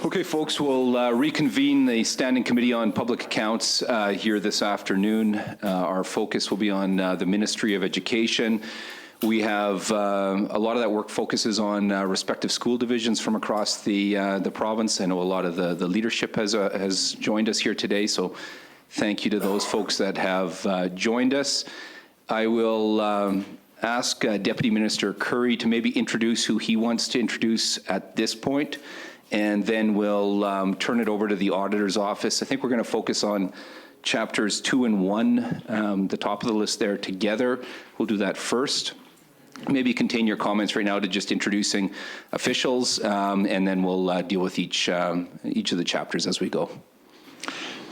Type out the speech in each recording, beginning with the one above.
Okay, folks, we'll reconvene the Standing Committee on Public Accounts here this afternoon. Our focus will be on the Ministry of Education. We have a lot of that work focuses on respective school divisions from across the province. I know a lot of the leadership has joined us here today, so thank you to those folks that have joined us. I will ask Deputy Minister Curry to maybe introduce who he wants to introduce at this point, and then we'll turn it over to the Auditor's Office. I think we're going to focus on chapters 2 and 1, the top of the list there together. We'll do that first. Maybe contain your comments right now to just introducing officials, and then we'll deal with each of the chapters as we go.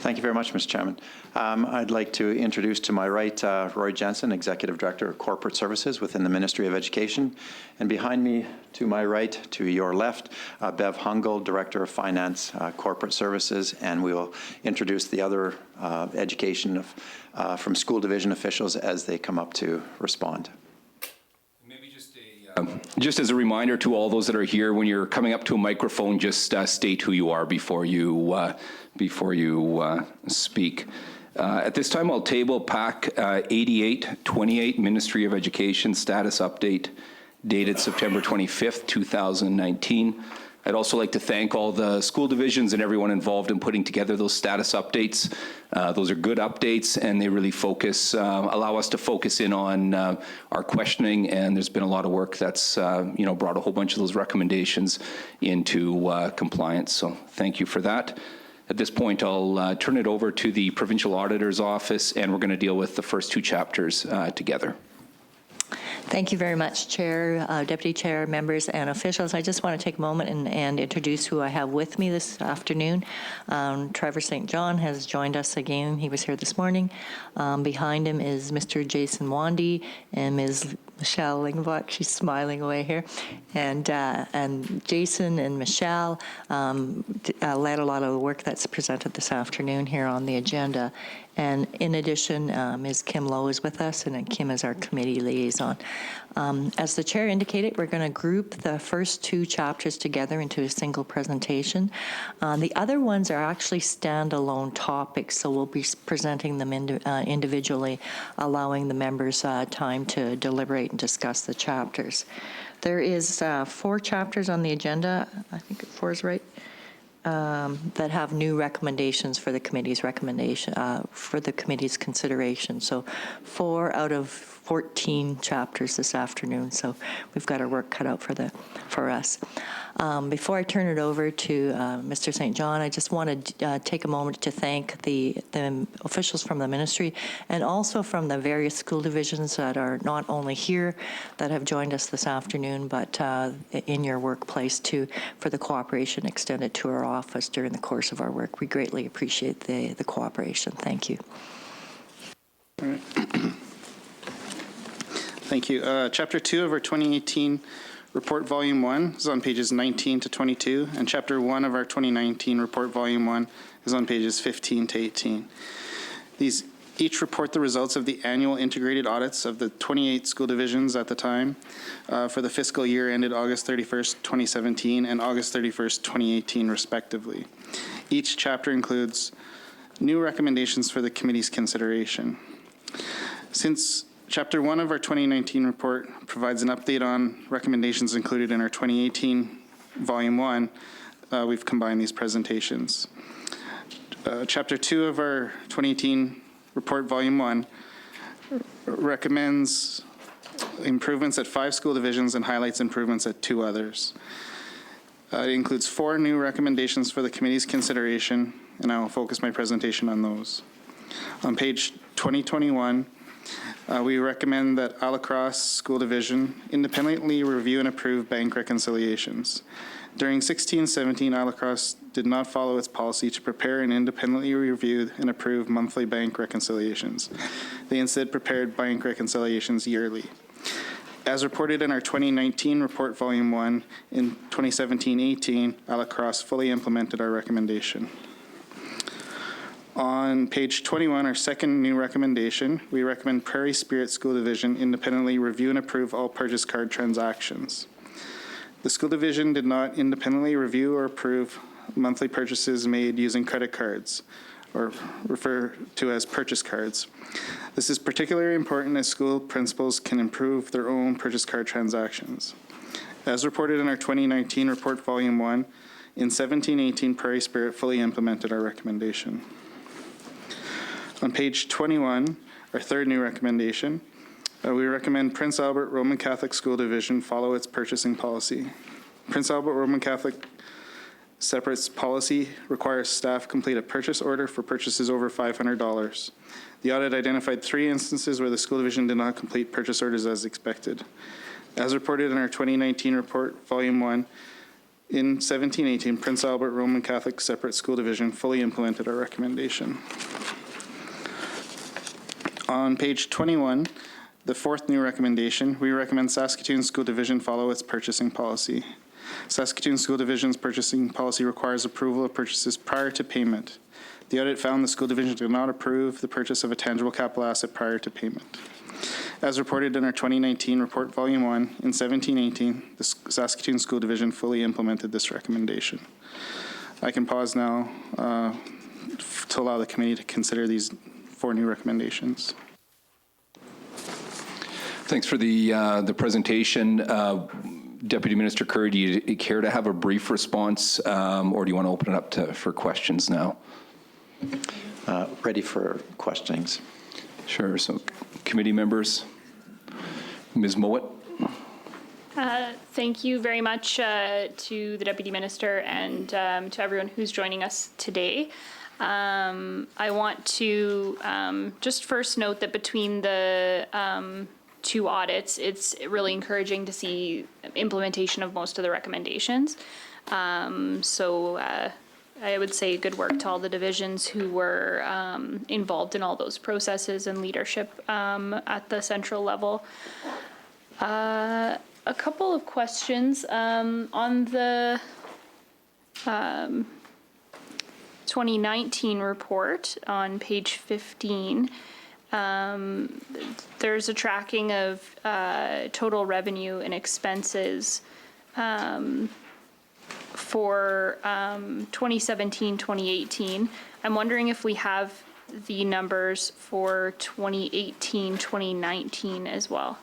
Thank you very much, Mr. Chairman. I'd like to introduce to my right Roy Jensen, Executive Director of Corporate Services within the Ministry of Education. And behind me, to my right, to your left, Bev Hungel, Director of Finance, Corporate Services. And we will introduce the other education from school division officials as they come up to respond. Just as a reminder to all those that are here, when you're coming up to a microphone, just state who you are before you speak. At this time, I'll table PAC 8828, Ministry of Education Status Update, dated September 25th, 2019. I'd also like to thank all the school divisions and everyone involved in putting together those status updates. Those are good updates, and they really allow us to focus in on our questioning, and there's been a lot of work that's brought a whole bunch of those recommendations into compliance, so thank you for that. At this point, I'll turn it over to the Provincial Auditor's Office, and we're going to deal with the first two chapters together. Thank you very much, Chair, Deputy Chair, members, and officials. I just want to take a moment and introduce who I have with me this afternoon. Trevor St. John has joined us again. He was here this morning. Behind him is Mr. Jason Wandy and Ms. Michelle Lingbach. She's smiling away here. And Jason and Michelle led a lot of the work that's presented this afternoon here on the agenda. And in addition, Ms. Kim Lowe is with us, and Kim is our committee liaison. As the chair indicated, we're going to group the first two chapters together into a single presentation. The other ones are actually standalone topics, so we'll be presenting them individually, allowing the members time to deliberate and discuss the chapters. There is 4 chapters on the agenda. I think 4 is right. That have new recommendations for the committee's consideration. So 4 out of 14 chapters this afternoon. So we've got our work cut out for us. Before I turn it over to Mr. St. John, I just want to take a moment to thank the officials from the ministry and also from the various school divisions that are not only here that have joined us this afternoon, but in your workplace too, for the cooperation extended to our office during the course of our work. We greatly appreciate the cooperation. Thank you. All right. Thank you. Chapter 2 of our 2018 report volume 1 is on pages 19 to 22, and chapter 1 of our 2019 report volume 1 is on pages 15 to 18. These each report the results of the annual integrated audits of the 28 school divisions at the time for the fiscal year ended August 31st, 2017 and August 31st, 2018 respectively. Each chapter includes new recommendations for the committee's consideration. Since Chapter 1 of our 2019 report provides an update on recommendations included in our 2018 Volume 1, we've combined these presentations. Chapter 2 of our 2018 report, Volume 1, recommends improvements at 5 school divisions and highlights improvements at 2 others. It includes 4 new recommendations for the committee's consideration, and I will focus my presentation on those. On page 2021, we recommend that Alacrosse School Division independently review and approve bank reconciliations. During 16-17, Alacrosse did not follow its policy to prepare and independently review and approve monthly bank reconciliations. They instead prepared bank reconciliations yearly. As reported in our 2019 report, Volume 1, in 2017-18, Alacrosse fully implemented our recommendation. On page 21, our second new recommendation, we recommend Prairie Spirit School Division independently review and approve all purchase card transactions. The school division did not independently review or approve monthly purchases made using credit cards, or referred to as purchase cards. This is particularly important as school principals can improve their own purchase card transactions. As reported in our 2019 report, Volume 1, in 17-18, Prairie Spirit fully implemented our recommendation. On page 21, our third new recommendation, we recommend Prince Albert Roman Catholic School Division follow its purchasing policy. Prince Albert Roman Catholic Separate's policy requires staff complete a purchase order for purchases over $500. The audit identified 3 instances where the school division did not complete purchase orders as expected. As reported in our 2019 report, Volume 1, in 17-18, Prince Albert Roman Catholic Separate School Division fully implemented our recommendation. On page 21, the fourth new recommendation, we recommend Saskatoon School Division follow its purchasing policy. Saskatoon School Division's purchasing policy requires approval of purchases prior to payment. The audit found the school division did not approve the purchase of a tangible capital asset prior to payment. As reported in our 2019 report, Volume 1, in 17-18, the Saskatoon School Division fully implemented this recommendation. I can pause now to allow the committee to consider these 4 new recommendations. Thanks for the presentation. Deputy Minister Curry, do you care to have a brief response, or do you want to open it up for questions now? Ready for questionings. Sure. So, committee members, Ms. Mowat. Thank you very much to the Deputy Minister and to everyone who's joining us today. I want to just first note that between the 2 audits, it's really encouraging to see implementation of most of the recommendations. I would say good work to all the divisions who were involved in all those processes and leadership at the central level. A couple of questions on the 2019 report on page 15. There's a tracking of total revenue and expenses for 2017-2018. I'm wondering if we have the numbers for 2018-2019 as well.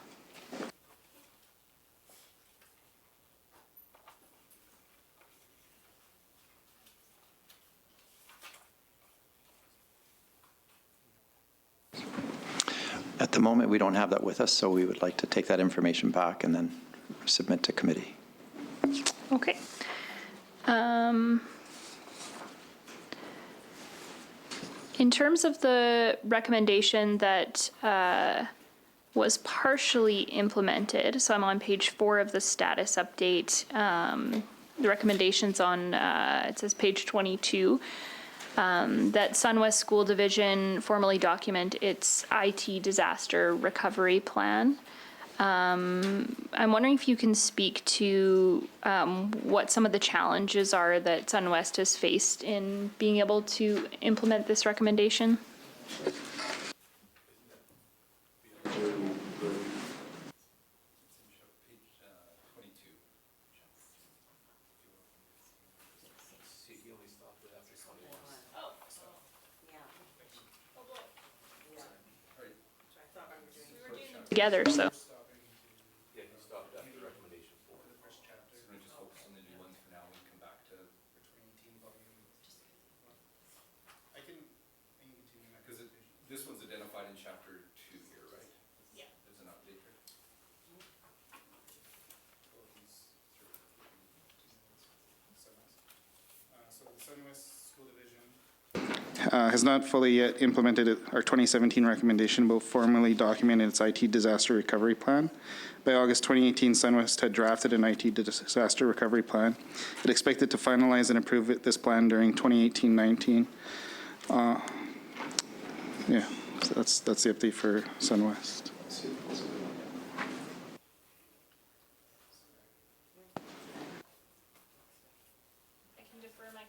At the moment, we don't have that with us, so we would like to take that information back and then submit to committee. Okay. In terms of the recommendation that was partially implemented, so I'm on page 4 of the status update, the recommendations on, it says page 22, that SunWest School Division formally document its IT disaster recovery plan. I'm wondering if you can speak to what some of the challenges are that SunWest has faced in being able to implement this recommendation. together, so. This one's identified in chapter 2 here, right? Yeah. There's an update here. So the Sunwest School Division has not fully yet implemented our 2017 recommendation, but formally documented its IT disaster recovery plan. By August 2018, Sunwest had drafted an IT disaster recovery plan. It expected to finalize and approve this plan during 2018-19. Yeah, so that's the update for Sunwest.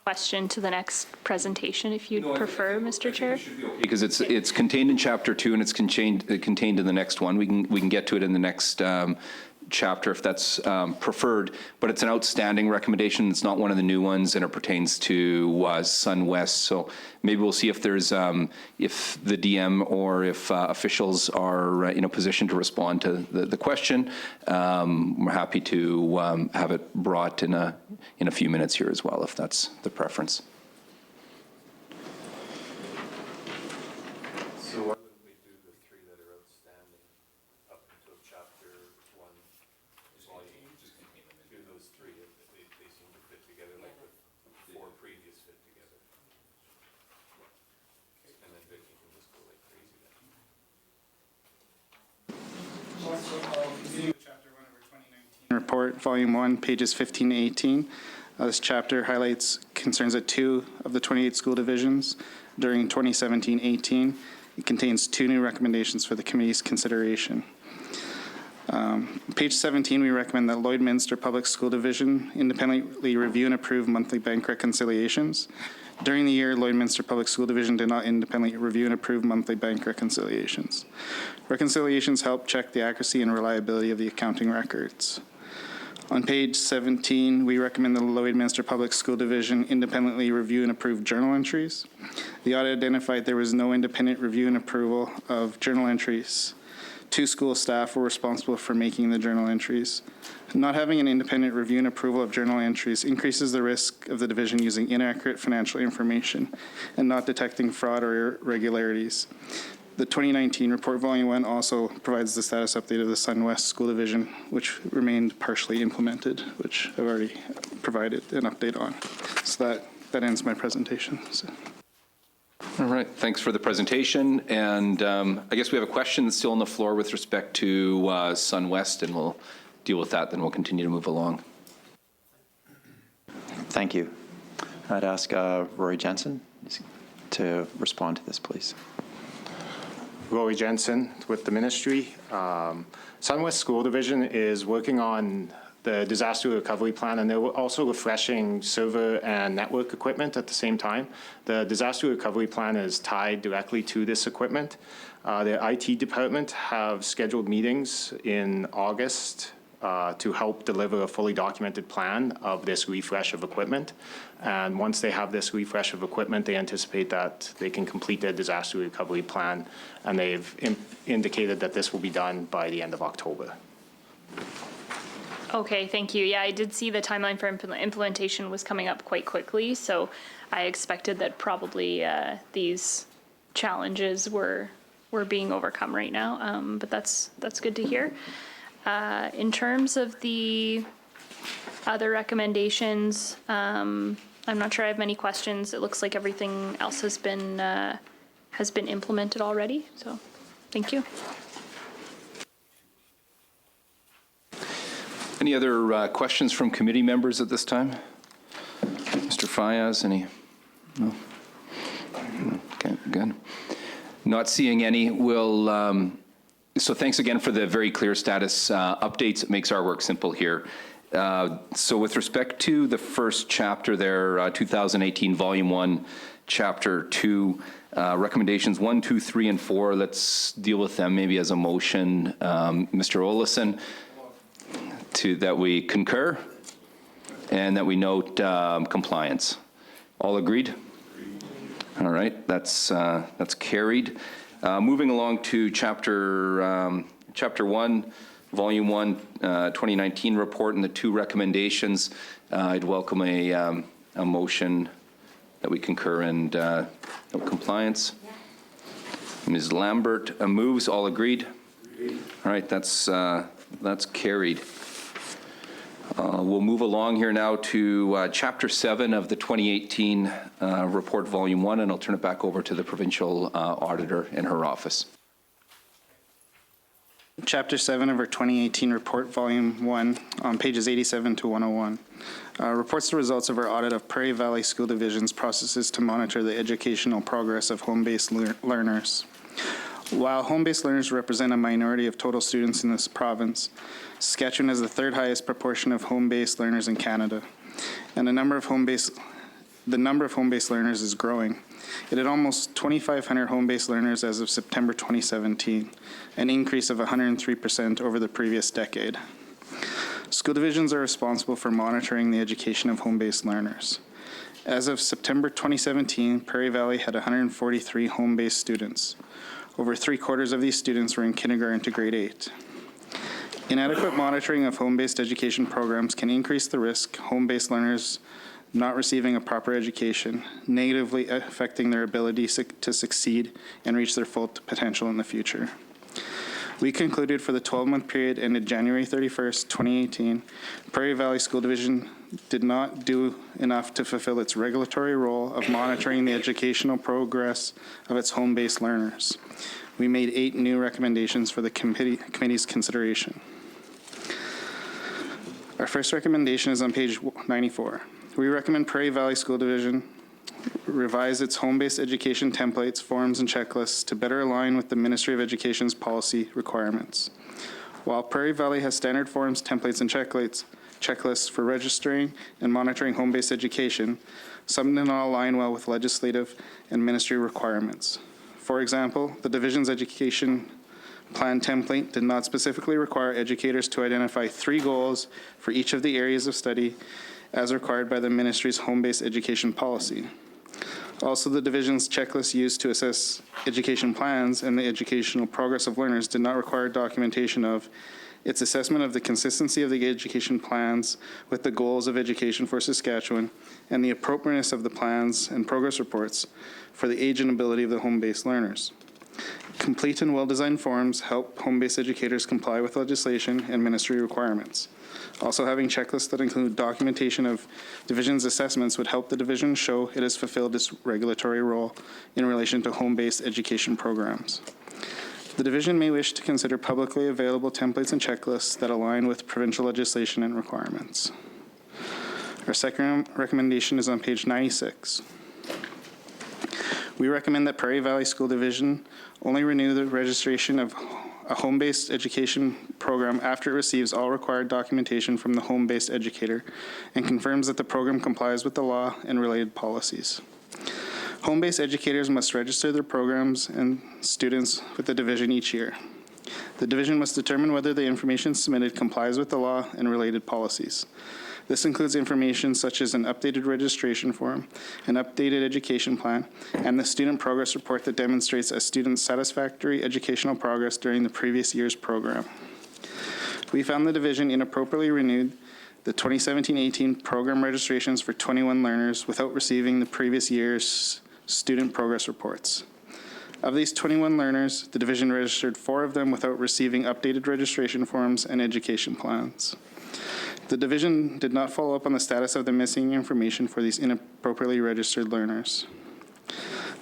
Question to the next presentation, if you'd prefer, Mr. Chair. Because it's contained in chapter 2 and it's contained in the next one. We can get to it in the next chapter if that's preferred, but it's an outstanding recommendation. It's not one of the new ones, and it pertains to Sunwest. So maybe we'll see if there's if the DM or if officials are in a position to respond to the question. We're happy to have it brought in a few minutes here as well, if that's the preference. So why wouldn't we do the 3 that are outstanding up until chapter 1? Do those 3, they seem to fit together like the 4 previous fit together. And then Vicky can just go like crazy then. Chapter 1 of our 2019 report, Volume 1, pages 15 to 18. This chapter highlights concerns at 2 of the 28 school divisions during 2017-18. It contains 2 new recommendations for the committee's consideration. Page 17, we recommend that Lloydminster Public School Division independently review and approve monthly bank reconciliations. During the year, Lloydminster Public School Division did not independently review and approve monthly bank reconciliations. Reconciliations help check the accuracy and reliability of the accounting records. On page 17, we recommend the Lloydminster Public School Division independently review and approve journal entries. The audit identified there was no independent review and approval of journal entries. 2 school staff were responsible for making the journal entries. Not having an independent review and approval of journal entries increases the risk of the division using inaccurate financial information and not detecting fraud or irregularities. The 2019 report, Volume 1, also provides the status update of the Sunwest School Division, which remained partially implemented, which I've already provided an update on. So that ends my presentation. So. All right, thanks for the presentation. And I guess we have a question that's still on the floor with respect to Sunwest, and we'll deal with that, then we'll continue to move along. Thank you. I'd ask Roy Jensen to respond to this, please. Roy Jensen with the ministry. Sunwest School Division is working on the disaster recovery plan, and they're also refreshing server and network equipment at the same time. The disaster recovery plan is tied directly to this equipment. The IT department have scheduled meetings in August to help deliver a fully documented plan of this refresh of equipment. And once they have this refresh of equipment, they anticipate that they can complete their disaster recovery plan, and they've indicated that this will be done by the end of October. Okay, thank you. Yeah, I did see the timeline for implementation was coming up quite quickly, so I expected that probably these challenges were being overcome right now, but that's good to hear. In terms of the other recommendations, I'm not sure I have many questions. It looks like everything else has been implemented already, so thank you. Any other questions from committee members at this time? Mr. Fayaz, any? No? Okay, good. Not seeing any. So thanks again for the very clear status updates. It makes our work simple here. So with respect to the first chapter there, 2018 Volume 1, Chapter 2, recommendations 1, 2, 3, and 4, let's deal with them maybe as a motion. Mr. Olesen, that we concur and that we note compliance. All agreed? All right, that's carried. Moving along to chapter Chapter 1, Volume 1, 2019 report and the 2 recommendations. I'd welcome a motion that we concur in compliance. Ms. Lambert moves. All agreed? All right, that's carried. We'll move along here now to Chapter 7 of the 2018 report, Volume 1, and I'll turn it back over to the provincial auditor in her office. Chapter 7 of our 2018 report, Volume 1, on pages 87 to 101, reports the results of our audit of Prairie Valley School Division's processes to monitor the educational progress of home-based learners. While home-based learners represent a minority of total students in this province, Saskatchewan has the 3rd highest proportion of home-based learners in Canada, and the number of home-based learners is growing. It had almost 2,500 home-based learners as of September 2017, an increase of 103% over the previous decade. School divisions are responsible for monitoring the education of home-based learners. As of September 2017, Prairie Valley had 143 home-based students. Over 3/4 of these students were in kindergarten to grade 8. Inadequate monitoring of home-based education programs can increase the risk home-based learners not receiving a proper education, negatively affecting their ability to succeed and reach their full potential in the future. We concluded for the 12-month period ended January 31st, 2018, Prairie Valley School Division did not do enough to fulfill its regulatory role of monitoring the educational progress of its home-based learners. We made 8 new recommendations for the committee's consideration. Our first recommendation is on page 94. We recommend Prairie Valley School Division revise its home-based education templates, forms, and checklists to better align with the Ministry of Education's policy requirements. While Prairie Valley has standard forms, templates, and checklists for registering and monitoring home-based education, some do not align well with legislative and ministry requirements. For example, the division's education plan template did not specifically require educators to identify 3 goals for each of the areas of study as required by the ministry's home-based education policy. Also, the division's checklist used to assess education plans and the educational progress of learners did not require documentation of its assessment of the consistency of the education plans with the goals of education for Saskatchewan and the appropriateness of the plans and progress reports for the age and ability of the home-based learners. Complete and well-designed forms help home-based educators comply with legislation and ministry requirements. Also, having checklists that include documentation of division's assessments would help the division show it has fulfilled its regulatory role in relation to home-based education programs. The division may wish to consider publicly available templates and checklists that align with provincial legislation and requirements. Our second recommendation is on page 96. We recommend that Prairie Valley School Division only renew the registration of a home-based education program after it receives all required documentation from the home-based educator and confirms that the program complies with the law and related policies. Home-based educators must register their programs and students with the division each year. The division must determine whether the information submitted complies with the law and related policies. This includes information such as an updated registration form, an updated education plan, and the student progress report that demonstrates a student's satisfactory educational progress during the previous year's program. We found the division inappropriately renewed the 2017-18 program registrations for 21 learners without receiving the previous year's student progress reports. Of these 21 learners, the division registered 4 of them without receiving updated registration forms and education plans. The division did not follow up on the status of the missing information for these inappropriately registered learners.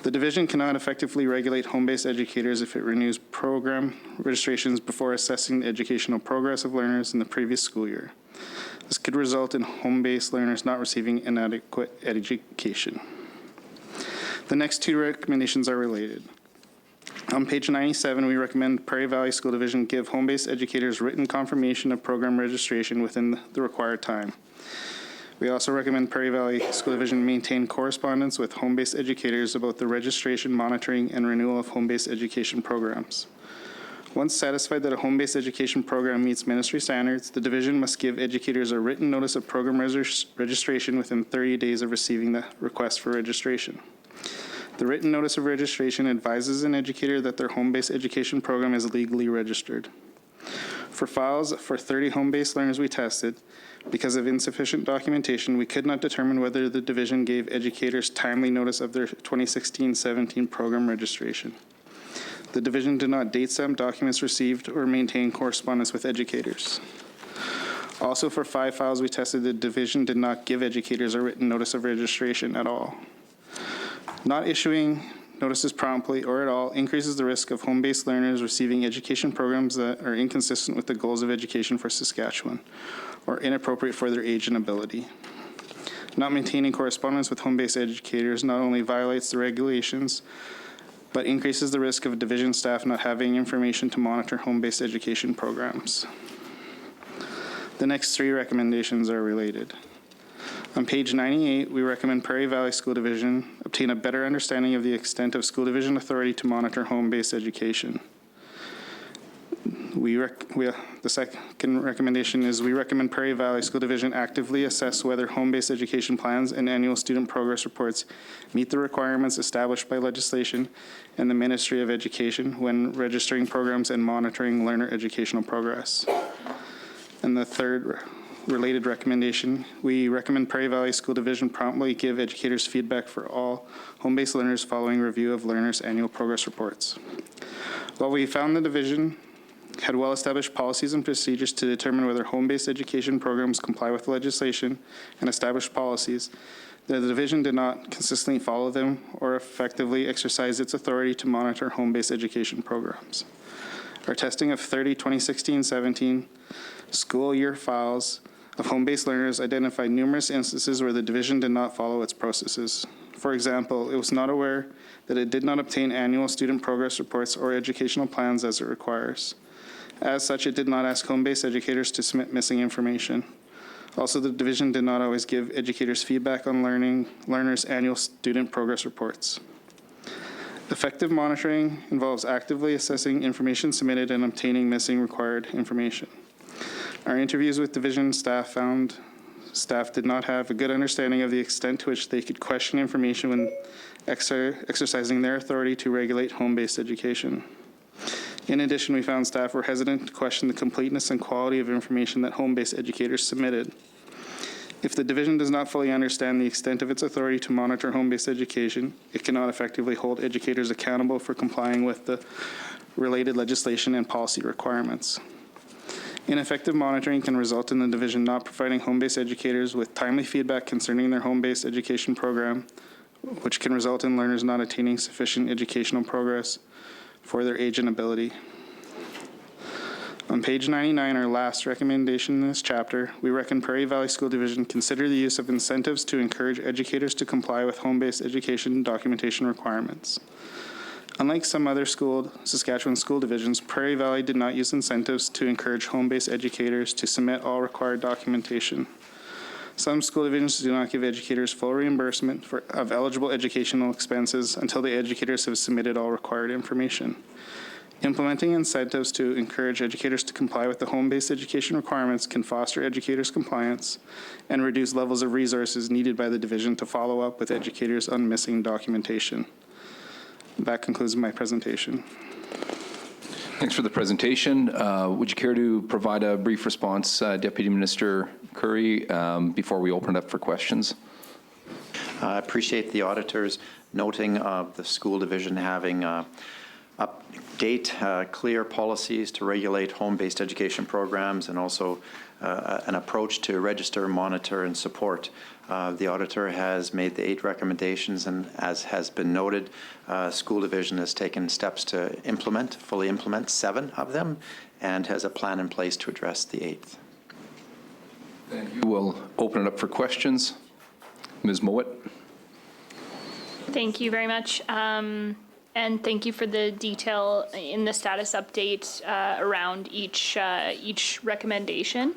The division cannot effectively regulate home-based educators if it renews program registrations before assessing the educational progress of learners in the previous school year. This could result in home-based learners not receiving inadequate education. The next 2 recommendations are related. On page 97, we recommend Prairie Valley School Division give home-based educators written confirmation of program registration within the required time. We also recommend Prairie Valley School Division maintain correspondence with home-based educators about the registration, monitoring, and renewal of home-based education programs. Once satisfied that a home-based education program meets ministry standards, the division must give educators a written notice of program registration within 30 days of receiving the request for registration. The written notice of registration advises an educator that their home-based education program is legally registered. For files for 30 home-based learners we tested, because of insufficient documentation, we could not determine whether the division gave educators timely notice of their 2016-17 program registration. The division did not date stamp documents received or maintain correspondence with educators. Also, for 5 files we tested, the division did not give educators a written notice of registration at all. Not issuing notices promptly or at all increases the risk of home-based learners receiving education programs that are inconsistent with the goals of education for Saskatchewan or inappropriate for their age and ability. Not maintaining correspondence with home-based educators not only violates the regulations, but increases the risk of division staff not having information to monitor home-based education programs. The next 3 recommendations are related. On page 98, we recommend Prairie Valley School Division obtain a better understanding of the extent of school division authority to monitor home-based education. The second recommendation is we recommend Prairie Valley School Division actively assess whether home-based education plans and annual student progress reports meet the requirements established by legislation and the Ministry of Education when registering programs and monitoring learner educational progress. And the third related recommendation, we recommend Prairie Valley School Division promptly give educators feedback for all home-based learners following review of learners' annual progress reports. While we found the division had well-established policies and procedures to determine whether home-based education programs comply with legislation and established policies, the division did not consistently follow them or effectively exercise its authority to monitor home-based education programs. Our testing of 30 2016-17 school year files of home-based learners identified numerous instances where the division did not follow its processes. For example, it was not aware that it did not obtain annual student progress reports or educational plans as it requires. As such, it did not ask home-based educators to submit missing information. Also, the division did not always give educators feedback on learners' annual student progress reports. Effective monitoring involves actively assessing information submitted and obtaining missing required information. Our interviews with division staff found staff did not have a good understanding of the extent to which they could question information when exercising their authority to regulate home-based education. In addition, we found staff were hesitant to question the completeness and quality of information that home-based educators submitted. If the division does not fully understand the extent of its authority to monitor home-based education, it cannot effectively hold educators accountable for complying with the related legislation and policy requirements. Ineffective monitoring can result in the division not providing home-based educators with timely feedback concerning their home-based education program, which can result in learners not attaining sufficient educational progress for their age and ability. On page 99, our last recommendation in this chapter, we recommend Prairie Valley School Division consider the use of incentives to encourage educators to comply with home-based education documentation requirements. Unlike some other Saskatchewan school divisions, Prairie Valley did not use incentives to encourage home-based educators to submit all required documentation. Some school divisions do not give educators full reimbursement of eligible educational expenses until the educators have submitted all required information. Implementing incentives to encourage educators to comply with the home-based education requirements can foster educators' compliance and reduce levels of resources needed by the division to follow up with educators on missing documentation. That concludes my presentation. Thanks for the presentation. Would you care to provide a brief response, Deputy Minister Curry, before we open it up for questions? I appreciate the auditors noting of the school division having clear policies to regulate home-based education programs and also an approach to register, monitor, and support. The auditor has made the 8 recommendations, and as has been noted, school division has taken steps to fully implement 7 of them, and has a plan in place to address the 8th. Thank you. We'll open it up for questions. Ms. Mowat. Thank you very much. And thank you for the detail in the status update around each recommendation.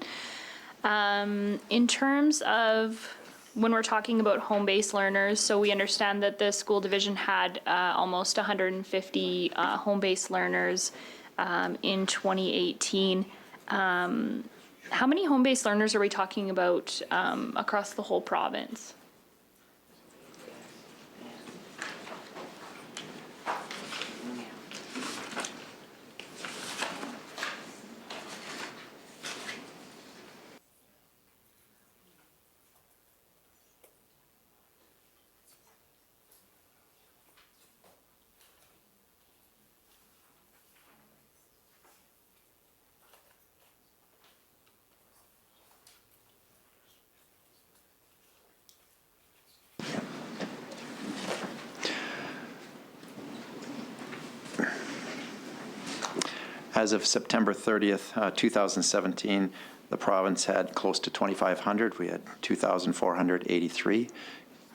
In terms of when we're talking about home-based learners, so we understand that the school division had almost 150 home-based learners in 2018. How many home-based learners are we talking about across the whole province? As of September 30th, 2017, the province had close to 2,500. We had 2,483.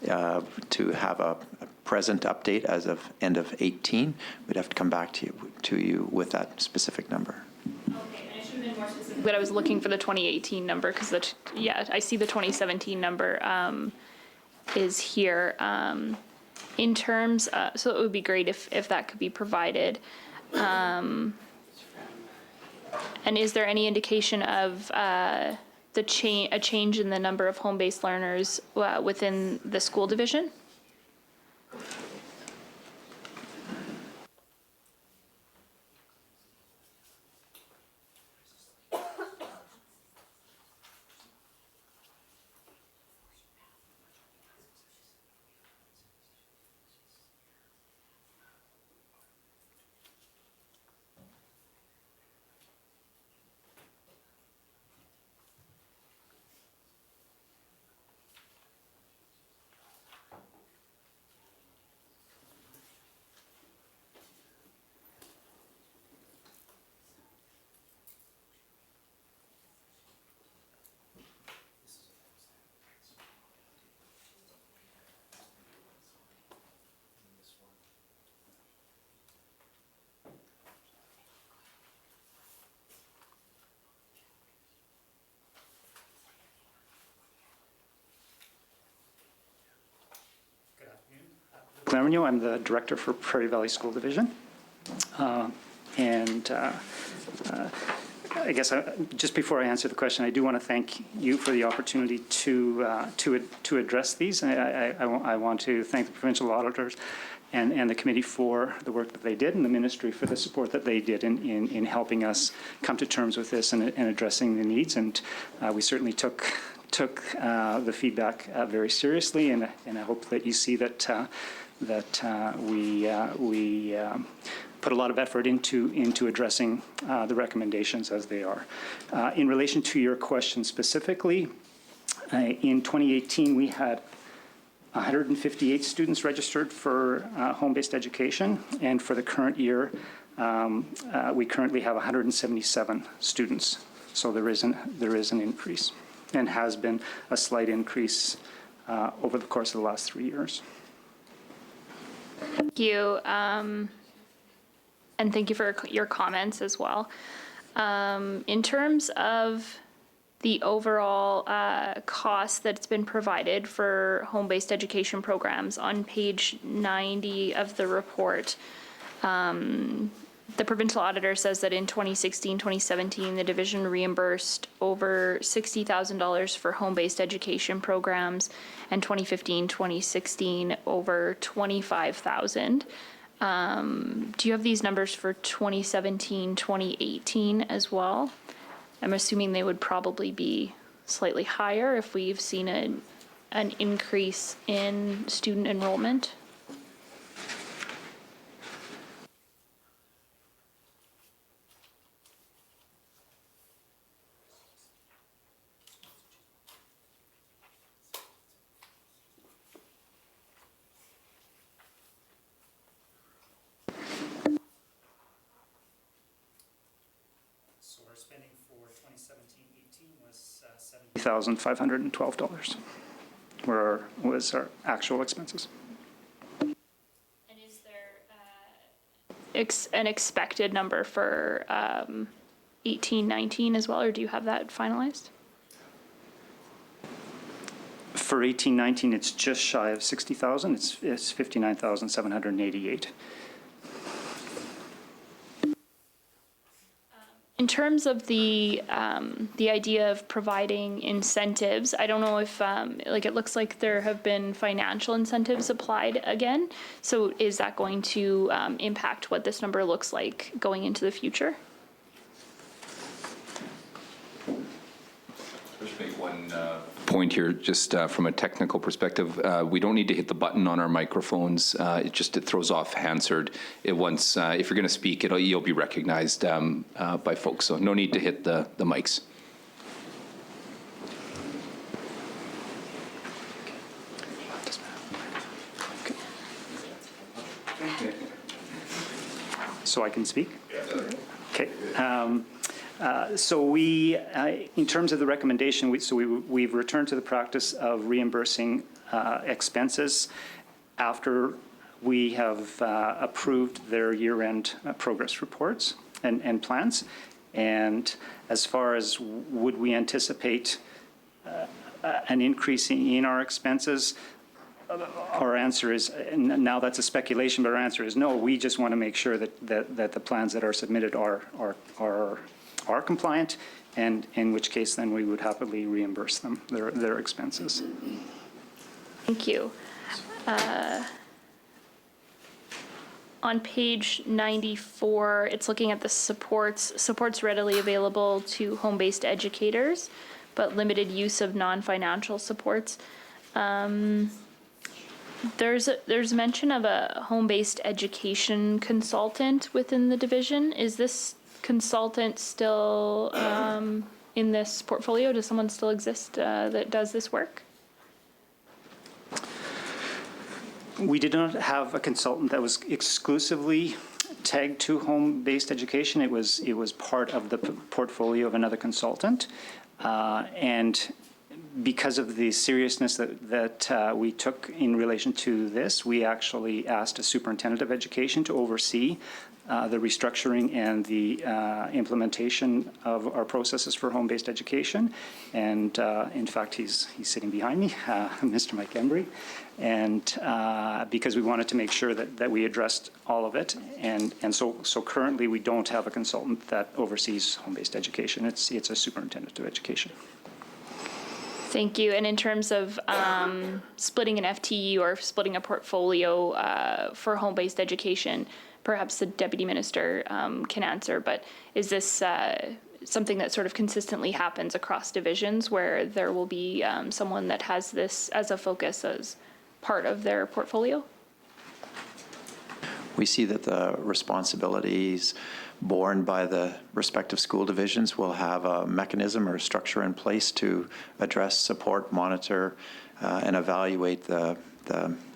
To have a present update as of end of 18, we'd have to come back to you with that specific number. Okay, and I should have been more specific. But I was looking for the 2018 number because I see the 2017 number is here. In terms, so it would be great if that could be provided. And is there any indication of a change in the number of home-based learners within the school division? Claremont, I'm the director for Prairie Valley School Division. I guess just before I answer the question, I do want to thank you for the opportunity to address these. I want to thank the provincial auditors and the committee for the work that they did, and the ministry for the support that they did in helping us come to terms with this and addressing the needs. And we certainly took the feedback very seriously, and I hope that you see that we put a lot of effort into addressing the recommendations as they are. In relation to your question specifically, in 2018 we had 158 students registered for home-based education, and for the current year we currently have 177 students. So there is an increase, and has been a slight increase over the course of the last 3 years. Thank you. And thank you for your comments as well. In terms of the overall cost that's been provided for home-based education programs, on page 90 of the report, the provincial auditor says that in 2016-2017, the division reimbursed over $60,000 for home-based education programs, and 2015-2016 over $25,000. Do you have these numbers for 2017-2018 as well? I'm assuming they would probably be slightly higher if we've seen an increase in student enrollment. Spending for 2017-18 was $70,512 was our actual expenses. And is there an expected number for 18-19 as well, or do you have that finalized? For 18-19, it's just shy of 60,000. It's 59,788. In terms of the idea of providing incentives, I don't know if like it looks like there have been financial incentives applied again. So is that going to impact what this number looks like going into the future? Just make one point here, just from a technical perspective. We don't need to hit the button on our microphones. It throws off Hansard. If you're going to speak, you'll be recognized by folks. So no need to hit the mics. So I can speak? Okay. So we, in terms of the recommendation, we've returned to the practice of reimbursing expenses after we have approved their year-end progress reports and plans. And as far as would we anticipate an increase in our expenses, our answer is, and now that's a speculation, but our answer is no. We just want to make sure that the plans that are submitted are compliant, and in which case then we would happily reimburse them their expenses. Thank you. On page 94, it's looking at the supports readily available to home-based educators, but limited use of non-financial supports. There's mention of a home-based education consultant within the division. Is this consultant still in this portfolio? Does someone still exist that does this work? We did not have a consultant that was exclusively tagged to home-based education. It was part of the portfolio of another consultant. And because of the seriousness that we took in relation to this, we actually asked a superintendent of education to oversee the restructuring and the implementation of our processes for home-based education. And in fact, he's sitting behind me, Mr. Mike Embry. And because we wanted to make sure that we addressed all of it. And so currently we don't have a consultant that oversees home-based education. It's a superintendent of education. Thank you. And in terms of splitting an FTE or splitting a portfolio for home-based education, perhaps the deputy minister can answer, but is this something that sort of consistently happens across divisions where there will be someone that has this as a focus as part of their portfolio? We see that the responsibilities borne by the respective school divisions will have a mechanism or structure in place to address, support, monitor, and evaluate the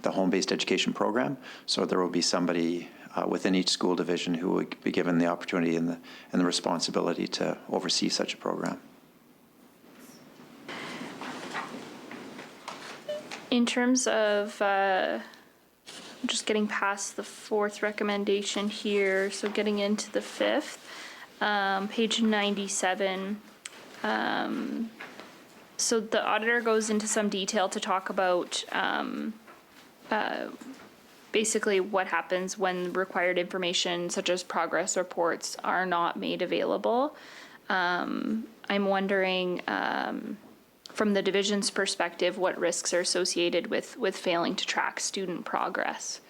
home-based education program. So there will be somebody within each school division who would be given the opportunity and the responsibility to oversee such a program. In terms of just getting past the fourth recommendation here, so getting into the fifth, page 97. So the auditor goes into some detail to talk about basically what happens when required information such as progress reports are not made available. I'm wondering, from the division's perspective, what risks are associated with failing to track student progress?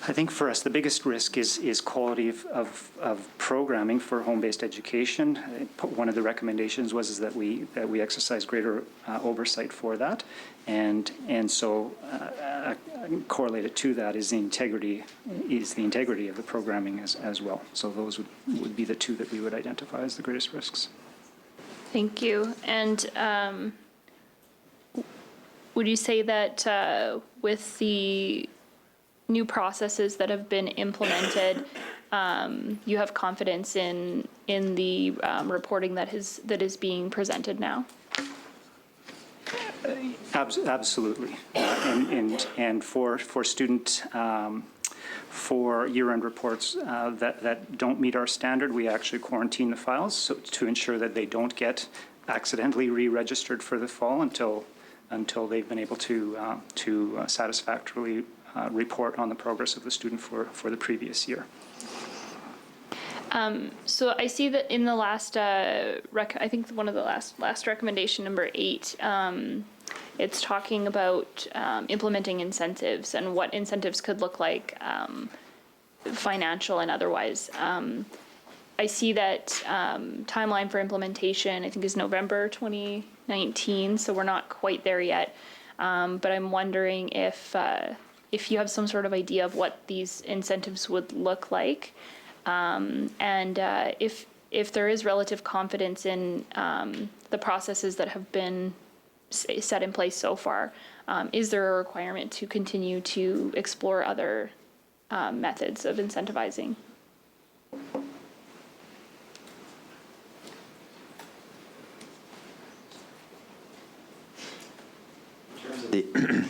I think for us, the biggest risk is quality of programming for home-based education. One of the recommendations was that we exercise greater oversight for that, and so correlated to that is the integrity of the programming as well. So those would be the two that we would identify as the greatest risks. Thank you. And would you say that with the new processes that have been implemented, you have confidence in in the reporting that is being presented now? Absolutely. And for student, for year-end reports that don't meet our standard, we actually quarantine the files so to ensure that they don't get accidentally re-registered for the fall until they've been able to satisfactorily report on the progress of the student for the previous year. So I see that in the last, I think one of the last recommendation, number 8, it's talking about implementing incentives and what incentives could look like, financial and otherwise. I see that timeline for implementation, I think, is November 2019, so we're not quite there yet. But I'm wondering if you have some sort of idea of what these incentives would look like. And if there is relative confidence in the processes that have been set in place so far, is there a requirement to continue to explore other methods of incentivizing?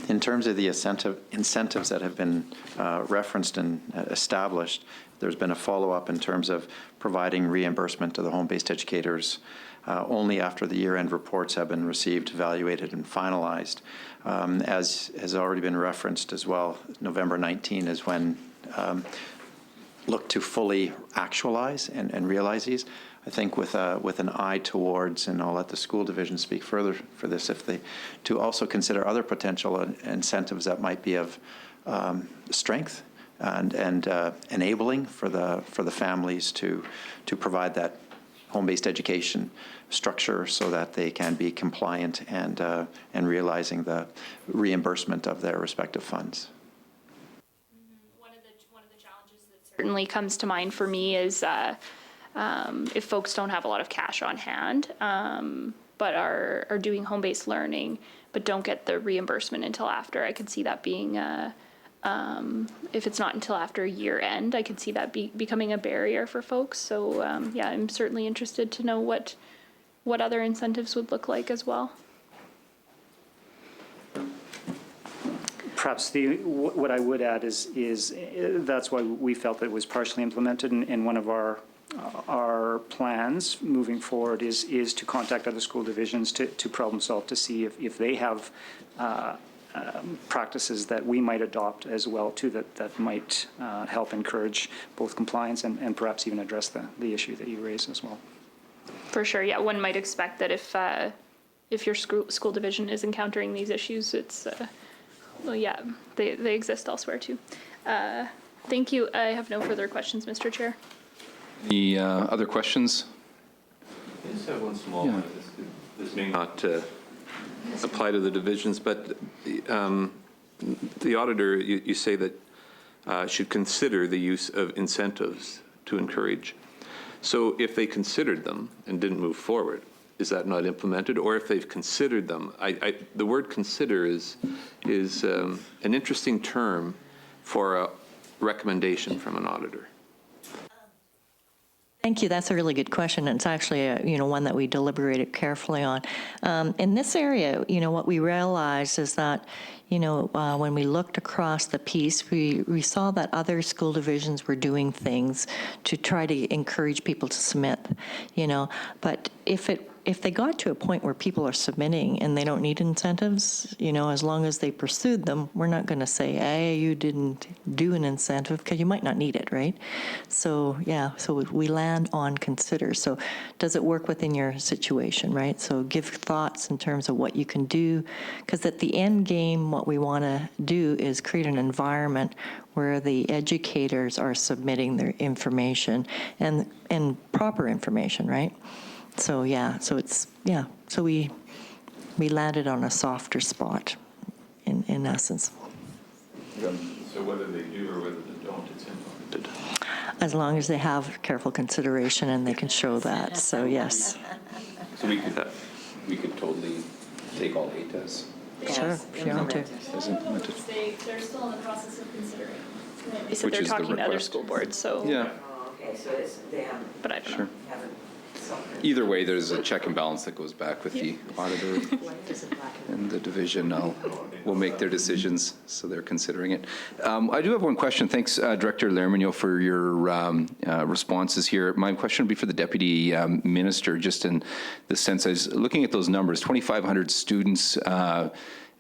In terms of the incentives that have been referenced and established, there's been a follow-up in terms of providing reimbursement to the home-based educators only after the year-end reports have been received, evaluated, and finalized. As has already been referenced as well, November 19 is when look to fully actualize and realize these. I think with an eye towards, and I'll let the school division speak further for this, to also consider other potential incentives that might be of strength and enabling for the families to provide that home-based education structure so that they can be compliant and realizing the reimbursement of their respective funds. One of the challenges that certainly comes to mind for me is if folks don't have a lot of cash on hand, but are doing home-based learning, but don't get the reimbursement until after. I could see that being, if it's not until after year end, I could see that becoming a barrier for folks. So yeah, I'm certainly interested to know what other incentives would look like as well. Perhaps what I would add is that's why we felt that it was partially implemented in one of our plans moving forward is to contact other school divisions to problem solve, to see if they have practices that we might adopt as well too, that might help encourage both compliance and perhaps even address the issue that you raised as well. For sure, yeah. One might expect that if your school division is encountering these issues, it's well, yeah, they exist elsewhere too. Thank you. I have no further questions, Mr. Chair. Any other questions? I just have one small one. This may not apply to the divisions, but the auditor, you say that should consider the use of incentives to encourage. So if they considered them and didn't move forward, is that not implemented? Or if they've considered them, the word consider is an interesting term for a recommendation from an auditor. Thank you. That's a really good question. And it's actually one that we deliberated carefully on. In this area, what we realized is that, when we looked across the piece, we saw that other school divisions were doing things to try to encourage people to submit, but if they got to a point where people are submitting and they don't need incentives, as long as they pursued them, we're not going to say, hey, you didn't do an incentive, because you might not need it, right? So, yeah, so we land on consider. So does it work within your situation, right? So give thoughts in terms of what you can do, because at the end game, what we want to do is create an environment where the educators are submitting their information and proper information, right? So yeah, so we landed on a softer spot in essence. So whether they do or whether they don't, it's implemented. As long as they have careful consideration and they can show that, so yes. So we could totally take all 8 as Sure, if you want to. implemented. They're still in the process of considering. They said Which they're is the talking to other request. school boards, so. Yeah. Okay, so it's, they haven't, but I don't know. Sure. haven't suffered. Either way, there's a check and balance that goes back with the auditor and the division. Will make their decisions, so they're considering it. I do have one question. Thanks, Director Lermigno, for your responses here. My question would be for the Deputy Minister, just in the sense, I was looking at those numbers, 2,500 students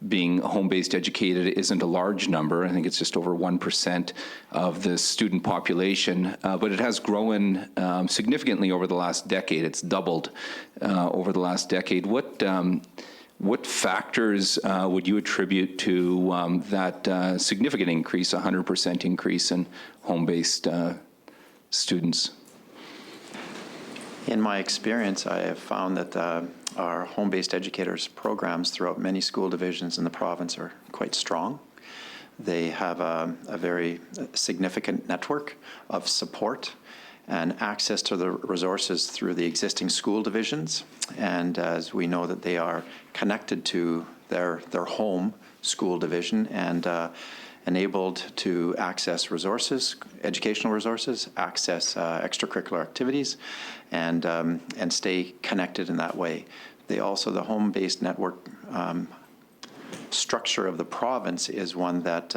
being home-based educated isn't a large number. I think it's just over 1% of the student population, but it has grown significantly over the last decade. It's doubled over the last decade. What factors would you attribute to that significant increase, 100% increase in home-based students? In my experience, I have found that our home-based educators programs throughout many school divisions in the province are quite strong. They have a very significant network of support and access to the resources through the existing school divisions. And as we know that they are connected to their home school division and enabled to access resources, educational resources, access extracurricular activities, and stay connected in that way. They also, the home-based network structure of the province is one that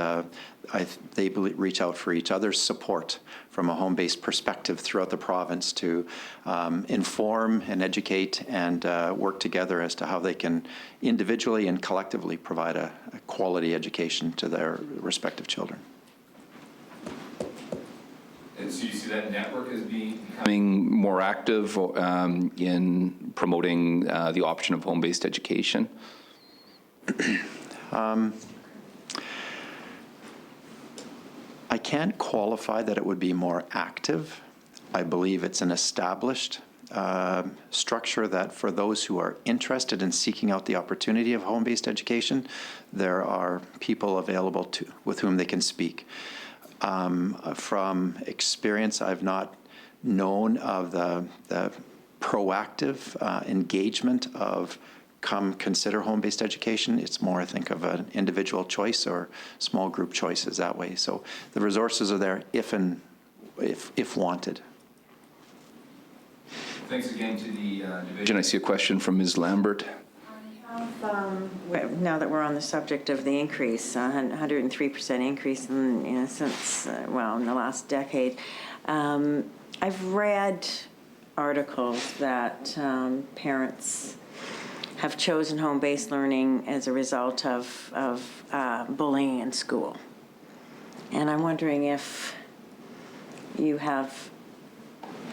they reach out for each other's support from a home-based perspective throughout the province to inform and educate and work together as to how they can individually and collectively provide a quality education to their respective children. And so you see that network as becoming more active in promoting the option of home-based education? I can't qualify that it would be more active. I believe it's an established structure that for those who are interested in seeking out the opportunity of home-based education, there are people available with whom they can speak. From experience, I've not known of the proactive engagement of come consider home-based education. It's more, I think, of an individual choice or small group choices that way. So the resources are there if wanted. Thanks again to the division. I see a question from Ms. Lambert. Now that we're on the subject of the increase, 103% increase since, in the last decade, I've read articles that parents have chosen home-based learning as a result of bullying in school. And I'm wondering if you have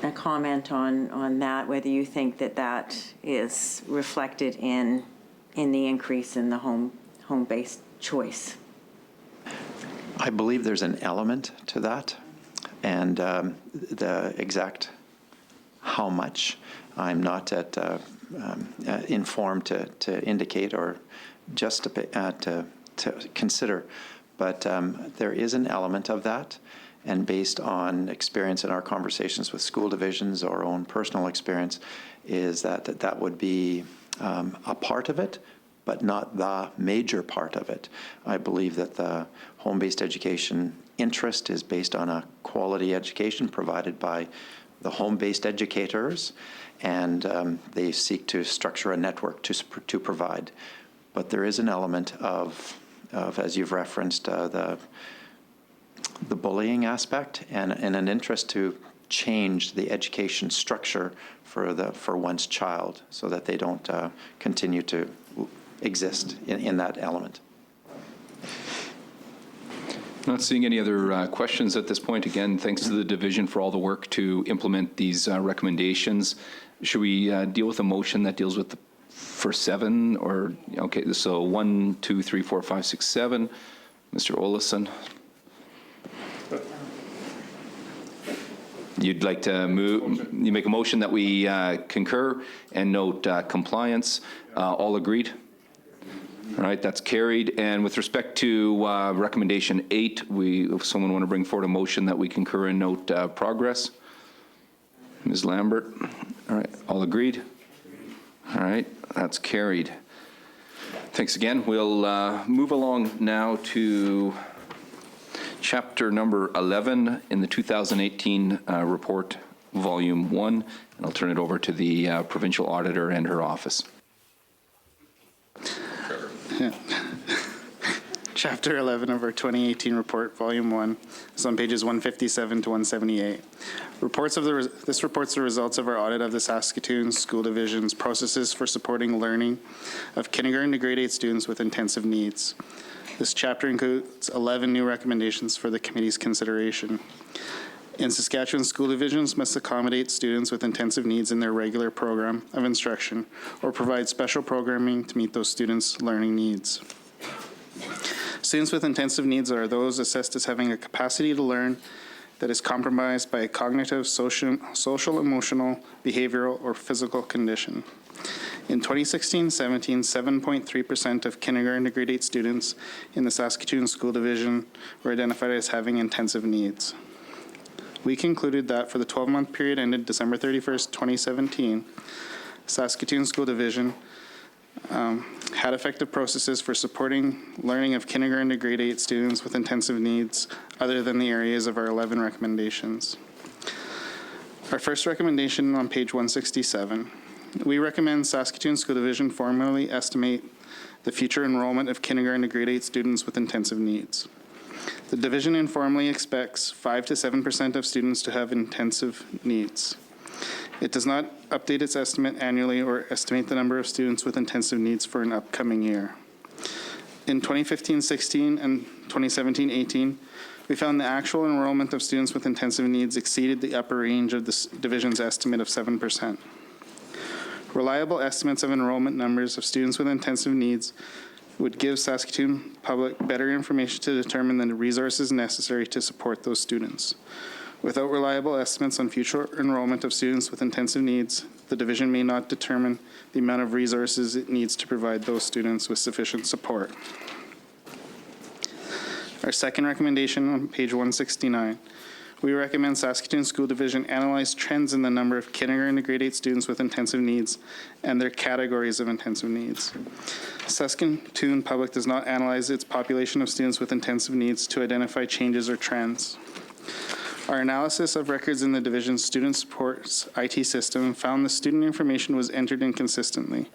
a comment on that, whether you think that is reflected in the increase in the home-based choice. I believe there's an element to that, and the exact how much, I'm not informed to indicate or just to consider, but there is an element of that, and based on experience in our conversations with school divisions, our own personal experience, is that would be a part of it, but not the major part of it. I believe that the home-based education interest is based on a quality education provided by the home-based educators, and they seek to structure a network to provide. But there is an element of as you've referenced, the bullying aspect and an interest to change the education structure for one's child so that they don't continue to exist in that element. Not seeing any other questions at this point. Again, thanks to the division for all the work to implement these recommendations. Should we deal with a motion that deals with the first seven? Or okay, so 1, 2, 3, 4, 5, 6, 7. Mr. Olesen. You'd like to move? You make a motion that we concur and note compliance. All agreed? All right, that's carried. And with respect to recommendation 8, if someone want to bring forward a motion that we concur and note progress. Ms. Lambert. All right, all agreed? All right, that's carried. Thanks again. We'll move along now to chapter number 11 in the 2018 report, volume 1, and I'll turn it over to the provincial auditor and her office. Chapter 11 of our 2018 report, Volume 1, is on pages 157 to 178. This reports the results of our audit of the Saskatoon School Division's processes for supporting learning of kindergarten to grade 8 students with intensive needs. This chapter includes 11 new recommendations for the committee's consideration. In Saskatchewan, school divisions must accommodate students with intensive needs in their regular program of instruction or provide special programming to meet those students' learning needs. Students with intensive needs are those assessed as having a capacity to learn that is compromised by a cognitive, social, emotional, behavioral, or physical condition. In 2016-17, 7.3% of kindergarten to grade 8 students in the Saskatoon School Division were identified as having intensive needs. We concluded that for the 12-month period ended December 31st, 2017, Saskatoon School Division had effective processes for supporting learning of kindergarten to grade 8 students with intensive needs other than the areas of our 11 recommendations. Our first recommendation on page 167, we recommend Saskatoon School Division formally estimate the future enrollment of kindergarten to grade 8 students with intensive needs. The division informally expects 5 to 7% of students to have intensive needs. It does not update its estimate annually or estimate the number of students with intensive needs for an upcoming year. In 2015-16 and 2017-18, we found the actual enrollment of students with intensive needs exceeded the upper range of the division's estimate of 7%. Reliable estimates of enrollment numbers of students with intensive needs would give Saskatoon public better information to determine the resources necessary to support those students. Without reliable estimates on future enrollment of students with intensive needs, the division may not determine the amount of resources it needs to provide those students with sufficient support. Our second recommendation on page 169, we recommend Saskatoon School Division analyze trends in the number of kindergarten to grade 8 students with intensive needs and their categories of intensive needs. Saskatoon Public does not analyze its population of students with intensive needs to identify changes or trends. Our analysis of records in the division's student supports IT system found the student information was entered inconsistently,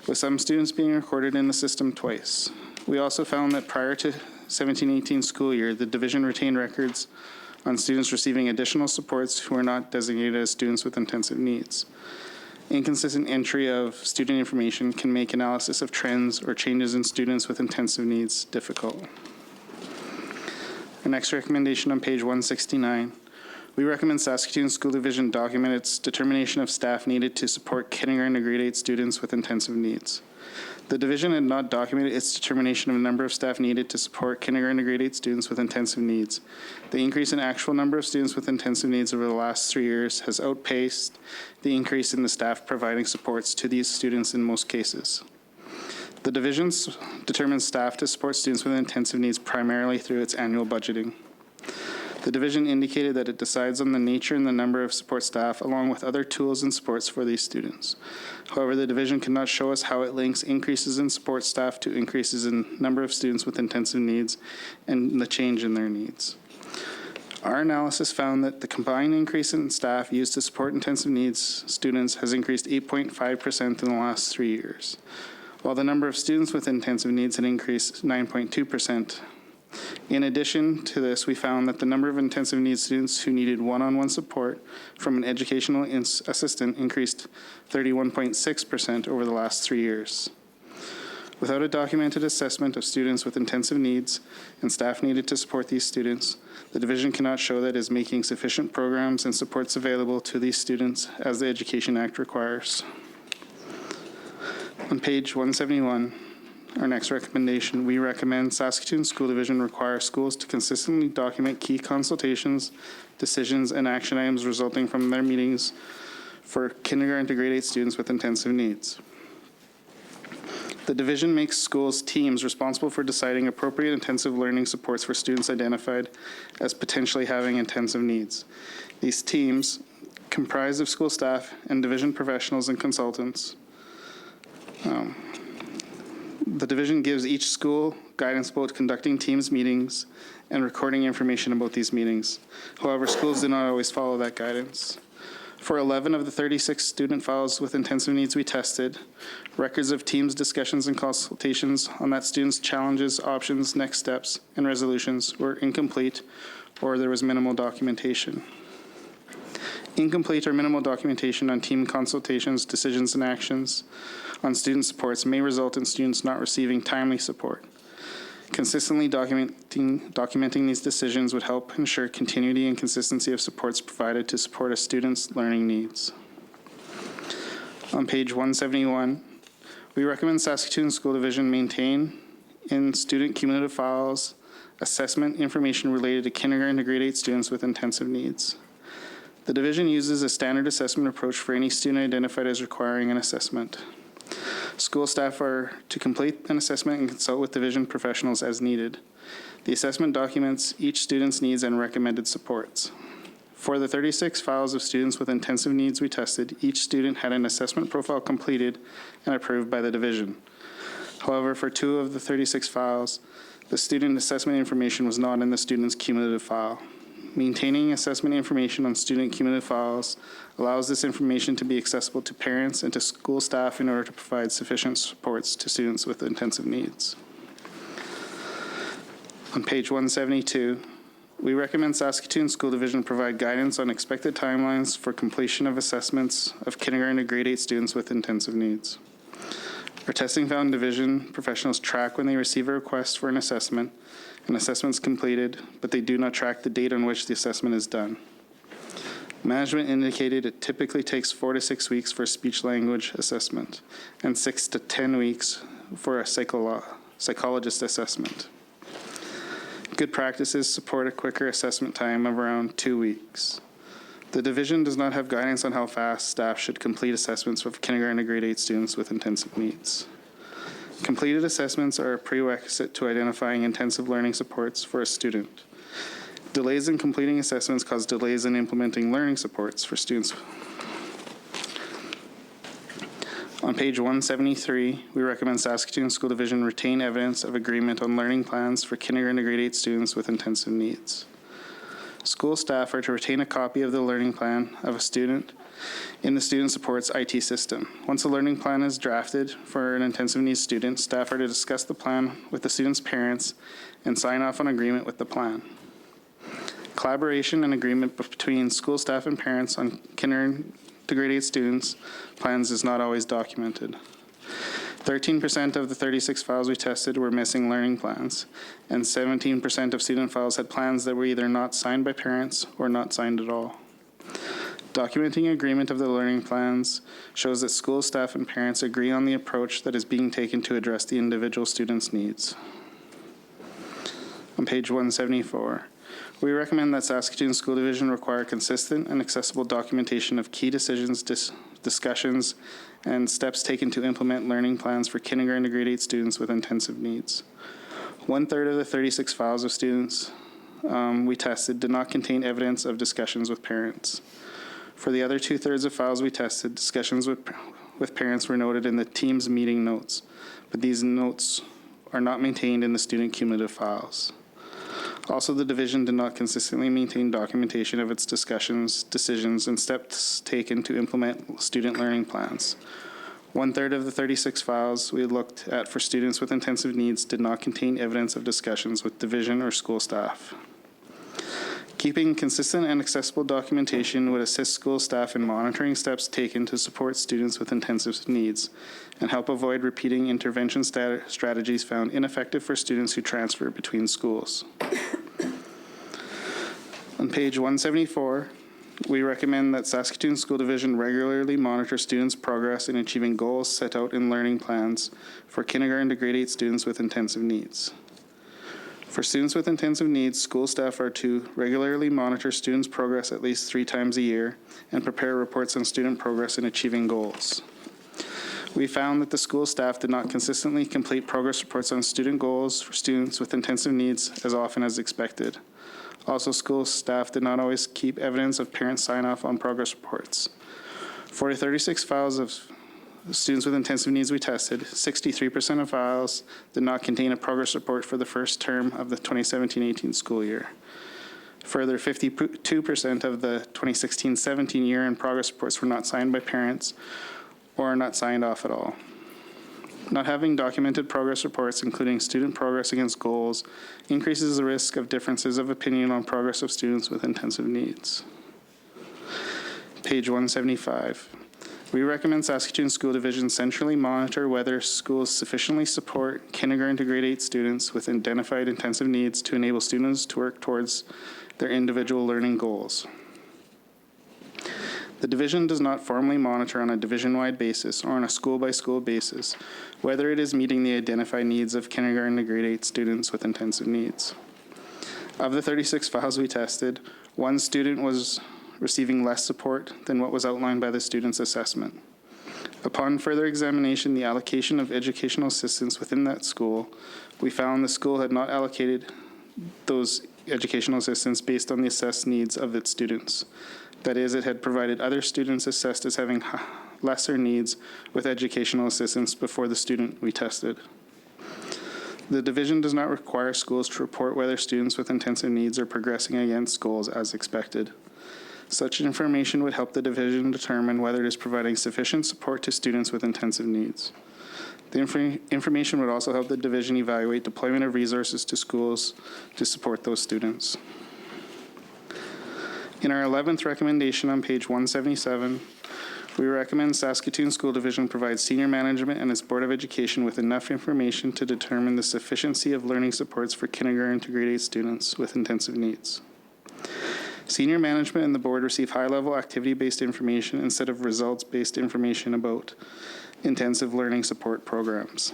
with some students being recorded in the system twice. We also found that prior to 17-18 school year, the division retained records on students receiving additional supports who are not designated as students with intensive needs. Inconsistent entry of student information can make analysis of trends or changes in students with intensive needs difficult. Our next recommendation on page 169, we recommend Saskatoon School Division document its determination of staff needed to support kindergarten to grade 8 students with intensive needs. The division had not documented its determination of the number of staff needed to support kindergarten to grade 8 students with intensive needs. The increase in actual number of students with intensive needs over the last 3 years has outpaced the increase in the staff providing supports to these students in most cases. The division determines staff to support students with intensive needs primarily through its annual budgeting. The division indicated that it decides on the nature and the number of support staff along with other tools and supports for these students. However, the division cannot show us how it links increases in support staff to increases in number of students with intensive needs and the change in their needs. Our analysis found that the combined increase in staff used to support intensive needs students has increased 8.5% in the last 3 years, while the number of students with intensive needs had increased 9.2%. In addition to this, we found that the number of intensive needs students who needed one-on-one support from an educational assistant increased 31.6% over the last 3 years. Without a documented assessment of students with intensive needs and staff needed to support these students, the division cannot show that it is making sufficient programs and supports available to these students as the Education Act requires. On page 171, our next recommendation, we recommend Saskatoon School Division require schools to consistently document key consultations, decisions, and action items resulting from their meetings for kindergarten to grade 8 students with intensive needs. The division makes schools teams responsible for deciding appropriate intensive learning supports for students identified as potentially having intensive needs. These teams, comprised of school staff and division professionals and consultants, The division gives each school guidance about conducting Teams meetings and recording information about these meetings. However, schools do not always follow that guidance. For 11 of the 36 student files with intensive needs we tested, records of Teams discussions and consultations on that student's challenges, options, next steps, and resolutions were incomplete, or there was minimal documentation. Incomplete or minimal documentation on team consultations, decisions, and actions on student supports may result in students not receiving timely support. Consistently documenting these decisions would help ensure continuity and consistency of supports provided to support a student's learning needs. On page 171, we recommend Saskatoon School Division maintain in student cumulative files assessment information related to kindergarten to grade 8 students with intensive needs. The division uses a standard assessment approach for any student identified as requiring an assessment. School staff are to complete an assessment and consult with division professionals as needed. The assessment documents each student's needs and recommended supports. For the 36 files of students with intensive needs we tested, each student had an assessment profile completed and approved by the division. However, for 2 of the 36 files, the student assessment information was not in the student's cumulative file. Maintaining assessment information on student cumulative files allows this information to be accessible to parents and to school staff in order to provide sufficient supports to students with intensive needs. On page 172, we recommend Saskatoon School Division provide guidance on expected timelines for completion of assessments of kindergarten to grade 8 students with intensive needs. Our testing found division professionals track when they receive a request for an assessment. An assessment is completed, but they do not track the date on which the assessment is done. Management indicated it typically takes 4 to 6 weeks for a speech-language assessment and 6 to 10 weeks for a psychologist assessment. Good practices support a quicker assessment time of around 2 weeks. The division does not have guidance on how fast staff should complete assessments for kindergarten to grade 8 students with intensive needs. Completed assessments are a prerequisite to identifying intensive learning supports for a student. Delays in completing assessments cause delays in implementing learning supports for students. On page 173, we recommend Saskatoon School Division retain evidence of agreement on learning plans for kindergarten to grade 8 students with intensive needs. School staff are to retain a copy of the learning plan of a student in the student supports IT system. Once a learning plan is drafted for an intensive needs student, staff are to discuss the plan with the student's parents and sign off on agreement with the plan. Collaboration and agreement between school staff and parents on kindergarten to grade 8 students plans is not always documented. 13% of the 36 files we tested were missing learning plans, and 17% of student files had plans that were either not signed by parents or not signed at all. Documenting agreement of the learning plans shows that school staff and parents agree on the approach that is being taken to address the individual student's needs. On page 174, we recommend that Saskatoon School Division require consistent and accessible documentation of key decisions, discussions, and steps taken to implement learning plans for kindergarten to grade 8 students with intensive needs. 1/3 of the 36 files of students we tested did not contain evidence of discussions with parents. For the other 2/3 of files we tested, discussions with parents were noted in the team's meeting notes, but these notes are not maintained in the student cumulative files. Also, the division did not consistently maintain documentation of its discussions, decisions, and steps taken to implement student learning plans. 1/3 of the 36 files we looked at for students with intensive needs did not contain evidence of discussions with division or school staff. Keeping consistent and accessible documentation would assist school staff in monitoring steps taken to support students with intensive needs and help avoid repeating intervention strategies found ineffective for students who transfer between schools. On page 174, we recommend that Saskatoon School Division regularly monitor students' progress in achieving goals set out in learning plans for kindergarten to grade 8 students with intensive needs. For students with intensive needs, school staff are to regularly monitor students' progress at least 3 times a year and prepare reports on student progress in achieving goals. We found that the school staff did not consistently complete progress reports on student goals for students with intensive needs as often as expected. Also, school staff did not always keep evidence of parent sign-off on progress reports. For 36 files of students with intensive needs we tested, 63% of files did not contain a progress report for the first term of the 2017-18 school year. Further, 52% of the 2016-17 year-end progress reports were not signed by parents or are not signed off at all. Not having documented progress reports, including student progress against goals, increases the risk of differences of opinion on progress of students with intensive needs. Page 175. We recommend Saskatoon School Division centrally monitor whether schools sufficiently support kindergarten to grade 8 students with identified intensive needs to enable students to work towards their individual learning goals. The division does not formally monitor on a division-wide basis or on a school-by-school basis whether it is meeting the identified needs of kindergarten to grade 8 students with intensive needs. Of the 36 files we tested, 1 student was receiving less support than what was outlined by the student's assessment. Upon further examination, the allocation of educational assistance within that school, we found the school had not allocated those educational assistance based on the assessed needs of its students. That is, it had provided other students assessed as having lesser needs with educational assistance before the student we tested. The division does not require schools to report whether students with intensive needs are progressing against goals as expected. Such information would help the division determine whether it is providing sufficient support to students with intensive needs. The information would also help the division evaluate deployment of resources to schools to support those students. In our 11th recommendation on page 177, we recommend Saskatoon School Division provide senior management and its Board of Education with enough information to determine the sufficiency of learning supports for kindergarten to grade 8 students with intensive needs. Senior management and the board receive high-level activity-based information instead of results-based information about intensive learning support programs.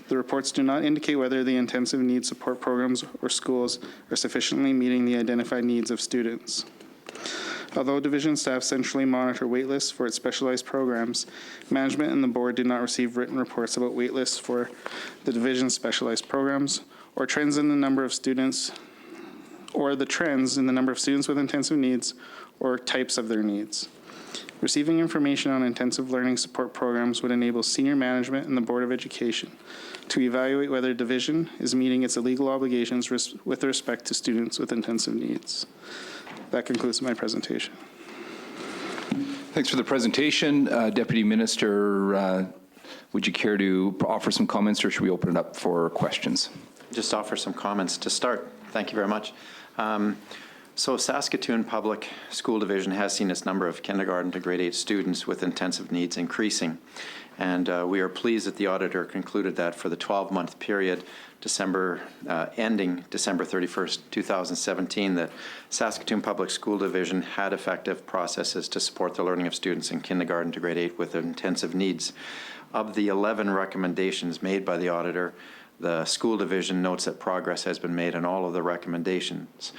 The reports do not indicate whether the intensive needs support programs or schools are sufficiently meeting the identified needs of students. Although division staff centrally monitor waitlists for its specialized programs, management and the board did not receive written reports about waitlists for the division's specialized programs or trends in the number of students or the trends in the number of students with intensive needs or types of their needs. Receiving information on intensive learning support programs would enable senior management and the Board of Education to evaluate whether division is meeting its legal obligations with respect to students with intensive needs. That concludes my presentation. Thanks for the presentation. Deputy Minister, would you care to offer some comments, or should we open it up for questions? Just offer some comments to start. Thank you very much. So Saskatoon Public School Division has seen its number of kindergarten to grade 8 students with intensive needs increasing. And we are pleased that the auditor concluded that for the 12-month period, ending December 31st, 2017, that Saskatoon Public School Division had effective processes to support the learning of students in kindergarten to grade 8 with intensive needs. Of the 11 recommendations made by the auditor, the school division notes that progress has been made on all of the recommendations.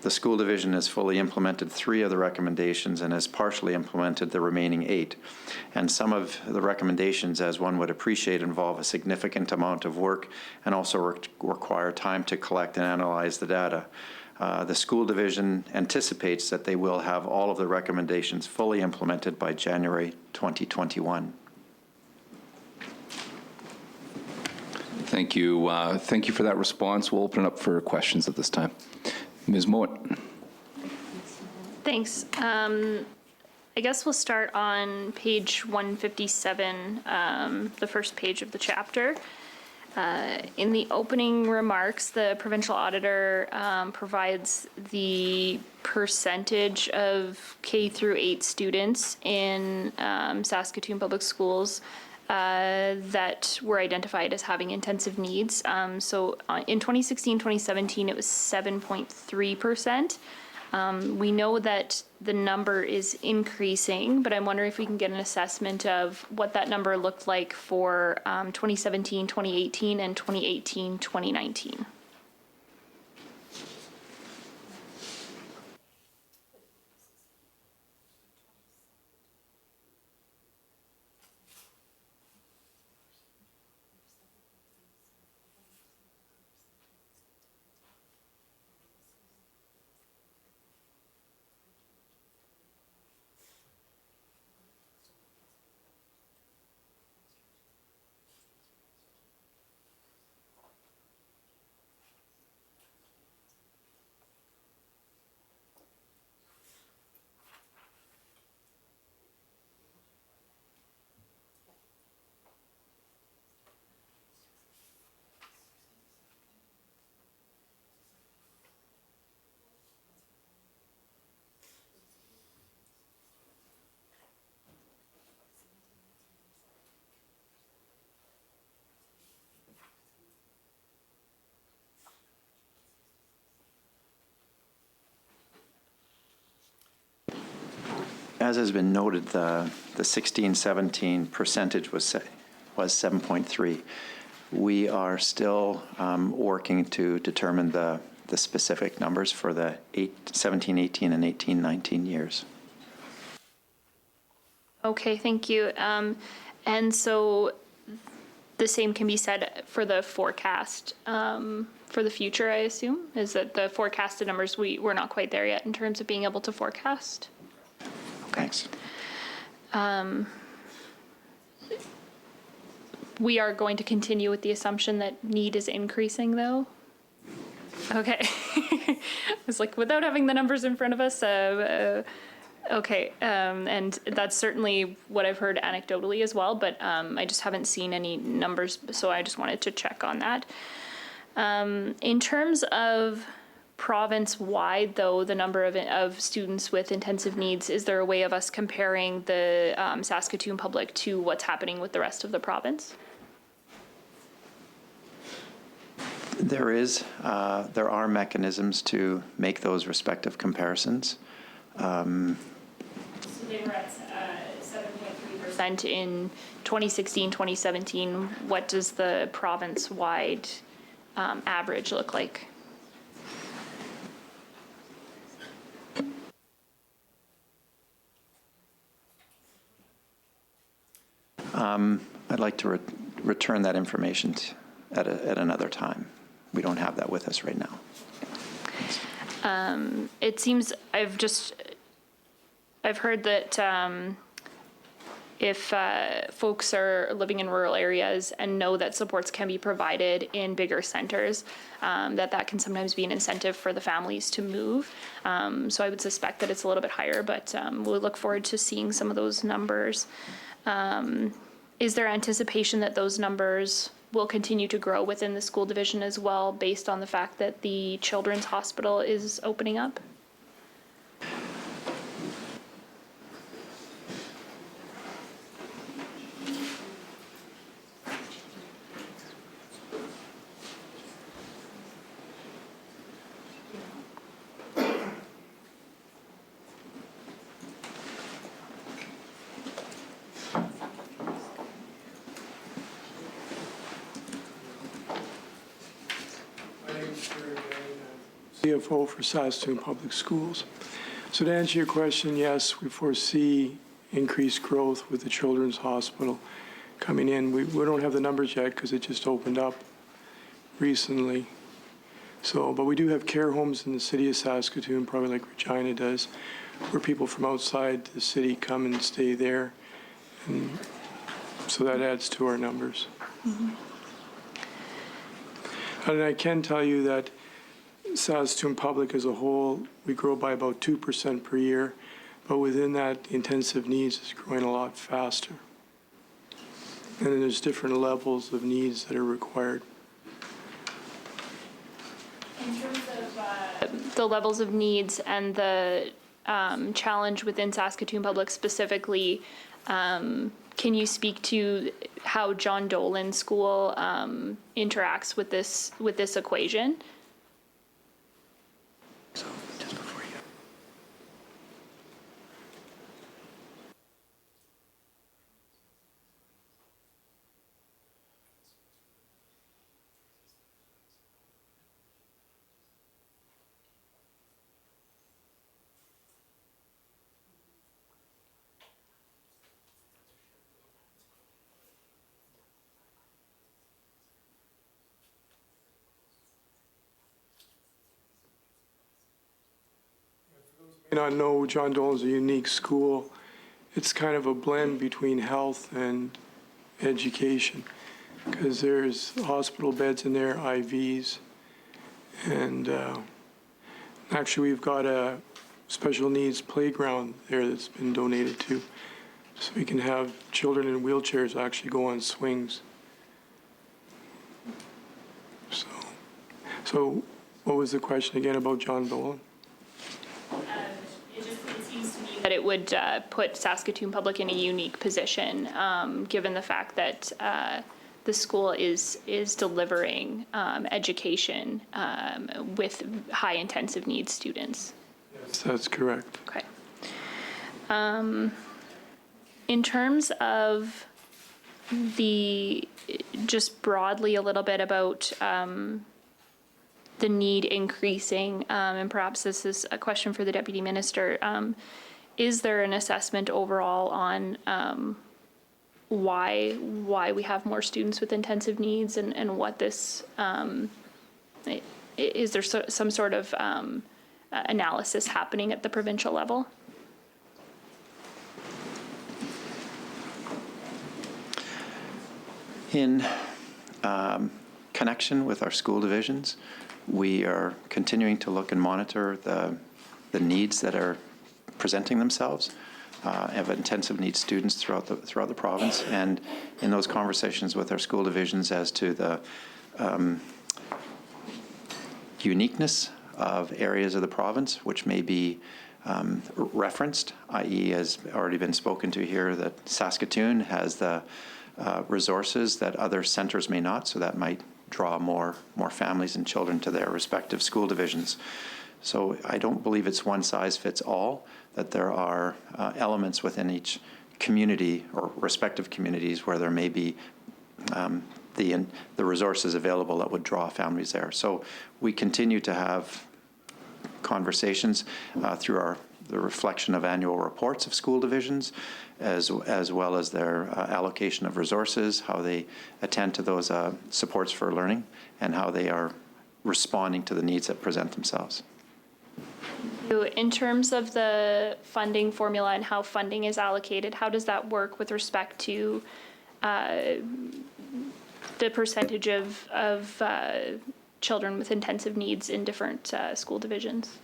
The school division has fully implemented 3 of the recommendations and has partially implemented the remaining 8. And some of the recommendations, as one would appreciate, involve a significant amount of work and also require time to collect and analyze the data. The school division anticipates that they will have all of the recommendations fully implemented by January 2021. Thank you. Thank you for that response. We'll open it up for questions at this time. Ms. Mowat. Thanks. I guess we'll start on page 157, the first page of the chapter. In the opening remarks, the provincial auditor provides the percentage of K through 8 students in Saskatoon Public Schools that were identified as having intensive needs. So in 2016-2017, it was 7.3%. We know that the number is increasing, but I'm wondering if we can get an assessment of what that number looked like for 2017-2018 and 2018-2019. As has been noted, the 16-17 percentage was 7.3. We are still working to determine the specific numbers for the 17-18 and 18-19 years. Okay, thank you. And so the same can be said for the forecast for the future, I assume? Is that the forecasted numbers, we're not quite there yet in terms of being able to forecast? Thanks. We are going to continue with the assumption that need is increasing, though? Okay. I was like, without having the numbers in front of us, okay. And that's certainly what I've heard anecdotally as well, but I just haven't seen any numbers, so I just wanted to check on that. In terms of province-wide, though, the number of students with intensive needs, is there a way of us comparing the Saskatoon public to what's happening with the rest of the province? There are mechanisms to make those respective comparisons. So they were at 7.3% in 2016, 2017. What does the province-wide average look like? I'd like to return that information at another time. We don't have that with us right now. It seems I've heard that if folks are living in rural areas and know that supports can be provided in bigger centers, that can sometimes be an incentive for the families to move. So I would suspect that it's a little bit higher, but we'll look forward to seeing some of those numbers. Is there anticipation that those numbers will continue to grow within the school division as well, based on the fact that the Children's Hospital is opening up? CFO for Saskatoon Public Schools. So to answer your question, yes, we foresee increased growth with the Children's Hospital coming in. We don't have the numbers yet because it just opened up recently. So, but we do have care homes in the city of Saskatoon, probably like Regina does, where people from outside the city come and stay there. And so that adds to our numbers. Mm-hmm. And I can tell you that Saskatoon Public as a whole, we grow by about 2% per year, but within that, intensive needs is growing a lot faster. And then there's different levels of needs that are required. In terms of the levels of needs and the challenge within Saskatoon Public specifically, can you speak to how John Dolan School interacts with this equation? So just before you. May not know, John Dolan's a unique school. It's kind of a blend between health and education because there's hospital beds in there, IVs, and actually we've got a special needs playground there that's been donated to, so we can have children in wheelchairs actually go on swings. So what was the question again about John Dolan? It seems to me that it would put Saskatoon Public in a unique position, given the fact that the school is delivering education with high intensive needs students. Yes, that's correct. Okay. In terms of just broadly a little bit about the need increasing, and perhaps this is a question for the Deputy Minister, is there an assessment overall on why we have more students with intensive needs and what this, is there some sort of analysis happening at the provincial level? In connection with our school divisions, we are continuing to look and monitor the needs that are presenting themselves of intensive needs students throughout the province, and in those conversations with our school divisions as to the uniqueness of areas of the province which may be referenced, i.e. has already been spoken to here, that Saskatoon has the resources that other centres may not, so that might draw more families and children to their respective school divisions. So I don't believe it's one size fits all, that there are elements within each community or respective communities where there may be the resources available that would draw families there. So we continue to have conversations through the reflection of annual reports of school divisions, as well as their allocation of resources, how they attend to those supports for learning, and how they are responding to the needs that present themselves. In terms of the funding formula and how funding is allocated, how does that work with respect to the percentage of children with intensive needs in different school divisions?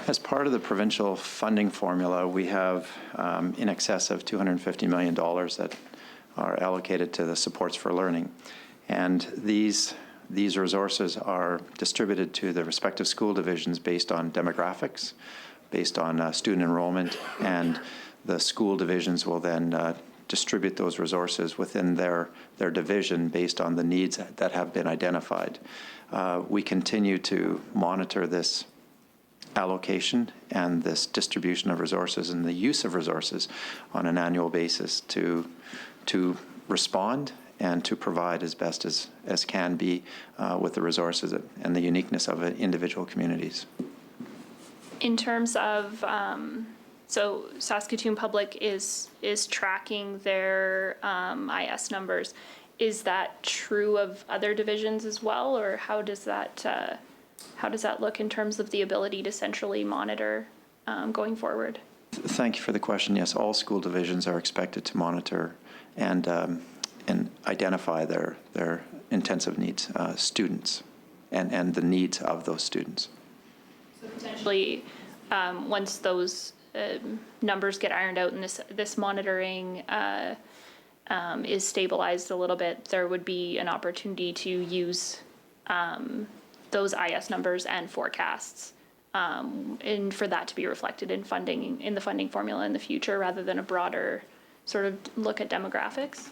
As part of the provincial funding formula, we have in excess of $250 million that are allocated to the supports for learning. And these resources are distributed to the respective school divisions based on demographics, based on student enrollment, and the school divisions will then distribute those resources within their division based on the needs that have been identified. We continue to monitor this allocation and this distribution of resources and the use of resources on an annual basis to respond and to provide as best as can be with the resources and the uniqueness of individual communities. In terms of, so Saskatoon Public is tracking their IS numbers. Is that true of other divisions as well, or how does that look in terms of the ability to centrally monitor going forward? Thank you for the question. Yes, all school divisions are expected to monitor and identify their intensive needs students and the needs of those students. So potentially, once those numbers get ironed out and this monitoring is stabilized a little bit, there would be an opportunity to use those IS numbers and forecasts, and for that to be reflected in funding, in the funding formula in the future, rather than a broader sort of look at demographics.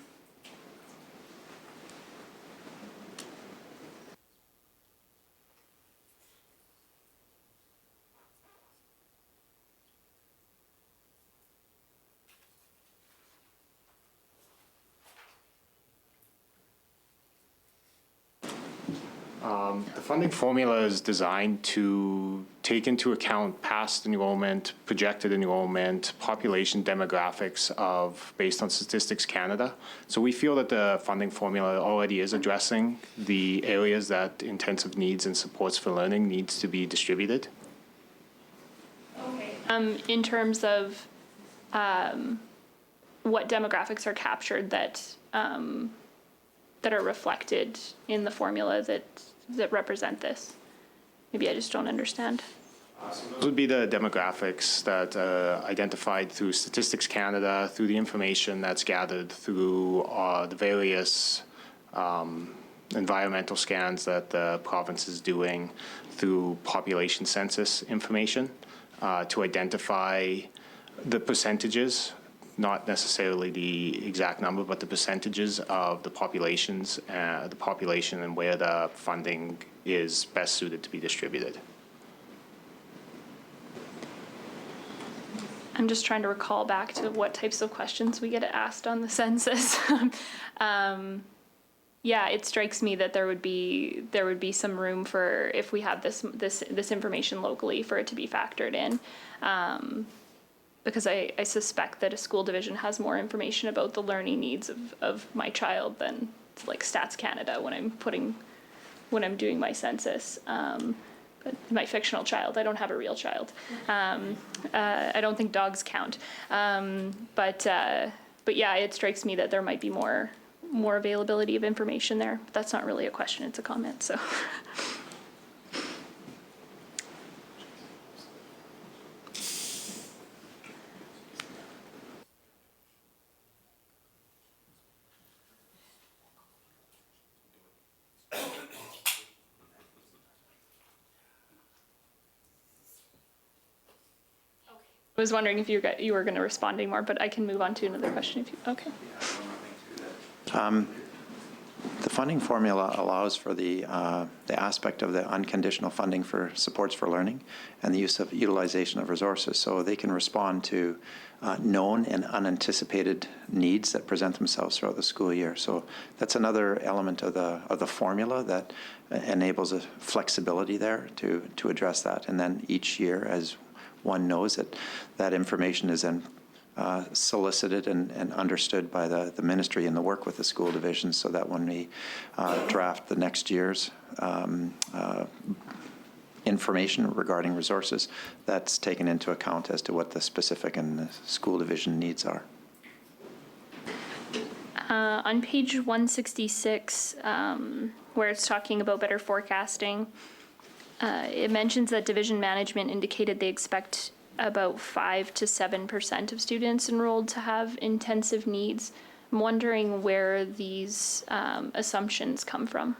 The funding formula is designed to take into account past enrollment, projected enrollment, population demographics based on Statistics Canada. So we feel that the funding formula already is addressing the areas that intensive needs and supports for learning needs to be distributed. Okay. In terms of what demographics are captured that are reflected in the formula that represent this? Maybe I just don't understand. Those would be the demographics that identified through Statistics Canada, through the information that's gathered through the various environmental scans that the province is doing, through population census information to identify the percentages, not necessarily the exact number, but the percentages of the population and where the funding is best suited to be distributed. I'm just trying to recall back to what types of questions we get asked on the census. Yeah, it strikes me that there would be some room for, if we have this information locally, for it to be factored in. Because I suspect that a school division has more information about the learning needs of my child than like Stats Canada when I'm doing my census. But my fictional child, I don't have a real child. I don't think dogs count. But yeah, it strikes me that there might be more availability of information there. But that's not really a question, it's a comment, so. I was wondering if you were going to respond anymore, but I can move on to another question if you, okay. The funding formula allows for the aspect of the unconditional funding for supports for learning and the utilization of resources, so they can respond to known and unanticipated needs that present themselves throughout the school year. So that's another element of the formula that enables a flexibility there to address that. And then each year, as one knows, that information is then solicited and understood by the ministry in the work with the school divisions, so that when we draft the next year's information regarding resources, that's taken into account as to what the specific and the school division needs are. On page 166, where it's talking about better forecasting, it mentions that division management indicated they expect about 5 to 7% of students enrolled to have intensive needs. I'm wondering where these assumptions come from.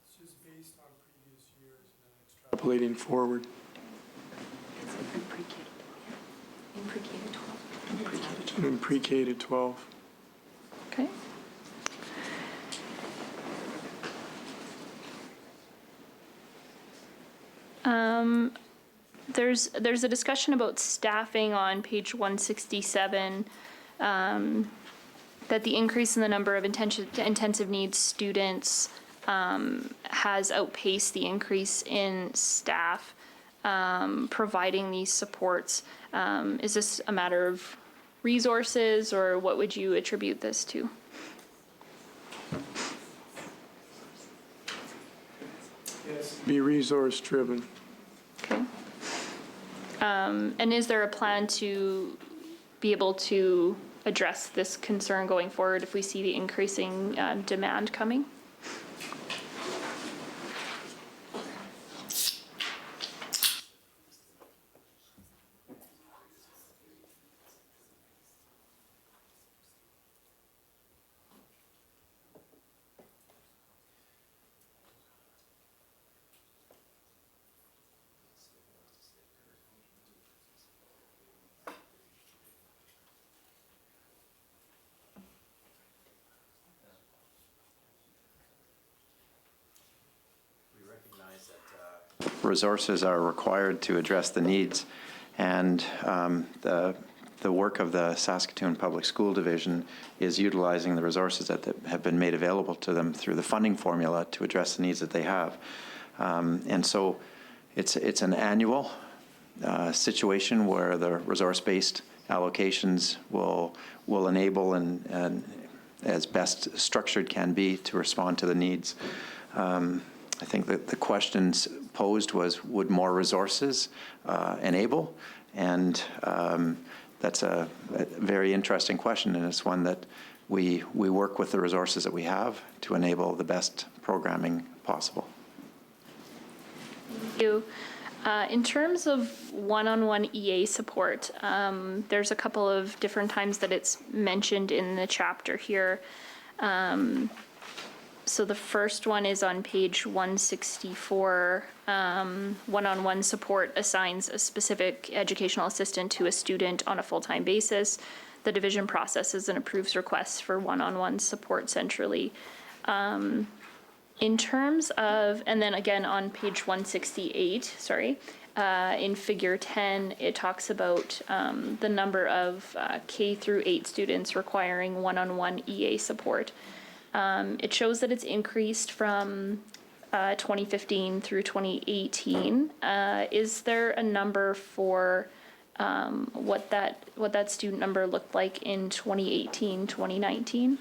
It's just based on previous years and then extrapolating forward. In pre-K to 12. Okay. There's a discussion about staffing on page 167, that the increase in the number of intensive needs students has outpaced the increase in staff providing these supports. Is this a matter of resources, or what would you attribute this to? Yes. Be resource driven. Okay. And is there a plan to be able to address this concern going forward if we see the increasing demand coming? Resources are required to address the needs, and the work of the Saskatoon Public School Division is utilizing the resources that have been made available to them through the funding formula to address the needs that they have. And so it's an annual situation where the resource-based allocations will enable and as best structured can be to respond to the needs. I think that the questions posed was, would more resources enable? And that's a very interesting question, and it's one that we work with the resources that we have to enable the best programming possible. Thank you. In terms of one-on-one EA support, there's a couple of different times that it's mentioned in the chapter here. So the first one is on page 164. One-on-one support assigns a specific educational assistant to a student on a full-time basis. The division processes and approves requests for one-on-one support centrally. In terms of, and then again on page 168, in figure 10, it talks about the number of K through 8 students requiring one-on-one EA support. It shows that it's increased from 2015 through 2018. Is there a number for what that student number looked like in 2018, 2019?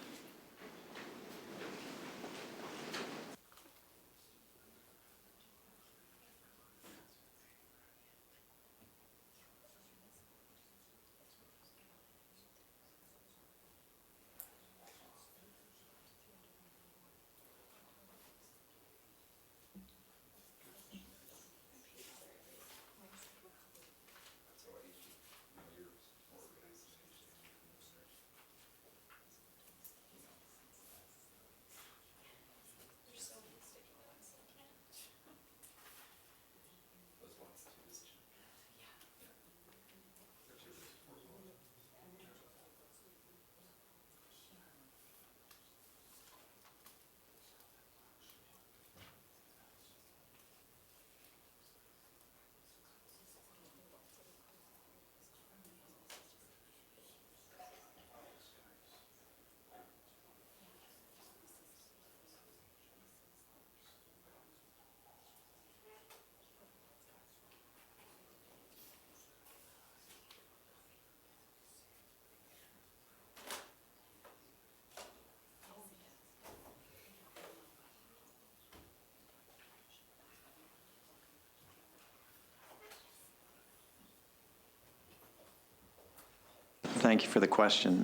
Thank you for the question.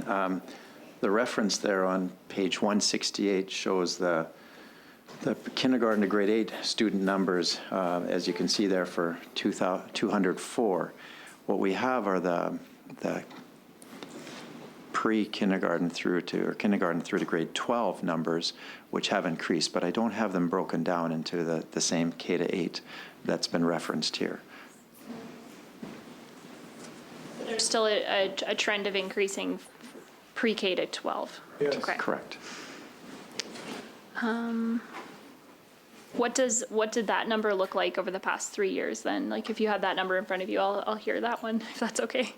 The reference there on page 168 shows the kindergarten to grade 8 student numbers, as you can see there, for 204. What we have are the pre-kindergarten through to, or kindergarten through to grade 12 numbers, which have increased, but I don't have them broken down into the same K to 8 that's been referenced here. There's still a trend of increasing pre-K to 12. Yes. Okay. Correct. What did that number look like over the past 3 years then? Like if you had that number in front of you, I'll hear that one if that's okay.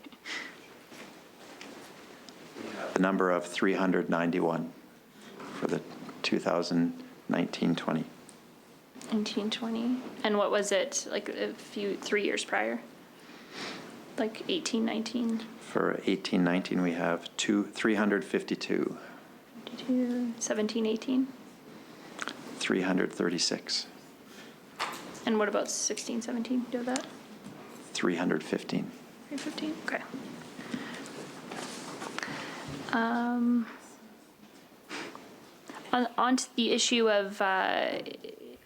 The number of 391 for the 2019-20. 1920. And what was it like 3 years prior? Like 18, 19? For 18-19, we have 352. 17, 18? 336. And what about 16, 17? Do you have that? 315. 315? Okay. On to the issue of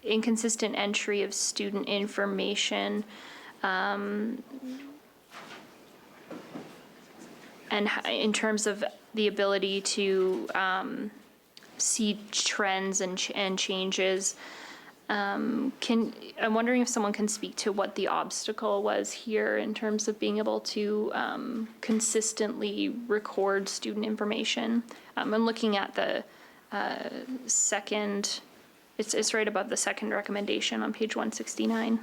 inconsistent entry of student information, and in terms of the ability to see trends and changes, I'm wondering if someone can speak to what the obstacle was here in terms of being able to consistently record student information. I'm looking at the second, it's right above the second recommendation on page 169.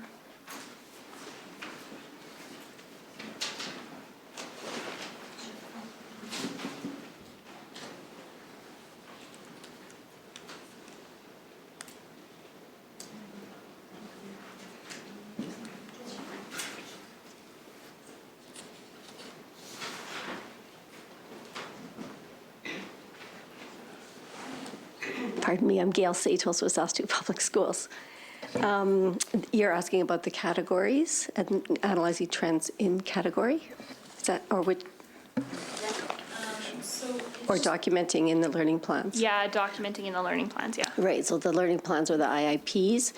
Pardon me, I'm Gail Satos with Saskatoon Public Schools. You're asking about the categories and analyzing trends in category? Is that, or which? Or documenting in the learning plans. Yeah, documenting in the learning plans, yeah. Right, so the learning plans are the IIPs.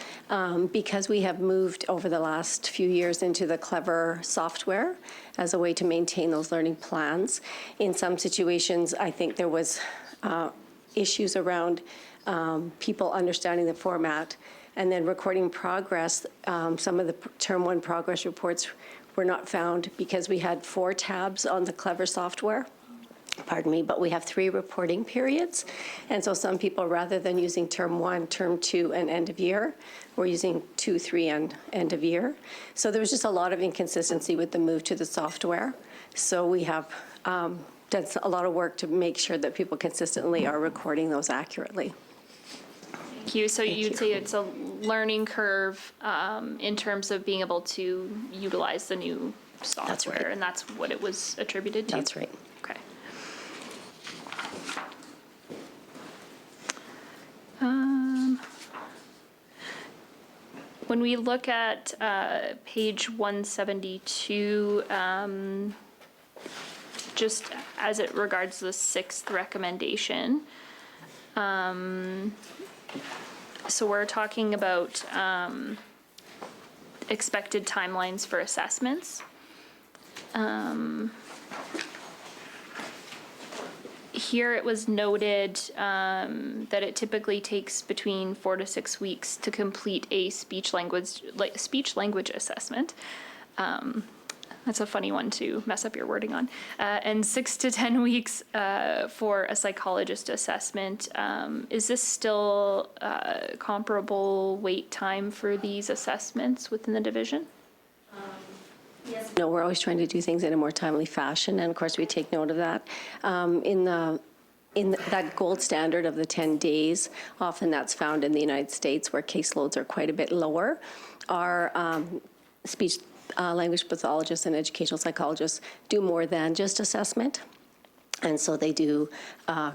Because we have moved over the last few years into the Clever software as a way to maintain those learning plans, in some situations, I think there was issues around people understanding the format and then recording progress. Some of the Term 1 progress reports were not found because we had 4 tabs on the Clever software. Pardon me, but we have 3 reporting periods. And so some people, rather than using Term 1, Term 2, and end of year, were using 2, 3, and end of year. So there was just a lot of inconsistency with the move to the software. So we have done a lot of work to make sure that people consistently are recording those accurately. Thank you. So you'd say it's a learning curve in terms of being able to utilize the new software. That's right. And that's what it was attributed to? That's right. Okay. When we look at page 172, just as it regards the 6th recommendation, so we're talking about expected timelines for assessments. Here it was noted that it typically takes between 4 to 6 weeks to complete a speech language assessment. That's a funny one to mess up your wording on. And 6 to 10 weeks for a psychologist assessment. Is this still comparable wait time for these assessments within the division? No, we're always trying to do things in a more timely fashion, and of course, we take note of that. In that gold standard of the 10 days, often that's found in the United States, where caseloads are quite a bit lower. Our speech language pathologists and educational psychologists do more than just assessment. And so they do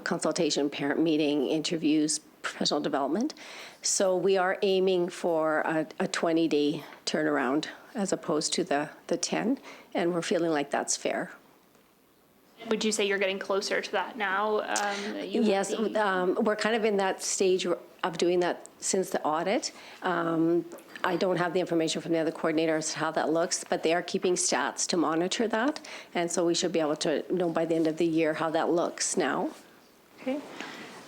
consultation, parent meeting, interviews, professional development. So we are aiming for a 20-day turnaround as opposed to the 10, and we're feeling like that's fair. Would you say you're getting closer to that now? Yes, we're kind of in that stage of doing that since the audit. I don't have the information from the other coordinators how that looks, but they are keeping stats to monitor that, and so we should be able to know by the end of the year how that looks now. Okay.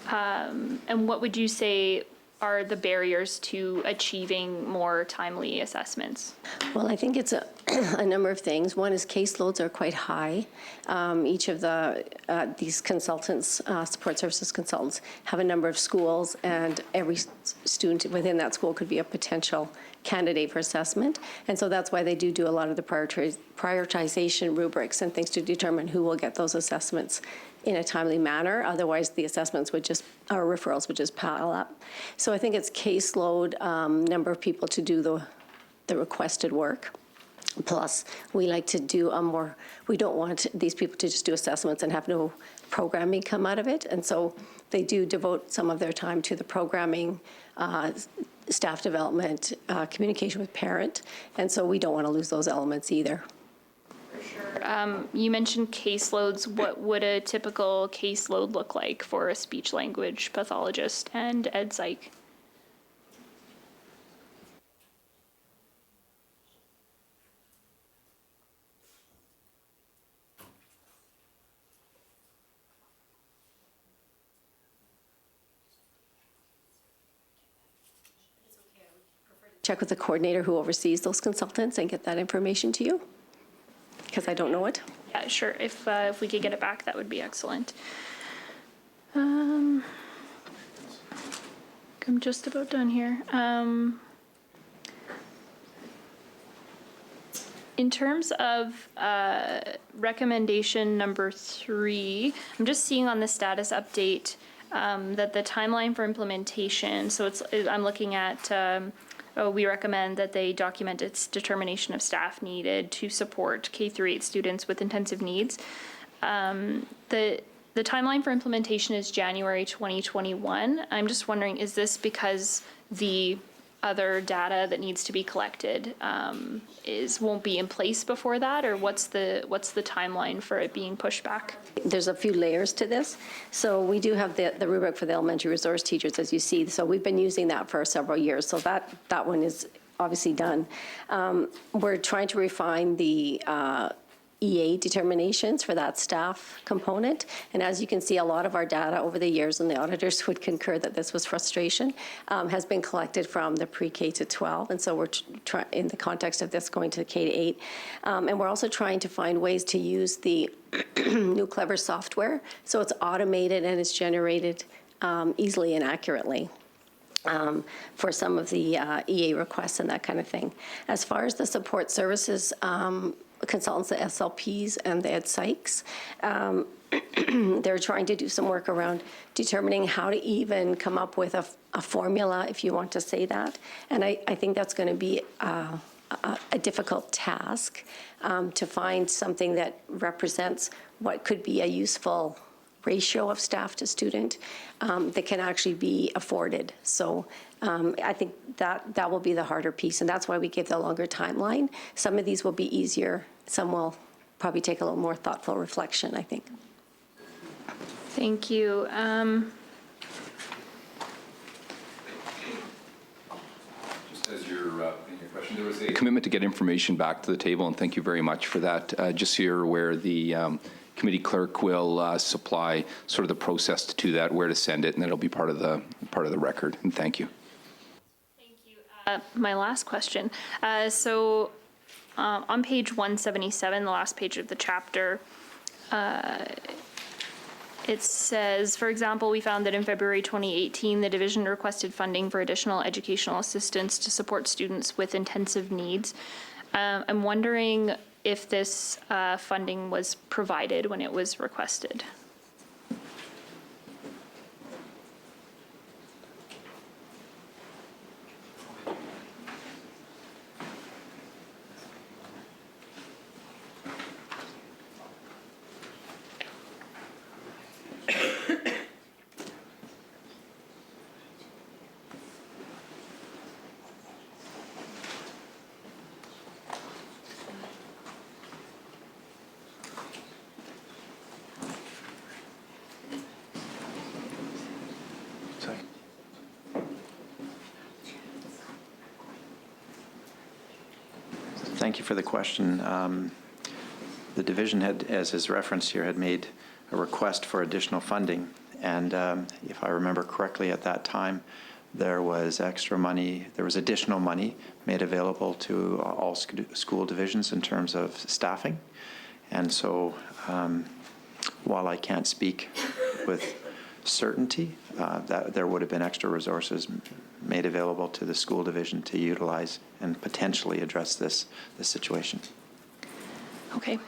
And what would you say are the barriers to achieving more timely assessments? Well, I think it's a number of things. One is caseloads are quite high. Each of these consultants, support services consultants, have a number of schools, and every student within that school could be a potential candidate for assessment. And so that's why they do a lot of the prioritization rubrics and things to determine who will get those assessments in a timely manner. Otherwise, the assessments would just, our referrals would just pile up. So I think it's caseload, number of people to do the requested work. Plus, we like to do we don't want these people to just do assessments and have no programming come out of it. And so they do devote some of their time to the programming, staff development, communication with parent. And so we don't want to lose those elements either. You mentioned caseloads. What would a typical caseload look like for a speech language pathologist and ed psych? Check with the coordinator who oversees those consultants and get that information to you, because I don't know it. Yeah, sure. If we could get it back, that would be excellent. I'm just about done here. In terms of recommendation number 3, I'm just seeing on the status update that the timeline for implementation, so I'm looking at we recommend that they document its determination of staff needed to support K-8 students with intensive needs. The timeline for implementation is January 2021. I'm just wondering, is this because the other data that needs to be collected won't be in place before that, or what's the timeline for it being pushed back? There's a few layers to this. So we do have the rubric for the elementary resource teachers, as you see. So we've been using that for several years. So that one is obviously done. We're trying to refine the EA determinations for that staff component. And as you can see, a lot of our data over the years, and the auditors would concur that this was frustration, has been collected from the pre-K to 12. And so we're in the context of this going to K to 8. And we're also trying to find ways to use the new Clever software so it's automated and it's generated easily and accurately. For some of the EA requests and that kind of thing. As far as the support services consultants, the SLPs and the ed psychs, they're trying to do some work around determining how to even come up with a formula, if you want to say that. And I think that's going to be a difficult task to find something that represents what could be a useful ratio of staff to student that can actually be afforded. So I think that will be the harder piece, and that's why we give the longer timeline. Some of these will be easier. Some will probably take a little more thoughtful reflection, I think. Thank you. Just as you're in your question, there was a commitment to get information back to the table, and thank you very much for that. Just so you're aware, the committee clerk will supply sort of the process to that, where to send it, and that'll be part of the record. And thank you. Thank you. My last question. On page 177, the last page of the chapter, it says, for example, we found that in February 2018, the division requested funding for additional educational assistance to support students with intensive needs. I'm wondering if this funding was provided when it was requested. Thank you for the question. The division had, as is referenced here, had made a request for additional funding. And if I remember correctly, at that time, there was extra money, there was additional money made available to all school divisions in terms of staffing. And so while I can't speak with certainty, that there would have been extra resources made available to the school division to utilize and potentially address this situation. Okay.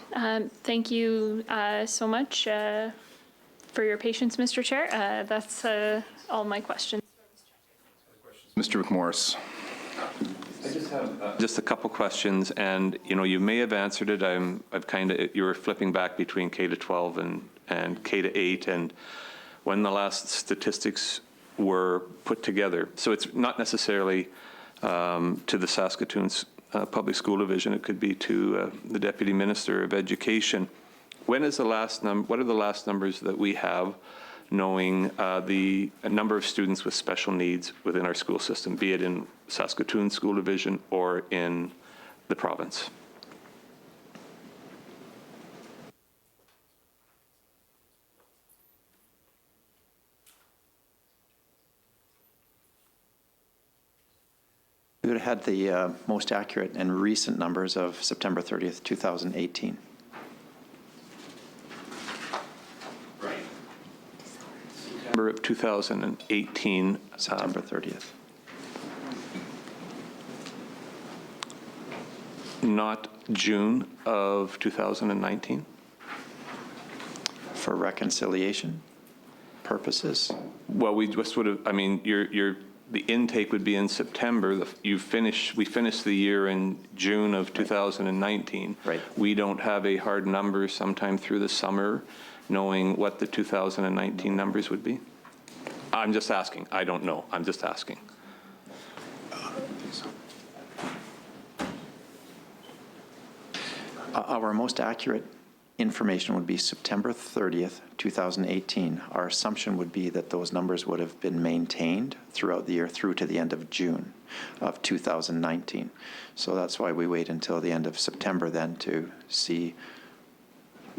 Thank you so much for your patience, Mr. Chair. That's all my questions. Mr. McMorris. I just have just a couple questions, and you may have answered it. You were flipping back between K to 12 and K to 8, and when the last statistics were put together. So it's not necessarily to the Saskatoon Public School Division. It could be to the Deputy Minister of Education. When is the last what are the last numbers that we have, knowing the number of students with special needs within our school system, be it in Saskatoon School Division or in the province? We would have had the most accurate and recent numbers of September 30th, 2018. Right. September of 2018. September 30th. Not June of 2019? For reconciliation purposes? Well, we just would have, the intake would be in September. We finished the year in June of 2019. Right. We don't have a hard number sometime through the summer, knowing what the 2019 numbers would be? I'm just asking. I don't know. I'm just asking. Our most accurate information would be September 30th, 2018. Our assumption would be that those numbers would have been maintained throughout the year through to the end of June of 2019. So that's why we wait until the end of September then to see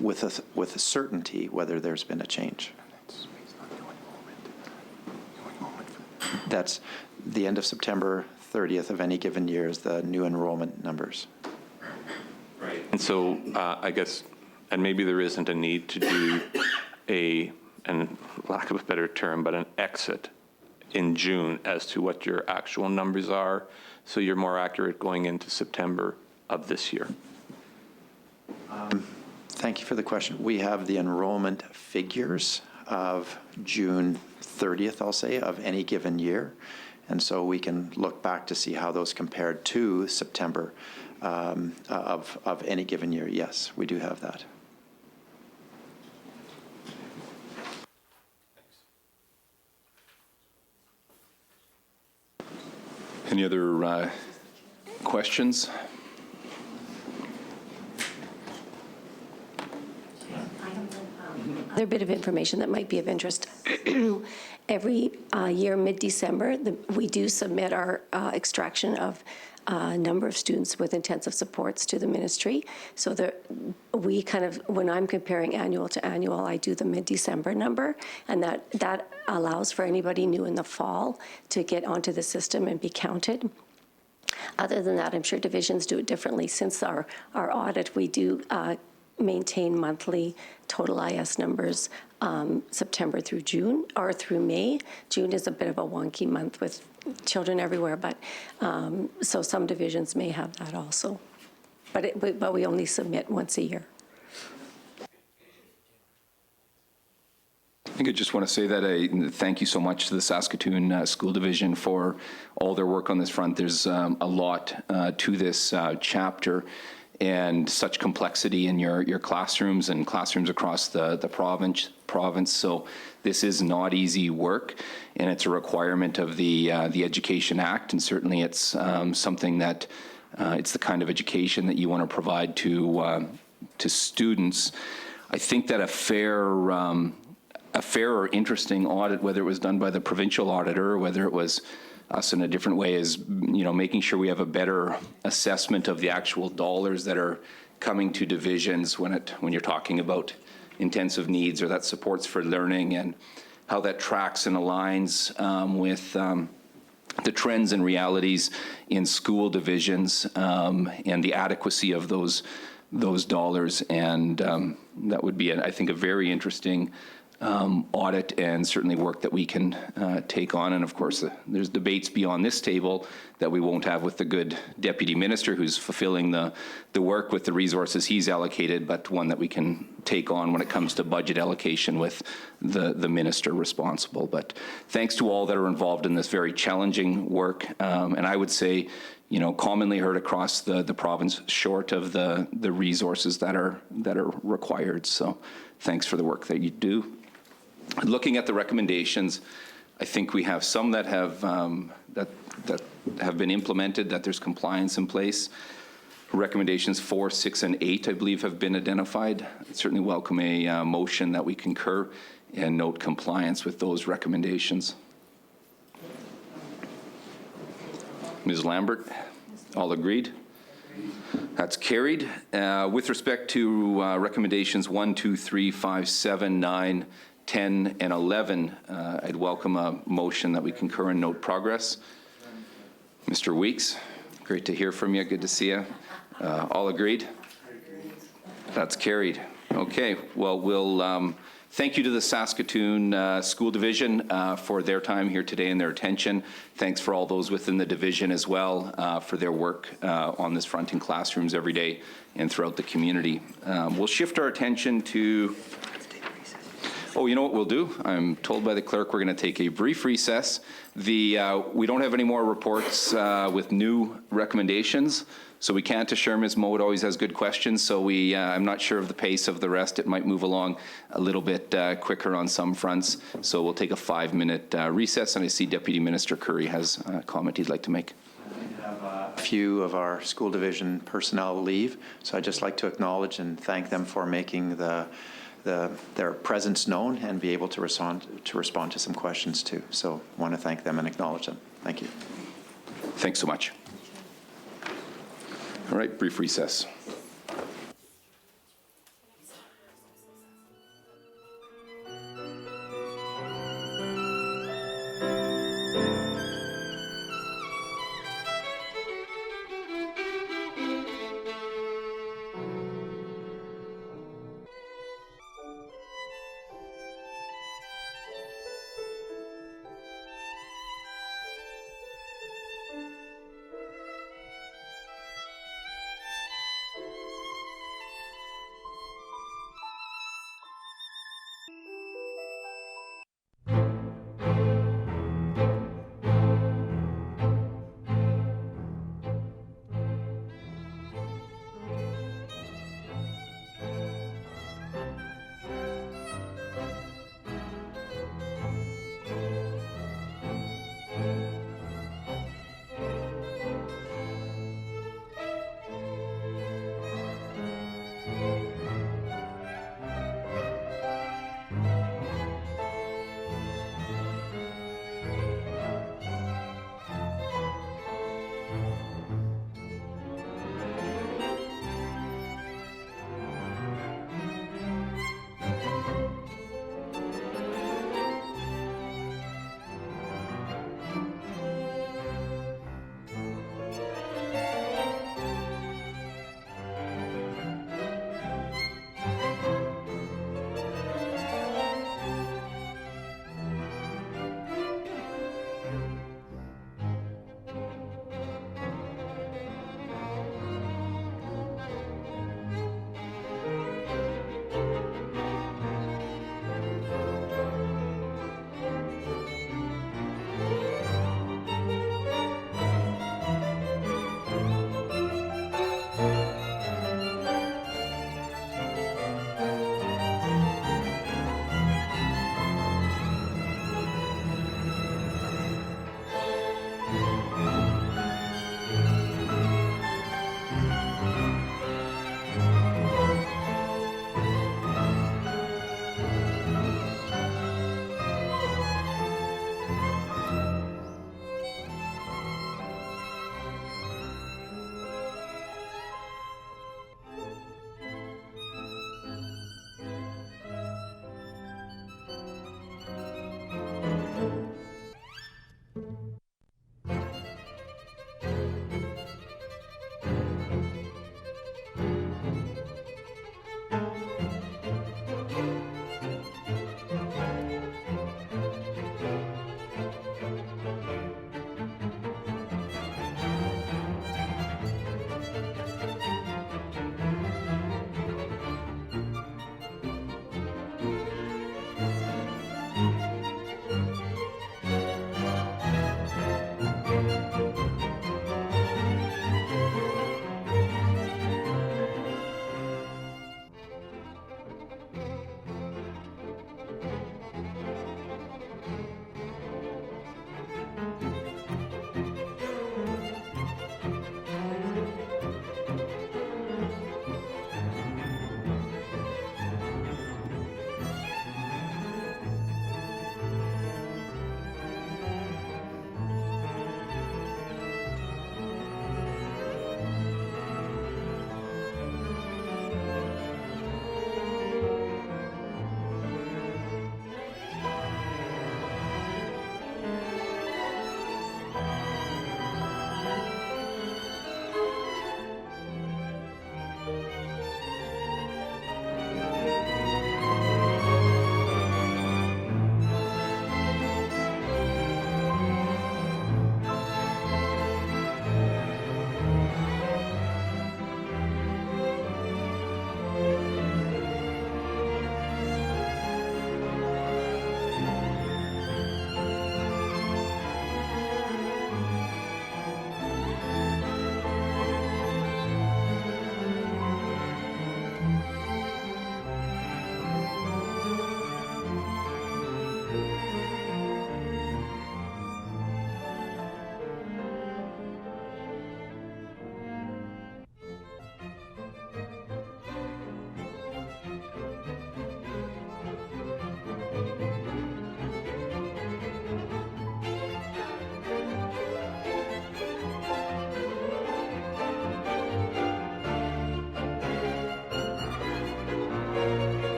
with a certainty whether there's been a change. That's the end of September 30th of any given year is the new enrollment numbers. Right. And so I guess, and maybe there isn't a need to do and lack of a better term, but an exit in June as to what your actual numbers are, so you're more accurate going into September of this year. Thank you for the question. We have the enrollment figures of June 30th, I'll say, of any given year. And so we can look back to see how those compared to September of any given year. Yes, we do have that. Any other questions? Another bit of information that might be of interest. Every year, mid-December, we do submit our extraction of a number of students with intensive supports to the ministry. So we kind of, when I'm comparing annual to annual, I do the mid-December number, and that allows for anybody new in the fall to get onto the system and be counted. Other than that, I'm sure divisions do it differently. Since our audit, we do maintain monthly total IS numbers September through June, or through May. June is a bit of a wonky month with children everywhere, but so some divisions may have that also. But we only submit once a year. I think I just want to say that I thank you so much to the Saskatoon School Division for all their work on this front. There's a lot to this chapter, and such complexity in your classrooms and classrooms across the province. So this is not easy work, and it's a requirement of the Education Act, and certainly it's something that it's the kind of education that you want to provide to students. I think that a fair or interesting audit, whether it was done by the provincial auditor or whether it was us in a different way, is making sure we have a better assessment of the actual dollars that are coming to divisions when you're talking about intensive needs or that supports for learning, and how that tracks and aligns with the trends and realities in school divisions, and the adequacy of those dollars. And that would be, I think, a very interesting audit, and certainly work that we can take on. And of course, there's debates beyond this table that we won't have with the good deputy minister who's fulfilling the work with the resources he's allocated, but one that we can take on when it comes to budget allocation with the minister responsible. But thanks to all that are involved in this very challenging work, and I would say, commonly heard across the province, short of the resources that are required. So thanks for the work that you do. Looking at the recommendations, I think we have some that have that have been implemented, that there's compliance in place. Recommendations 4, 6, and 8, I believe, have been identified. I'd certainly welcome a motion that we concur and note compliance with those recommendations. Ms. Lambert, all agreed? That's carried. With respect to recommendations 1, 2, 3, 5, 7, 9, 10, and 11, I'd welcome a motion that we concur and note progress. Mr. Weeks, great to hear from you. Good to see you. All agreed? That's carried. Okay. Well, we'll thank you to the Saskatoon School Division for their time here today and their attention. Thanks for all those within the division as well for their work on this front in classrooms every day and throughout the community. We'll shift our attention to... Oh, you know what we'll do? I'm told by the clerk we're going to take a brief recess. We don't have any more reports with new recommendations, so we can't assure Ms. Moe always has good questions, so I'm not sure of the pace of the rest. It might move along a little bit quicker on some fronts, so we'll take a 5-minute recess, and I see Deputy Minister Curry has a comment he'd like to make. I have a few of our school division personnel leave, so I'd just like to acknowledge and thank them for making their presence known and be able to respond to some questions too. So I want to thank them and acknowledge them. Thank you. Thanks so much. All right, brief recess.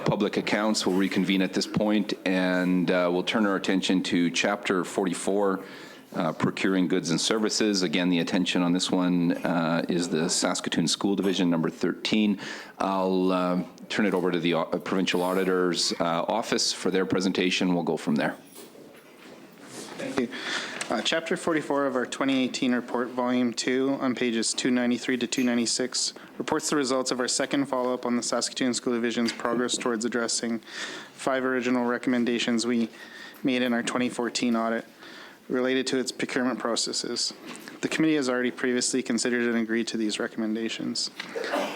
Public Accounts will reconvene at this point, and we'll turn our attention to Chapter 44, Procuring Goods and Services. Again, the attention on this one is the Saskatoon School Division, number 13. I'll turn it over to the Provincial Auditor's Office for their presentation. We'll go from there. Thank you. Chapter 44 of our 2018 report, Volume 2, on pages 293 to 296, reports the results of our second follow-up on the Saskatoon School Division's progress towards addressing 5 original recommendations we made in our 2014 audit related to its procurement processes. The committee has already previously considered and agreed to these recommendations.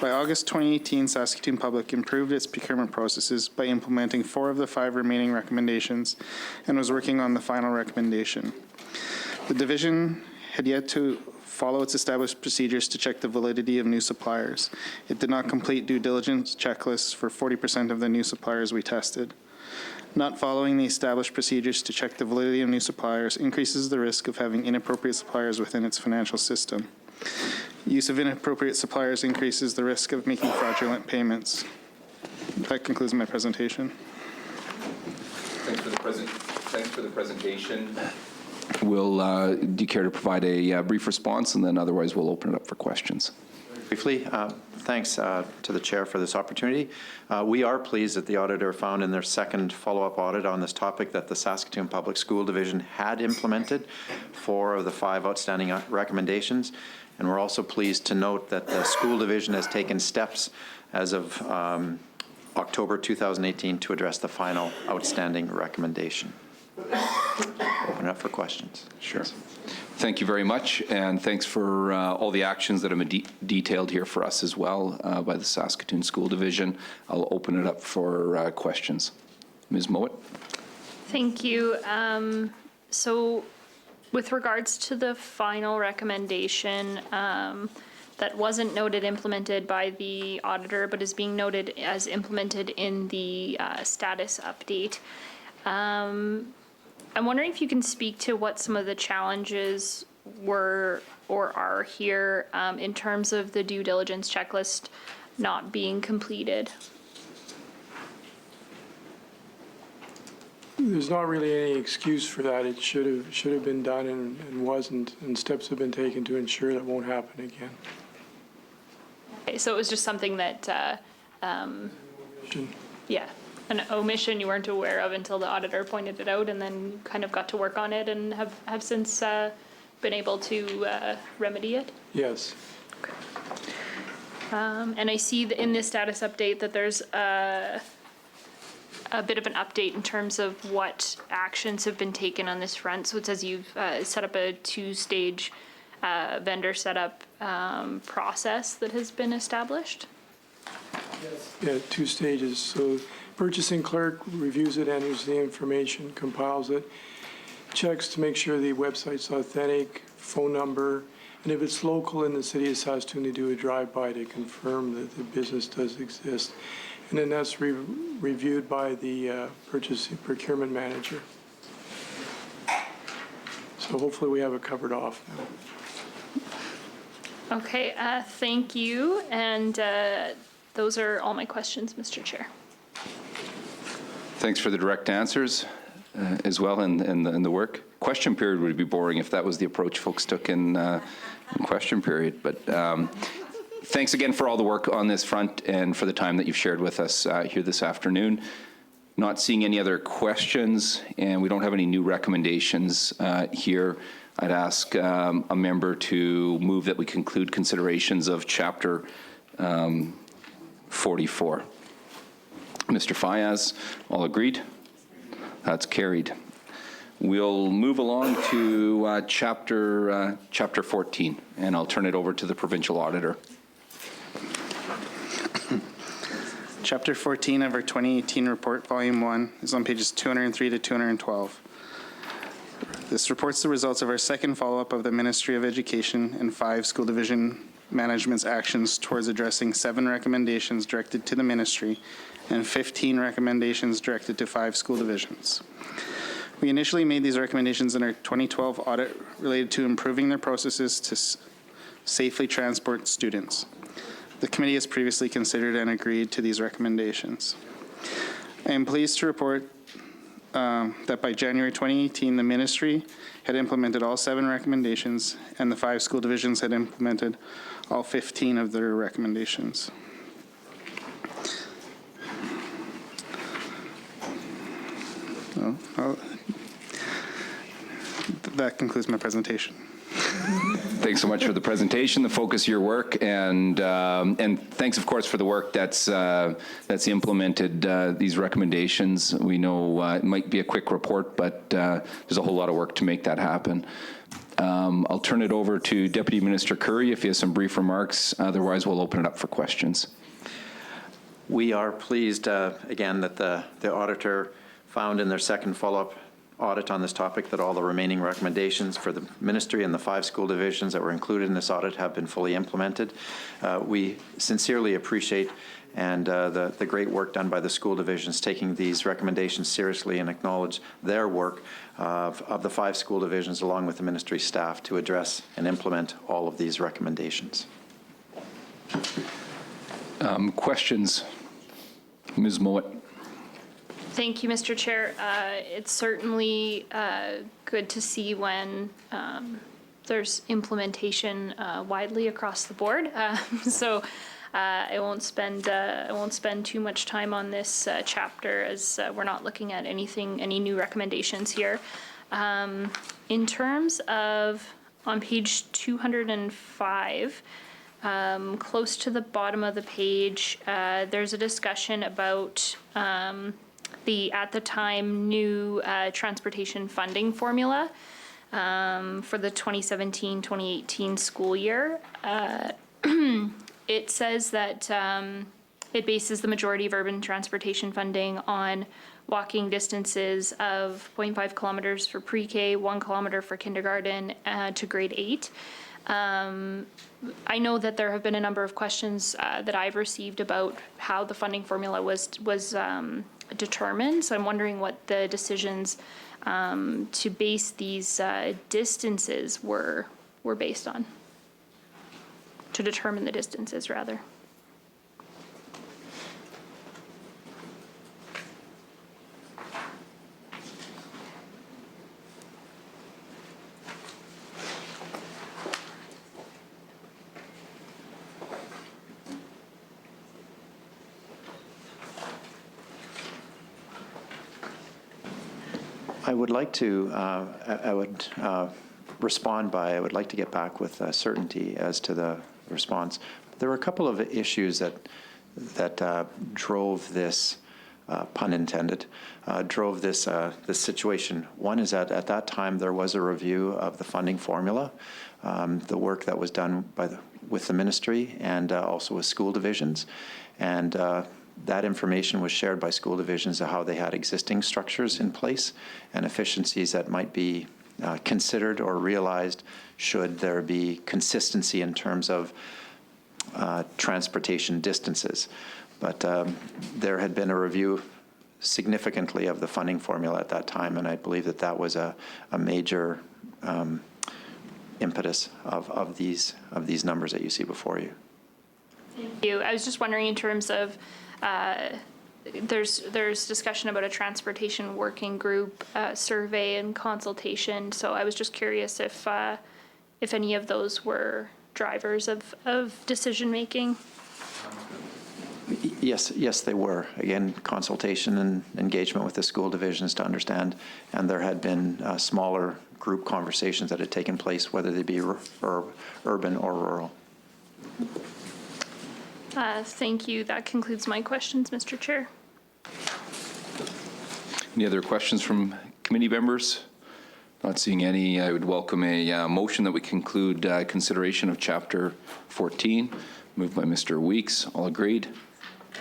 By August 2018, Saskatoon Public improved its procurement processes by implementing 4 of the 5 remaining recommendations and was working on the final recommendation. The division had yet to follow its established procedures to check the validity of new suppliers. It did not complete due diligence checklists for 40% of the new suppliers we tested. Not following the established procedures to check the validity of new suppliers increases the risk of having inappropriate suppliers within its financial system. Use of inappropriate suppliers increases the risk of making fraudulent payments. That concludes my presentation. Thanks for the presentation. Do you care to provide a brief response, and then otherwise we'll open it up for questions? Briefly, thanks to the chair for this opportunity. We are pleased that the auditor found in their second follow-up audit on this topic that the Saskatoon Public School Division had implemented 4 of the 5 outstanding recommendations. And we're also pleased to note that the school division has taken steps as of October 2018 to address the final outstanding recommendation. Open it up for questions. Sure. Thank you very much, and thanks for all the actions that have been detailed here for us as well by the Saskatoon School Division. I'll open it up for questions. Ms. Mowat? Thank you. So with regards to the final recommendation that wasn't noted implemented by the auditor, but is being noted as implemented in the status update, I'm wondering if you can speak to what some of the challenges were or are here in terms of the due diligence checklist not being completed. There's not really any excuse for that. It should have been done and wasn't, and steps have been taken to ensure that won't happen again. Okay, so it was just something that, yeah, an omission you weren't aware of until the auditor pointed it out, and then kind of got to work on it and have since been able to remedy it? Yes. Okay. And I see that in this status update that there's a bit of an update in terms of what actions have been taken on this front. So it says you've set up a 2-stage vendor setup process that has been established. Yeah, 2 stages. So purchasing clerk reviews it, enters the information, compiles it, checks to make sure the website's authentic, phone number, and if it's local in the city of Saskatoon, they do a drive-by to confirm that the business does exist. And then that's reviewed by the procurement manager. So hopefully we have it covered off now. Okay, thank you. And those are all my questions, Mr. Chair. Thanks for the direct answers as well in the work. Question period would be boring if that was the approach folks took in question period. But thanks again for all the work on this front and for the time that you've shared with us here this afternoon. Not seeing any other questions, and we don't have any new recommendations here. I'd ask a member to move that we conclude considerations of Chapter 44. Mr. Fayaz, all agreed? That's carried. We'll move along to chapter 14, and I'll turn it over to the provincial auditor. Chapter 14 of our 2018 report, Volume 1, is on pages 203 to 212. This reports the results of our second follow-up of the Ministry of Education and 5 school division management's actions towards addressing 7 recommendations directed to the ministry and 15 recommendations directed to 5 school divisions. We initially made these recommendations in our 2012 audit related to improving their processes to safely transport students. The committee has previously considered and agreed to these recommendations. I am pleased to report that by January 2018, the ministry had implemented all 7 recommendations, and the 5 school divisions had implemented all 15 of their recommendations. That concludes my presentation. Thanks so much for the presentation, the focus of your work, and thanks, of course, for the work that's implemented these recommendations. We know it might be a quick report, but there's a whole lot of work to make that happen. I'll turn it over to Deputy Minister Curry if he has some brief remarks. Otherwise, we'll open it up for questions. We are pleased, again, that the auditor found in their second follow-up audit on this topic that all the remaining recommendations for the ministry and the 5 school divisions that were included in this audit have been fully implemented. We sincerely appreciate and the great work done by the school divisions taking these recommendations seriously and acknowledge their work of the 5 school divisions along with the ministry staff to address and implement all of these recommendations. Questions? Ms. Mowat. Thank you, Mr. Chair. It's certainly good to see when there's implementation widely across the board. So I won't spend too much time on this chapter as we're not looking at any new recommendations here. In terms of on page 205. Close to the bottom of the page, there's a discussion about the, at the time, new transportation funding formula for the 2017-2018 school year. It says that it bases the majority of urban transportation funding on walking distances of 0.5 kilometers for pre-K, 1 kilometer for kindergarten to grade 8. I know that there have been a number of questions that I've received about how the funding formula was determined. So I'm wondering what the decisions to base these distances were based on. To determine the distances, rather. I would like to, I would respond by, I would like to get back with certainty as to the response. There were a couple of issues that drove this, pun intended, drove this this situation. One is that at that time there was a review of the funding formula, the work that was done by with the ministry and also with school divisions, and that information was shared by school divisions of how they had existing structures in place and efficiencies that might be considered or realized should there be consistency in terms of transportation distances. But there had been a review significantly of the funding formula at that time, and I believe that that was a major impetus of these numbers that you see before you. Thank you. I was just wondering in terms of there's discussion about a transportation working group survey and consultation. So I was just curious if any of those were drivers of decision making. Yes, they were. Again, consultation and engagement with the school divisions to understand, and there had been smaller group conversations that had taken place, whether they be urban or rural. Thank you. That concludes my questions, Mr. Chair. Any other questions from committee members? Not seeing any. I would welcome a motion that we conclude consideration of Chapter 14. Moved by Mr. Weeks. All agreed?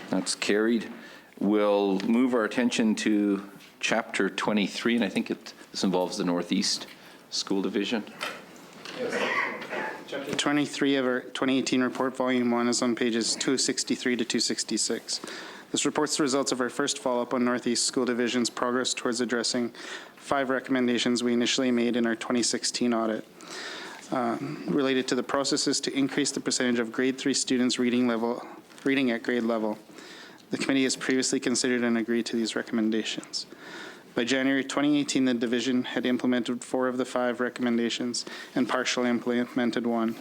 That's carried. We'll move our attention to Chapter 23, and I think this involves the Northeast School Division. Chapter 23 of our 2018 report, Volume 1, is on pages 263 to 266. This reports the results of our first follow-up on Northeast School Division's progress towards addressing 5 recommendations we initially made in our 2016 audit. related to the processes to increase the percentage of grade 3 students reading at grade level. The committee has previously considered and agreed to these recommendations. By January 2018, the division had implemented 4 of the 5 recommendations and partially implemented 1.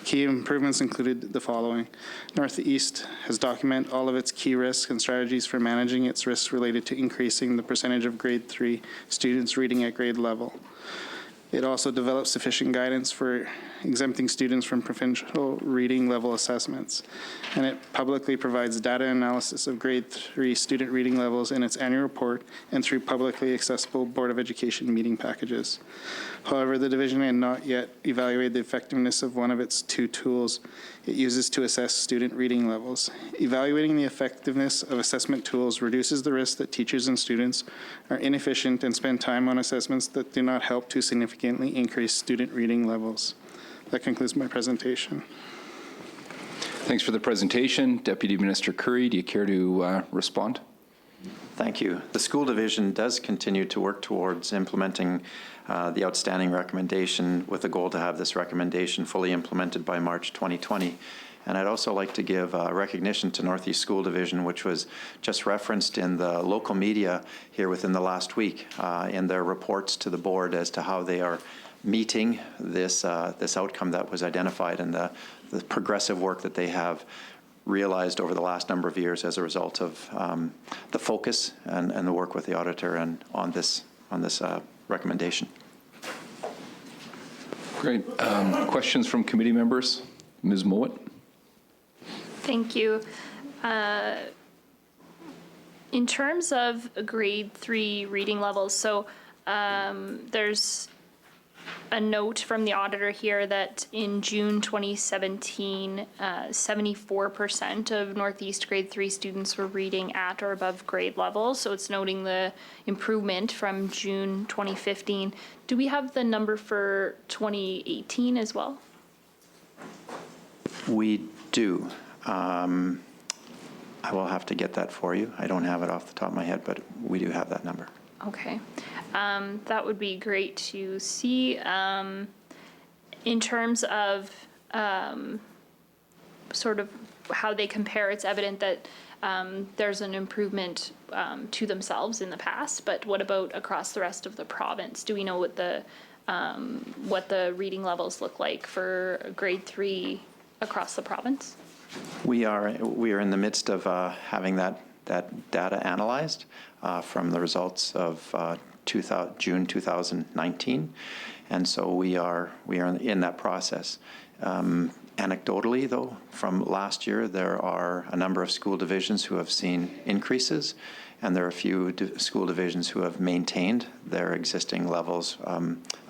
Key improvements included the following. Northeast has documented all of its key risks and strategies for managing its risks related to increasing the percentage of grade 3 students reading at grade level. It also developed sufficient guidance for exempting students from provincial reading level assessments. And it publicly provides data analysis of grade 3 student reading levels in its annual report and through publicly accessible Board of Education meeting packages. However, the division had not yet evaluated the effectiveness of one of its 2 tools it uses to assess student reading levels. Evaluating the effectiveness of assessment tools reduces the risk that teachers and students are inefficient and spend time on assessments that do not help to significantly increase student reading levels. That concludes my presentation. Thanks for the presentation. Deputy Minister Curry, do you care to respond? Thank you. The school division does continue to work towards implementing the outstanding recommendation with the goal to have this recommendation fully implemented by March 2020. And I'd also like to give recognition to Northeast School Division, which was just referenced in the local media here within the last week in their reports to the board as to how they are meeting this outcome that was identified and the progressive work that they have realized over the last number of years as a result of the focus and the work with the auditor and on this recommendation. Great. Questions from committee members? Ms. Mowat? Thank you. In terms of grade 3 reading levels, so there's a note from the auditor here that in June 2017, 74% of Northeast grade 3 students were reading at or above grade level. So it's noting the improvement from June 2015. Do we have the number for 2018 as well? We do. I will have to get that for you. I don't have it off the top of my head, but we do have that number. Okay. That would be great to see. In terms of sort of how they compare, it's evident that there's an improvement to themselves in the past, but what about across the rest of the province? Do we know what the reading levels look like for grade 3 across the province? We are in the midst of having that data analyzed from the results of June 2019, and so we are in that process. Anecdotally, though, from last year, there are a number of school divisions who have seen increases, and there are a few school divisions who have maintained their existing levels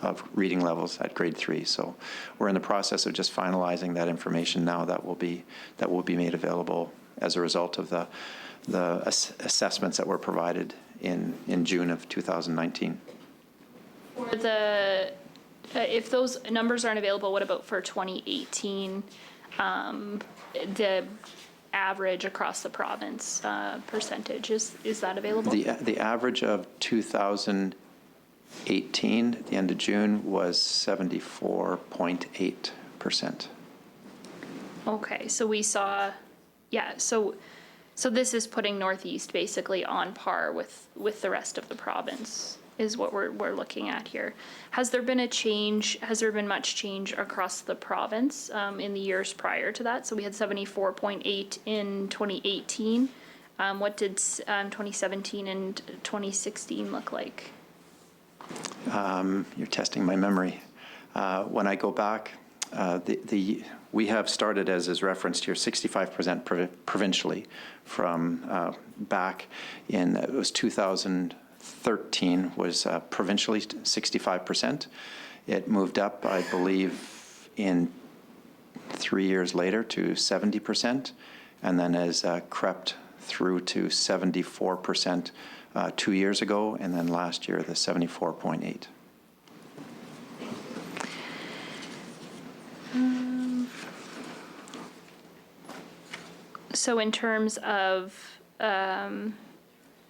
of reading levels at grade 3. So we're in the process of just finalizing that information now. That will be made available as a result of the assessments that were provided in June of 2019. For if those numbers aren't available, what about for 2018? The average across the province percentage, is that available? The average of 2018 at the end of June was 74.8%. Okay, so we saw, yeah, so this is putting Northeast basically on par with the rest of the province, is what we're looking at here. Has there been a change, has there been much change across the province in the years prior to that? So we had 74.8 in 2018. What did 2017 and 2016 look like? You're testing my memory. When I go back, we have started, as is referenced here, 65% provincially from back in, it was 2013 was provincially 65%. It moved up, I believe, in 3 years later to 70%, and then has crept through to 74% 2 years ago, and then last year the 74.8. So in terms of,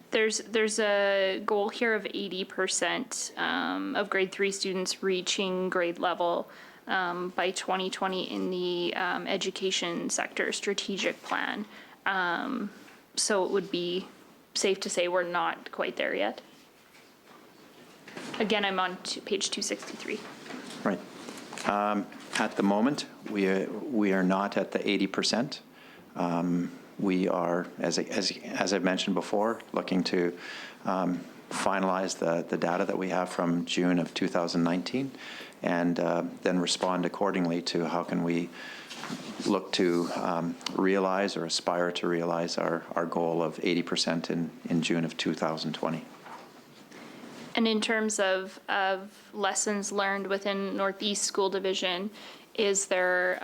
there's a goal here of 80% of grade 3 students reaching grade level by 2020 in the education sector strategic plan. So it would be safe to say we're not quite there yet. Again, I'm on page 263. Right. At the moment, we are not at the 80%. We are, as I've mentioned before, looking to finalize the data that we have from June of 2019 and then respond accordingly to how can we look to realize or aspire to realize our goal of 80% in June of 2020. And in terms of lessons learned within Northeast School Division, is there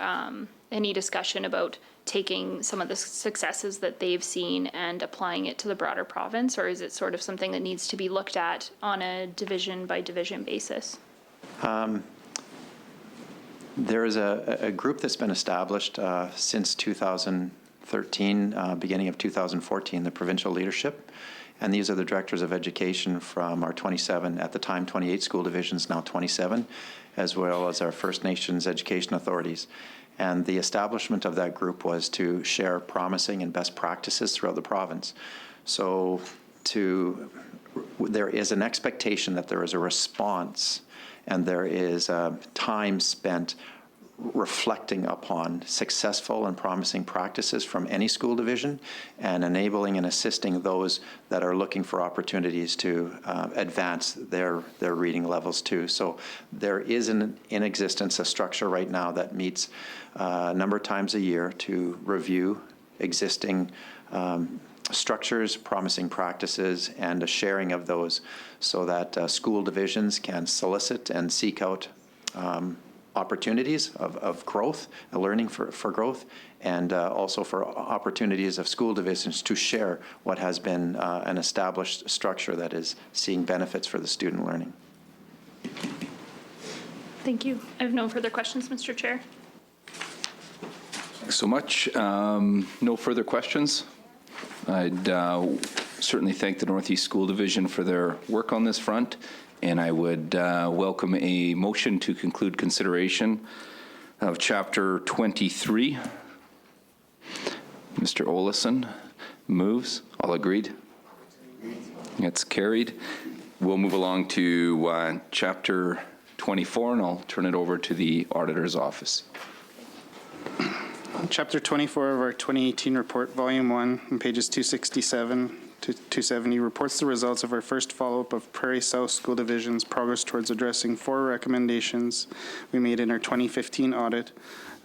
any discussion about taking some of the successes that they've seen and applying it to the broader province, or is it sort of something that needs to be looked at on a division-by-division basis? There is a group that's been established since 2013, beginning of 2014, the provincial leadership. And these are the directors of education from our 27, at the time 28 school divisions, now 27, as well as our First Nations education authorities. And the establishment of that group was to share promising and best practices throughout the province. So there is an expectation that there is a response and there is time spent reflecting upon successful and promising practices from any school division and enabling and assisting those that are looking for opportunities to advance their reading levels too. So there is in existence a structure right now that meets a number of times a year to review existing structures, promising practices, and a sharing of those so that school divisions can solicit and seek out opportunities of growth, learning for growth, and also for opportunities of school divisions to share what has been an established structure that is seeing benefits for the student learning. Thank you. I have no further questions, Mr. Chair. Thanks so much. No further questions. I'd certainly thank the Northeast School Division for their work on this front, and I would welcome a motion to conclude consideration of Chapter 23. Mr. Olison moves. All agreed? It's carried. We'll move along to Chapter 24, and I'll turn it over to the Auditor's Office. Chapter 24 of our 2018 report, Volume 1, on pages 267 to 270, reports the results of our first follow-up of Prairie South School Division's progress towards addressing 4 recommendations we made in our 2015 audit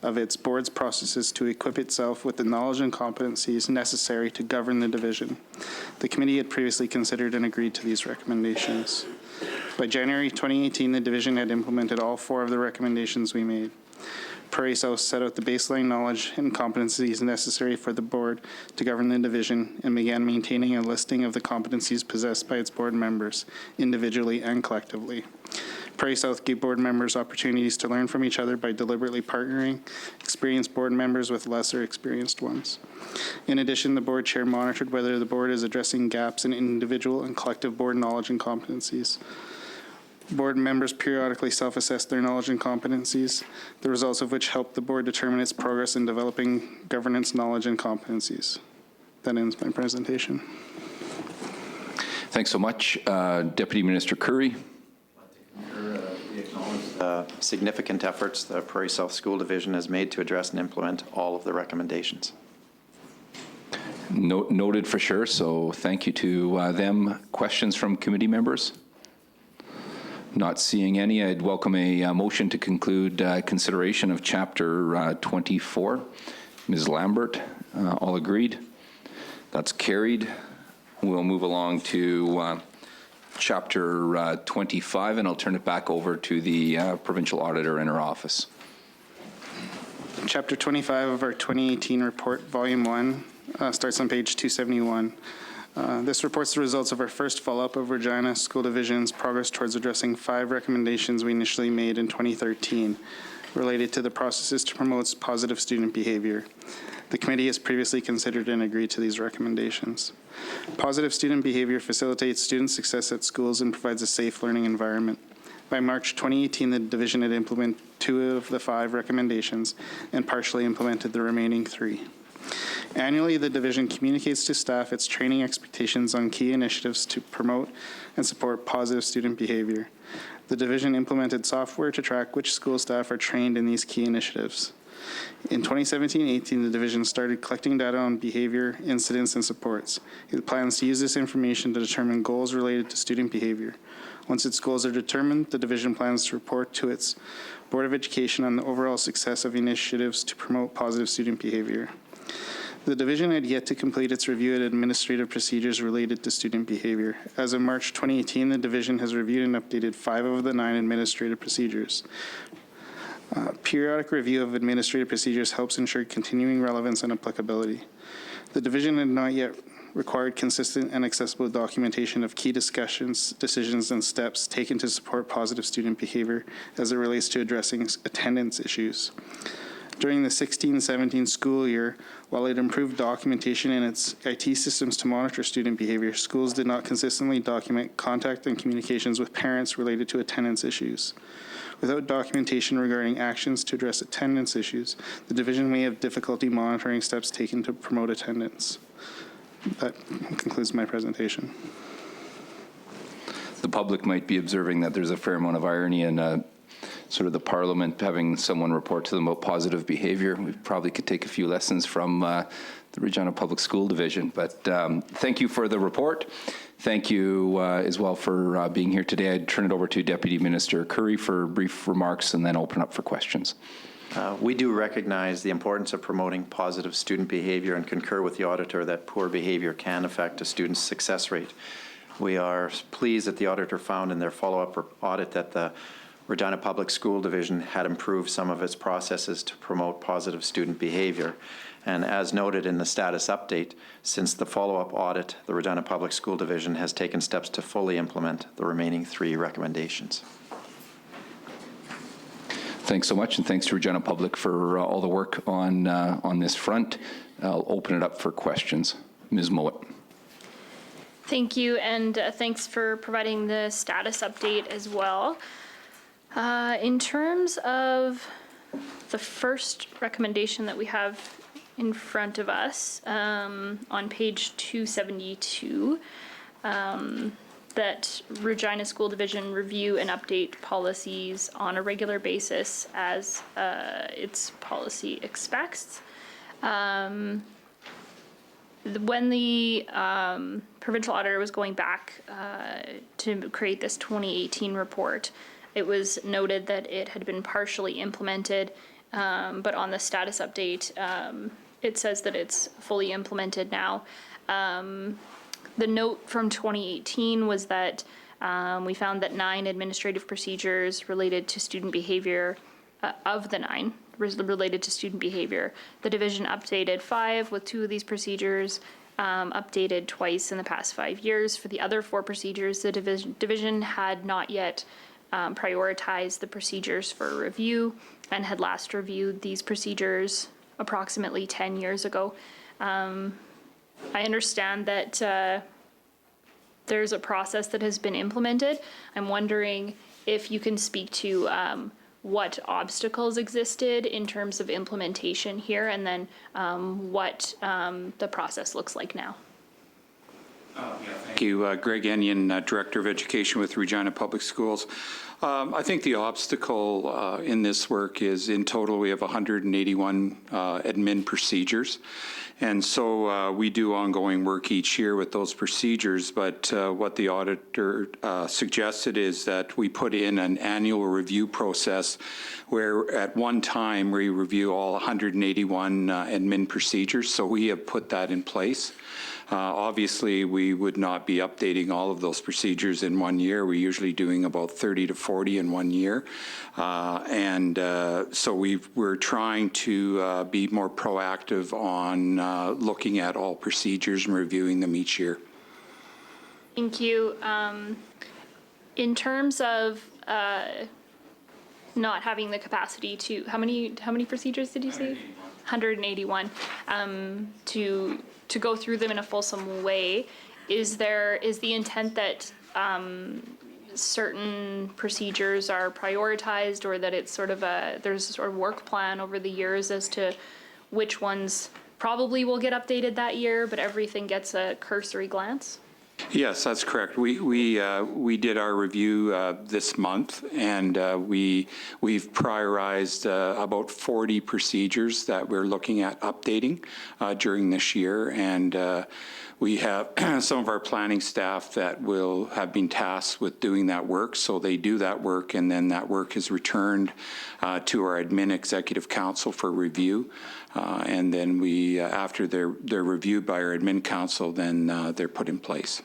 of its board's processes to equip itself with the knowledge and competencies necessary to govern the division. The committee had previously considered and agreed to these recommendations. By January 2018, the division had implemented all 4 of the recommendations we made. Prairie South set out the baseline knowledge and competencies necessary for the board to govern the division and began maintaining a listing of the competencies possessed by its board members, individually and collectively. Prairie South gave board members opportunities to learn from each other by deliberately partnering experienced board members with lesser experienced ones. In addition, the board chair monitored whether the board is addressing gaps in individual and collective board knowledge and competencies. Board members periodically self-assess their knowledge and competencies, the results of which help the board determine its progress in developing governance knowledge and competencies. That ends my presentation. Thanks so much. Deputy Minister Curry. We acknowledge significant efforts the Prairie South School Division has made to address and implement all of the recommendations. Noted for sure, so thank you to them. Questions from committee members? Not seeing any, I'd welcome a motion to conclude consideration of Chapter 24. Ms. Lambert, all agreed? That's carried. We'll move along to Chapter 25, and I'll turn it back over to the Provincial Auditor in her office. Chapter 25 of our 2018 report, Volume 1, starts on page 271. This reports the results of our first follow-up of Regina School Division's progress towards addressing 5 recommendations we initially made in 2013 related to the processes to promote positive student behavior. The committee has previously considered and agreed to these recommendations. Positive student behavior facilitates student success at schools and provides a safe learning environment. By March 2018, the division had implemented 2 of the 5 recommendations and partially implemented the remaining 3. Annually, the division communicates to staff its training expectations on key initiatives to promote and support positive student behavior. The division implemented software to track which school staff are trained in these key initiatives. In 2017-18, the division started collecting data on behavior, incidents, and supports. It plans to use this information to determine goals related to student behavior. Once its goals are determined, the division plans to report to its Board of Education on the overall success of initiatives to promote positive student behavior. The division had yet to complete its review of administrative procedures related to student behavior. As of March 2018, the division has reviewed and updated 5 of the 9 administrative procedures. Periodic review of administrative procedures helps ensure continuing relevance and applicability. The division had not yet required consistent and accessible documentation of key discussions, decisions, and steps taken to support positive student behavior as it relates to addressing attendance issues. During the 16-17 school year, while it improved documentation in its IT systems to monitor student behavior, schools did not consistently document contact and communications with parents related to attendance issues. Without documentation regarding actions to address attendance issues, the division may have difficulty monitoring steps taken to promote attendance. That concludes my presentation. The public might be observing that there's a fair amount of irony in sort of the Parliament having someone report to them about positive behavior. We probably could take a few lessons from the Regina Public School Division. But thank you for the report. Thank you as well for being here today. I'd turn it over to Deputy Minister Curry for brief remarks and then open up for questions. We do recognize the importance of promoting positive student behavior and concur with the auditor that poor behavior can affect a student's success rate. We are pleased that the auditor found in their follow-up audit that the Regina Public School Division had improved some of its processes to promote positive student behavior. And as noted in the status update, since the follow-up audit, the Regina Public School Division has taken steps to fully implement the remaining 3 recommendations. Thanks so much, and thanks to Regina Public for all the work on this front. I'll open it up for questions. Ms. Mowat. Thank you, and thanks for providing the status update as well. In terms of the first recommendation that we have in front of us, on page 272, that Regina School Division review and update policies on a regular basis as its policy expects. When the provincial auditor was going back to create this 2018 report, it was noted that it had been partially implemented, but on the status update, it says that it's fully implemented now. The note from 2018 was that we found that 9 administrative procedures related to student behavior, of the 9 related to student behavior. The division updated 5 with 2 of these procedures, updated twice in the past 5 years. For the other 4 procedures, the division had not yet prioritized the procedures for review and had last reviewed these procedures approximately 10 years ago. I understand that there's a process that has been implemented. I'm wondering if you can speak to what obstacles existed in terms of implementation here, and then what the process looks like now. Thank you. Greg Enion, Director of Education with Regina Public Schools. I think the obstacle in this work is in total we have 181 admin procedures. And so we do ongoing work each year with those procedures, but what the auditor suggested is that we put in an annual review process where at one time we review all 181 admin procedures. So we have put that in place. Obviously, we would not be updating all of those procedures in 1 year. We're usually doing about 30 to 40 in 1 year. So we're trying to be more proactive on looking at all procedures and reviewing them each year. Thank you. In terms of not having the capacity to, how many procedures did you say? 181. To go through them in a fulsome way, is the intent that certain procedures are prioritized, or that it's sort of there's a sort of work plan over the years as to which ones probably will get updated that year, but everything gets a cursory glance? Yes, that's correct. We did our review this month, and we've prioritized about 40 procedures that we're looking at updating during this year, and we have some of our planning staff that will have been tasked with doing that work, so they do that work, and then that work is returned to our admin executive council for review, and then we, after they're reviewed by our admin council, then they're put in place.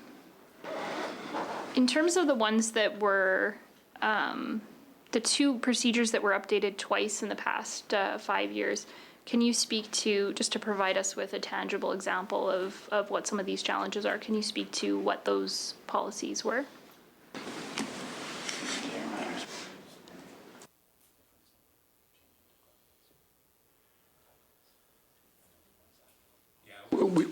In terms of the ones that were, the 2 procedures that were updated twice in the past 5 years, can you speak to, just to provide us with a tangible example of what some of these challenges are, can you speak to what those policies were?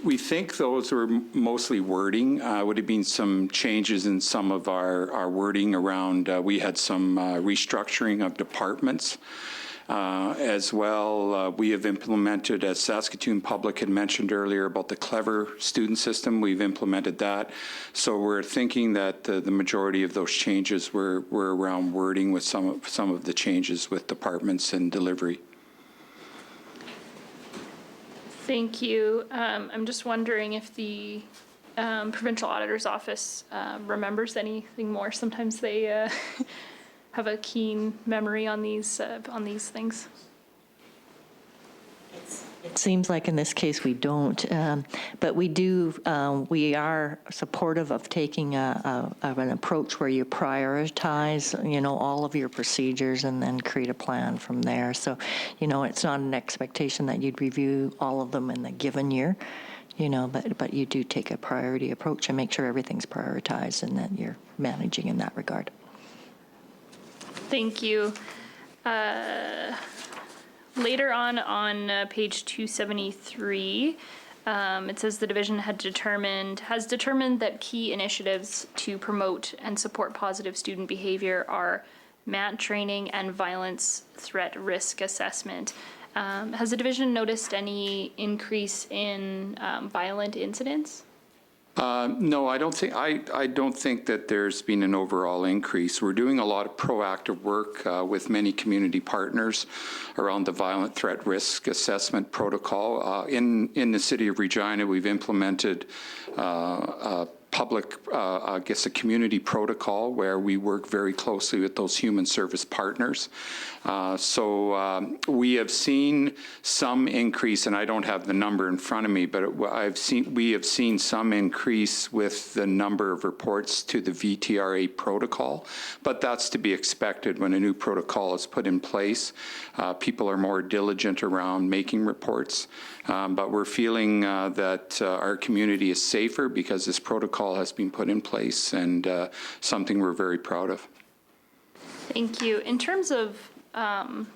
We think those were mostly wording. Would have been some changes in some of our wording around, we had some restructuring of departments. As well, we have implemented, as Saskatoon Public had mentioned earlier, about the Clever student system. We've implemented that. So we're thinking that the majority of those changes were around wording, with some of the changes with departments and delivery. Thank you. I'm just wondering if the Provincial Auditor's Office remembers anything more. Sometimes they have a keen memory on these things. It seems like in this case we don't, but we do. We are supportive of taking an approach where you prioritize, all of your procedures and then create a plan from there. So, it's not an expectation that you'd review all of them in the given year, but you do take a priority approach and make sure everything's prioritized and that you're managing in that regard. Thank you. Later on page 273, it says the division has determined that key initiatives to promote and support positive student behavior are MAT training and violence threat risk assessment. Has the division noticed any increase in violent incidents? No, I don't think that there's been an overall increase. We're doing a lot of proactive work with many community partners around the violent threat risk assessment protocol. In the city of Regina, we've implemented a community protocol where we work very closely with those human service partners. So we have seen some increase, and I don't have the number in front of me, but we have seen some increase with the number of reports to the VTRA protocol, but that's to be expected when a new protocol is put in place. People are more diligent around making reports, but we're feeling that our community is safer because this protocol has been put in place, and something we're very proud of. Thank you. In terms of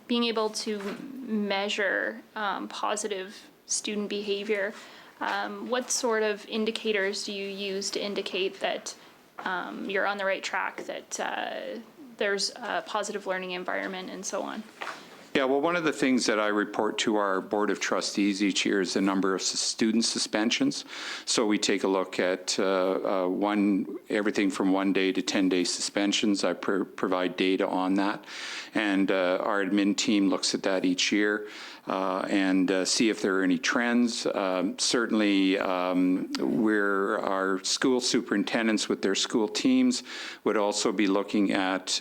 being able to measure positive student behavior, what sort of indicators do you use to indicate that you're on the right track, that there's a positive learning environment and so on? Yeah, well, one of the things that I report to our Board of Trustees each year is the number of student suspensions. So we take a look at everything from 1 day to 10-day suspensions. I provide data on that. And our admin team looks at that each year and see if there are any trends. Certainly, our school superintendents with their school teams would also be looking at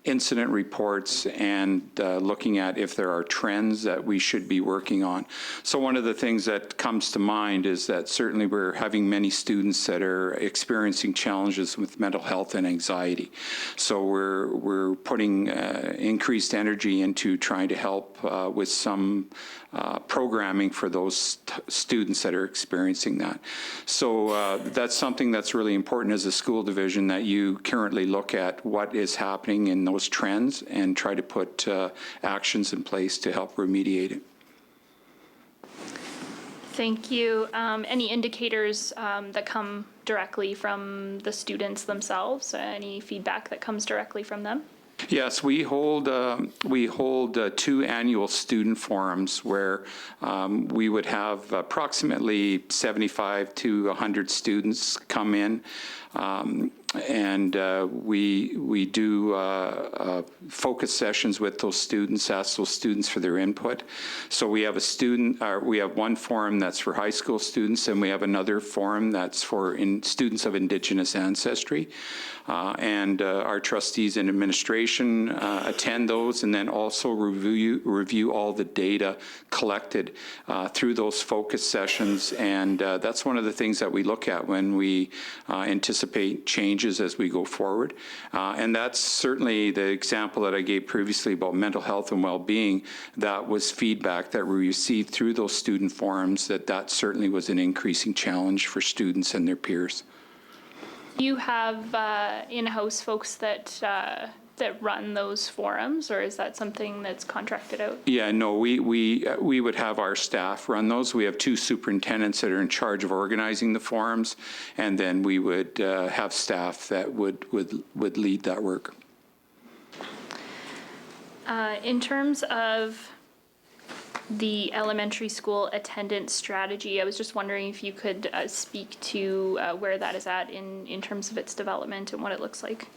incident reports and looking at if there are trends that we should be working on. So one of the things that comes to mind is that certainly we're having many students that are experiencing challenges with mental health and anxiety. So we're putting increased energy into trying to help with some programming for those students that are experiencing that. So that's something that's really important as a school division, that you currently look at what is happening in those trends and try to put actions in place to help remediate it. Thank you. Any indicators that come directly from the students themselves? Any feedback that comes directly from them? Yes, we hold 2 annual student forums where we would have approximately 75 to 100 students come in. And we do focus sessions with those students, ask those students for their input. So we have we have one forum that's for high school students, and we have another forum that's for students of Indigenous ancestry. And our trustees and administration attend those, and then also review all the data collected through those focus sessions. And that's one of the things that we look at when we anticipate changes as we go forward. And that's certainly the example that I gave previously about mental health and well-being. That was feedback that we received through those student forums, that certainly was an increasing challenge for students and their peers. Do you have in-house folks that run those forums, or is that something that's contracted out? Yeah, no, we would have our staff run those. We have 2 superintendents that are in charge of organizing the forums, and then we would have staff that would lead that work. In terms of the elementary school attendance strategy, I was just wondering if you could speak to where that is at in terms of its development and what it looks like.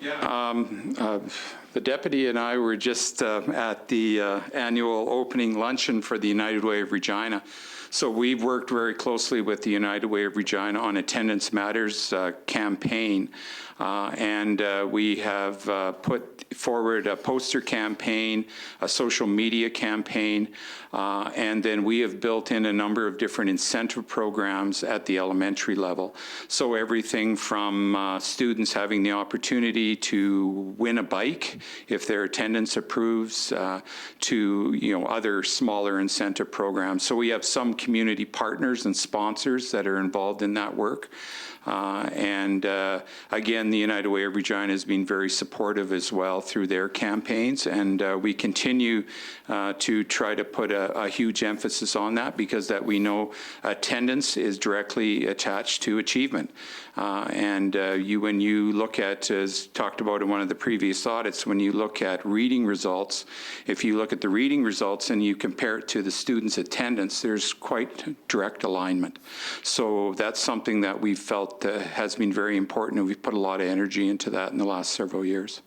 Yeah. The deputy and I were just at the annual opening luncheon for the United Way of Regina. So we've worked very closely with the United Way of Regina on Attendance Matters campaign. And we have put forward a poster campaign, a social media campaign, and then we have built in a number of different incentive programs at the elementary level. So everything from students having the opportunity to win a bike if their attendance approves, to other smaller incentive programs. So we have some community partners and sponsors that are involved in that work. And again, the United Way of Regina has been very supportive as well through their campaigns, and we continue to try to put a huge emphasis on that, because that we know attendance is directly attached to achievement. And when you look at, as talked about in one of the previous audits, when you look at reading results, if you look at the reading results and you compare it to the students' attendance, there's quite direct alignment. So that's something that we've felt has been very important, and we've put a lot of energy into that in the last several years.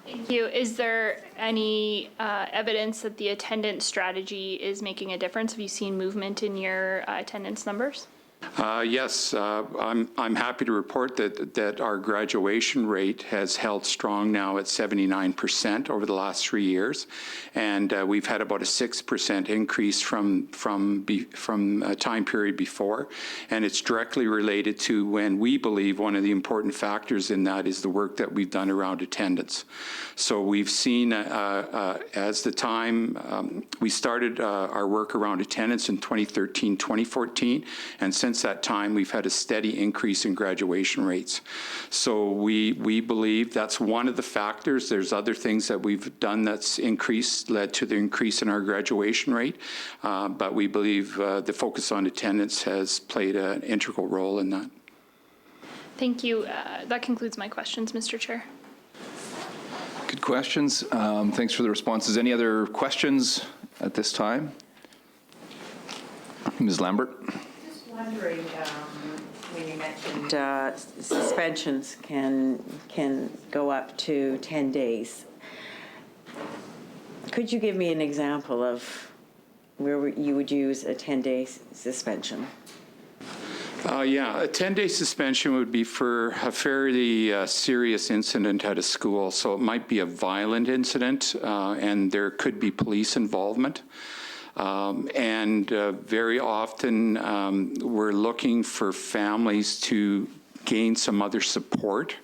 Thank you. Is there any evidence that the attendance strategy is making a difference? Have you seen movement in your attendance numbers? Yes, I'm happy to report that our graduation rate has held strong now at 79% over the last 3 years, and we've had about a 6% increase from a time period before, and it's directly related to when we believe one of the important factors in that is the work that we've done around attendance. So we've seen as the time we started our work around attendance in 2013, 2014, and since that time, we've had a steady increase in graduation rates. So we believe that's one of the factors. There's other things that we've done that's led to the increase in our graduation rate, but we believe the focus on attendance has played an integral role in that. Thank you. That concludes my questions, Mr. Chair. Good questions. Thanks for the responses. Any other questions at this time? Ms. Lambert? Wondering, when you mentioned suspensions can go up to 10 days. Could you give me an example of where you would use a 10-day suspension? Yeah, a 10-day suspension would be for a fairly serious incident at a school. So it might be a violent incident, and there could be police involvement. And very often we're looking for families to gain some other support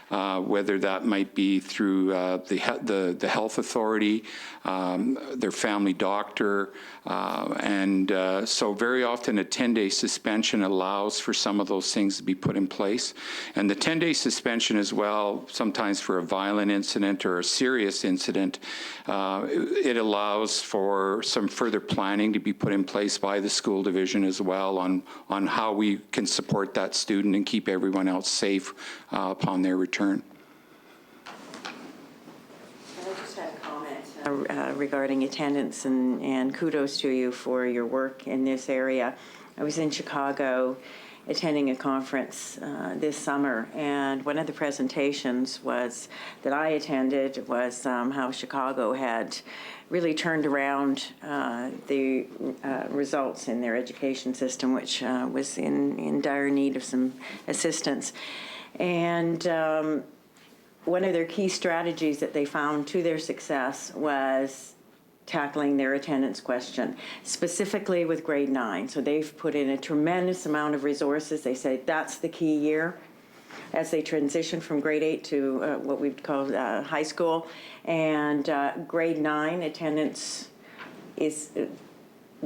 whether that might be through the health authority, their family doctor, and so very often a 10-day suspension allows for some of those things to be put in place. And the 10-day suspension as well, sometimes for a violent incident or a serious incident, it allows for some further planning to be put in place by the school division as well on how we can support that student and keep everyone else safe upon their return. I just had a comment regarding attendance, and kudos to you for your work in this area. I was in Chicago attending a conference this summer, and one of the presentations that I attended was how Chicago had really turned around the results in their education system, which was in dire need of some assistance. And one of their key strategies that they found to their success was tackling their attendance question, specifically with grade 9. So they've put in a tremendous amount of resources. They say that's the key year as they transition from grade 8 to what we've called high school. And grade 9 attendance is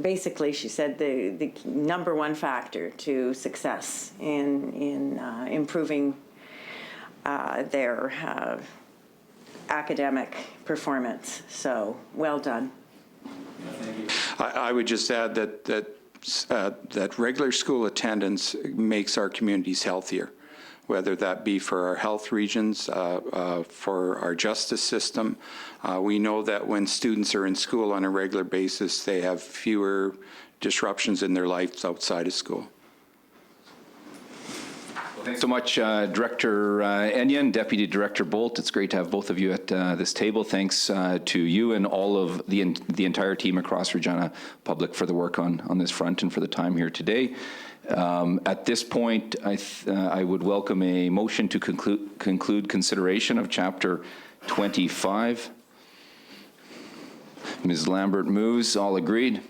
basically, she said, the number one factor to success in improving their academic performance. So well done. I would just add that regular school attendance makes our communities healthier, whether that be for our health regions, for our justice system. We know that when students are in school on a regular basis, they have fewer disruptions in their lives outside of school. Thanks so much, Director Enyen, Deputy Director Bolt. It's great to have both of you at this table. Thanks to you and all of the entire team across Regina Public for the work on this front and for the time here today. At this point, I would welcome a motion to conclude consideration of Chapter 25. Ms. Lambert moves. All agreed?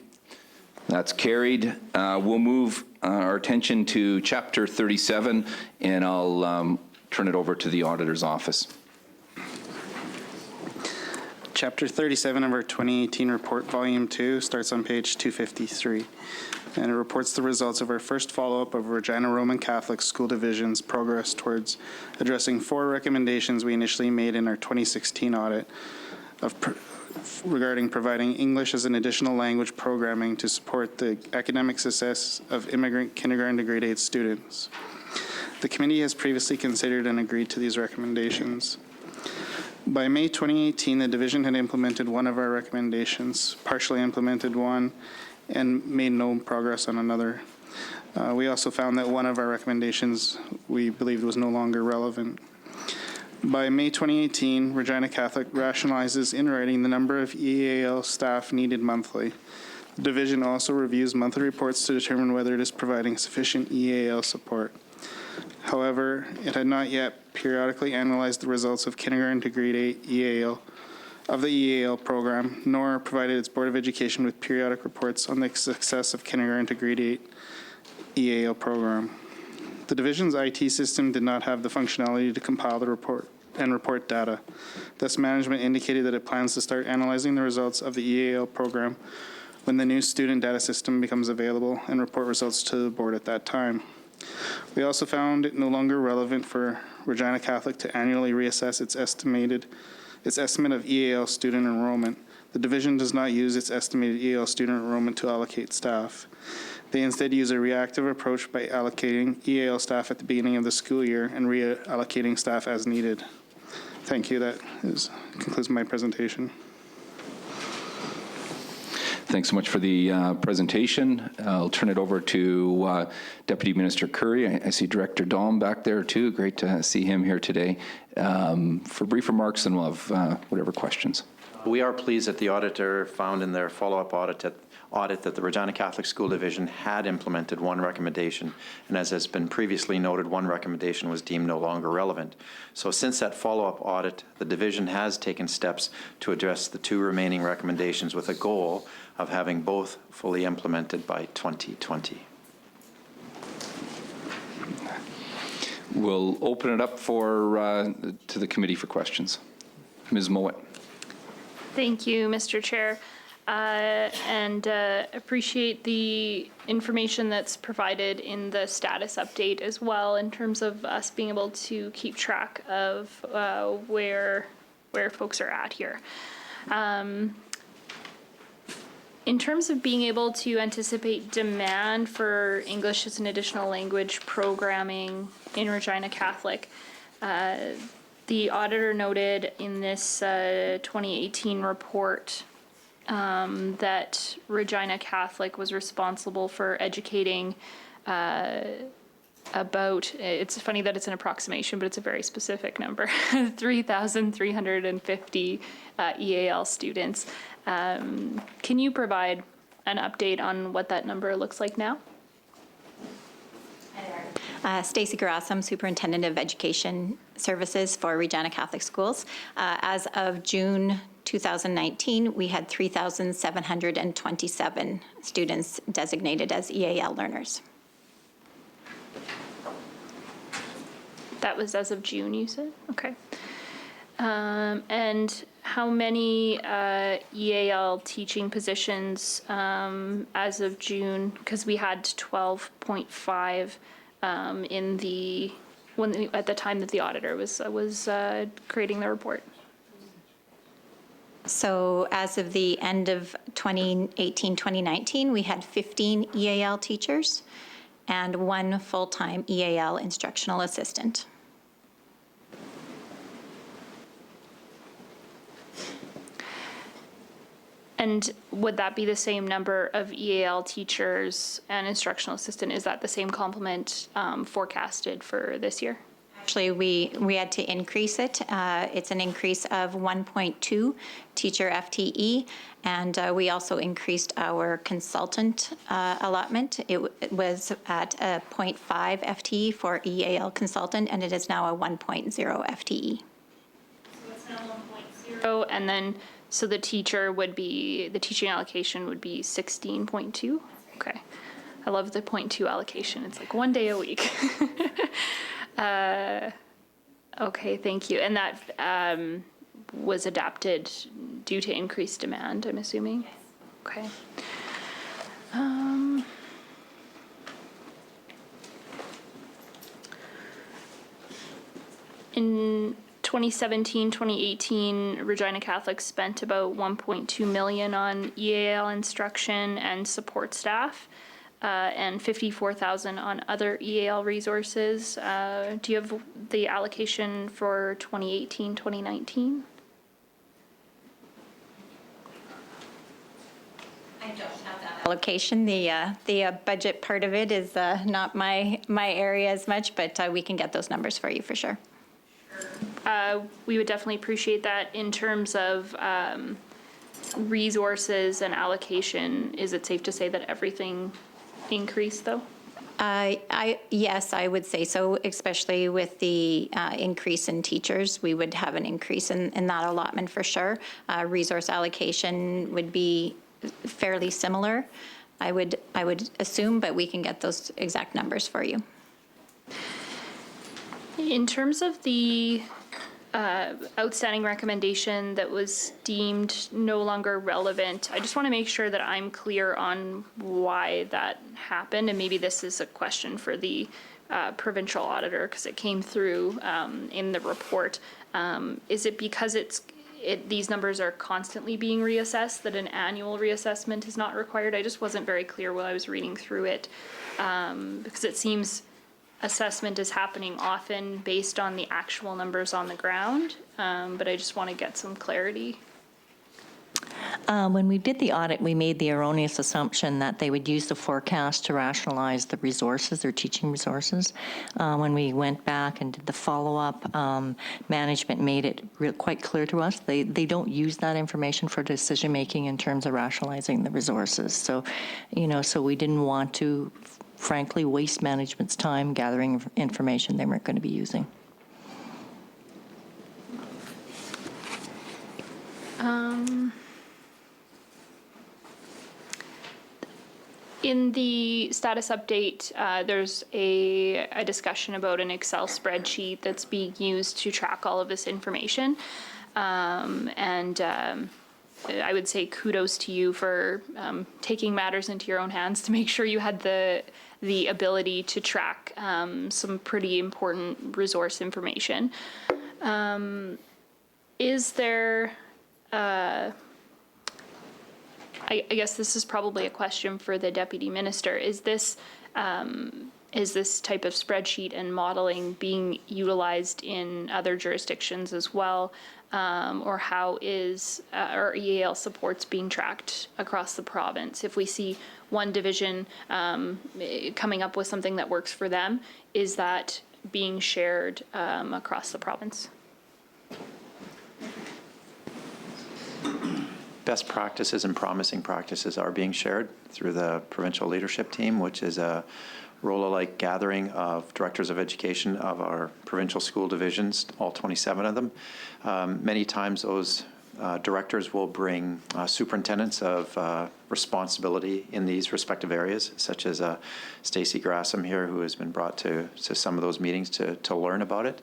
That's carried. We'll move our attention to Chapter 37, and I'll turn it over to the Auditor's Office. Chapter 37 of our 2018 report, Volume 2, starts on page 253, and it reports the results of our first follow-up of Regina Roman Catholic School Division's progress towards addressing 4 recommendations we initially made in our 2016 audit regarding providing English as an additional language programming to support the academic success of immigrant kindergarten to grade 8 students. The committee has previously considered and agreed to these recommendations. By May 2018, the division had implemented one of our recommendations, partially implemented one, and made no progress on another. We also found that one of our recommendations we believed was no longer relevant. By May 2018, Regina Catholic rationalizes in writing the number of EAL staff needed monthly. The division also reviews monthly reports to determine whether it is providing sufficient EAL support. However, it had not yet periodically analyzed the results of kindergarten to grade 8 EAL of the EAL program, nor provided its Board of Education with periodic reports on the success of kindergarten to grade 8 EAL program. The division's IT system did not have the functionality to compile the report data. Thus, management indicated that it plans to start analyzing the results of the EAL program when the new student data system becomes available and report results to the board at that time. We also found it no longer relevant for Regina Catholic to annually reassess its estimate of EAL student enrollment. The division does not use its estimated EAL student enrollment to allocate staff. They instead use a reactive approach by allocating EAL staff at the beginning of the school year and reallocating staff as needed. Thank you. That concludes my presentation. Thanks so much for the presentation. I'll turn it over to Deputy Minister Curry. I see Director Daum back there too. Great to see him here today. For brief remarks, and we'll have whatever questions. We are pleased that the auditor found in their follow-up audit that the Regina Catholic School Division had implemented one recommendation, and as has been previously noted, one recommendation was deemed no longer relevant. So since that follow-up audit, the division has taken steps to address the 2 remaining recommendations with a goal of having both fully implemented by 2020. We'll open it up to the committee for questions. Ms. Mowat. Thank you, Mr. Chair. And appreciate the information that's provided in the status update as well, in terms of us being able to keep track of where folks are at here. In terms of being able to anticipate demand for English as an additional language programming in Regina Catholic, the auditor noted in this 2018 report that Regina Catholic was responsible for educating about, it's funny that it's an approximation, but it's a very specific number, 3,350 EAL students. Can you provide an update on what that number looks like now? Stacey Gerasim, Superintendent of Education Services for Regina Catholic Schools. As of June 2019, we had 3,727 students designated as EAL learners. That was as of June, you said? Okay. And how many EAL teaching positions as of June? Because we had 12.5 in the at the time that the auditor was creating the report. So as of the end of 2018-2019, we had 15 EAL teachers and 1 full-time EAL instructional assistant. And would that be the same number of EAL teachers and instructional assistant? Is that the same complement forecasted for this year? Actually, we had to increase it. It's an increase of 1.2 teacher FTE, and we also increased our consultant allotment. It was at a 0.5 FTE for EAL consultant, and it is now a 1.0 FTE. So it's now 1.0, and then so the teacher would be, the teaching allocation would be 16.2? Okay. I love the 0.2 allocation. It's like 1 day a week. Okay, thank you. And that was adapted due to increased demand, I'm assuming? Okay. In 2017, 2018, Regina Catholic spent about 1.2 million on EAL instruction and support staff, and 54,000 on other EAL resources. Do you have the allocation for 2018, 2019? I don't have that allocation. The budget part of it is not my area as much, but we can get those numbers for you for sure. We would definitely appreciate that. In terms of resources and allocation, is it safe to say that everything increased, though? Yes, I would say so, especially with the increase in teachers. We would have an increase in that allotment for sure. Resource allocation would be fairly similar, I would assume, but we can get those exact numbers for you. In terms of the outstanding recommendation that was deemed no longer relevant, I just want to make sure that I'm clear on why that happened, and maybe this is a question for the provincial auditor because it came through in the report. Is it because these numbers are constantly being reassessed that an annual reassessment is not required? I just wasn't very clear while I was reading through it because it seems assessment is happening often based on the actual numbers on the ground, but I just want to get some clarity. When we did the audit, we made the erroneous assumption that they would use the forecast to rationalize the resources, their teaching resources. When we went back and did the follow-up, management made it quite clear to us they don't use that information for decision-making in terms of rationalizing the resources. So, so we didn't want to, frankly, waste management's time gathering information they weren't going to be using. In the status update, there's a discussion about an Excel spreadsheet that's being used to track all of this information. I would say kudos to you for taking matters into your own hands to make sure you had the ability to track some pretty important resource information. Is there, I guess this is probably a question for the Deputy Minister, is this type of spreadsheet and modeling being utilized in other jurisdictions as well? Or how is our EAL supports being tracked across the province? If we see one division coming up with something that works for them, is that being shared across the province? Best practices and promising practices are being shared through the provincial leadership team, which is a roll-alike gathering of directors of education of our provincial school divisions, all 27 of them. Many times those directors will bring superintendents of responsibility in these respective areas, such as Stacey Grassam here, who has been brought to some of those meetings to learn about it.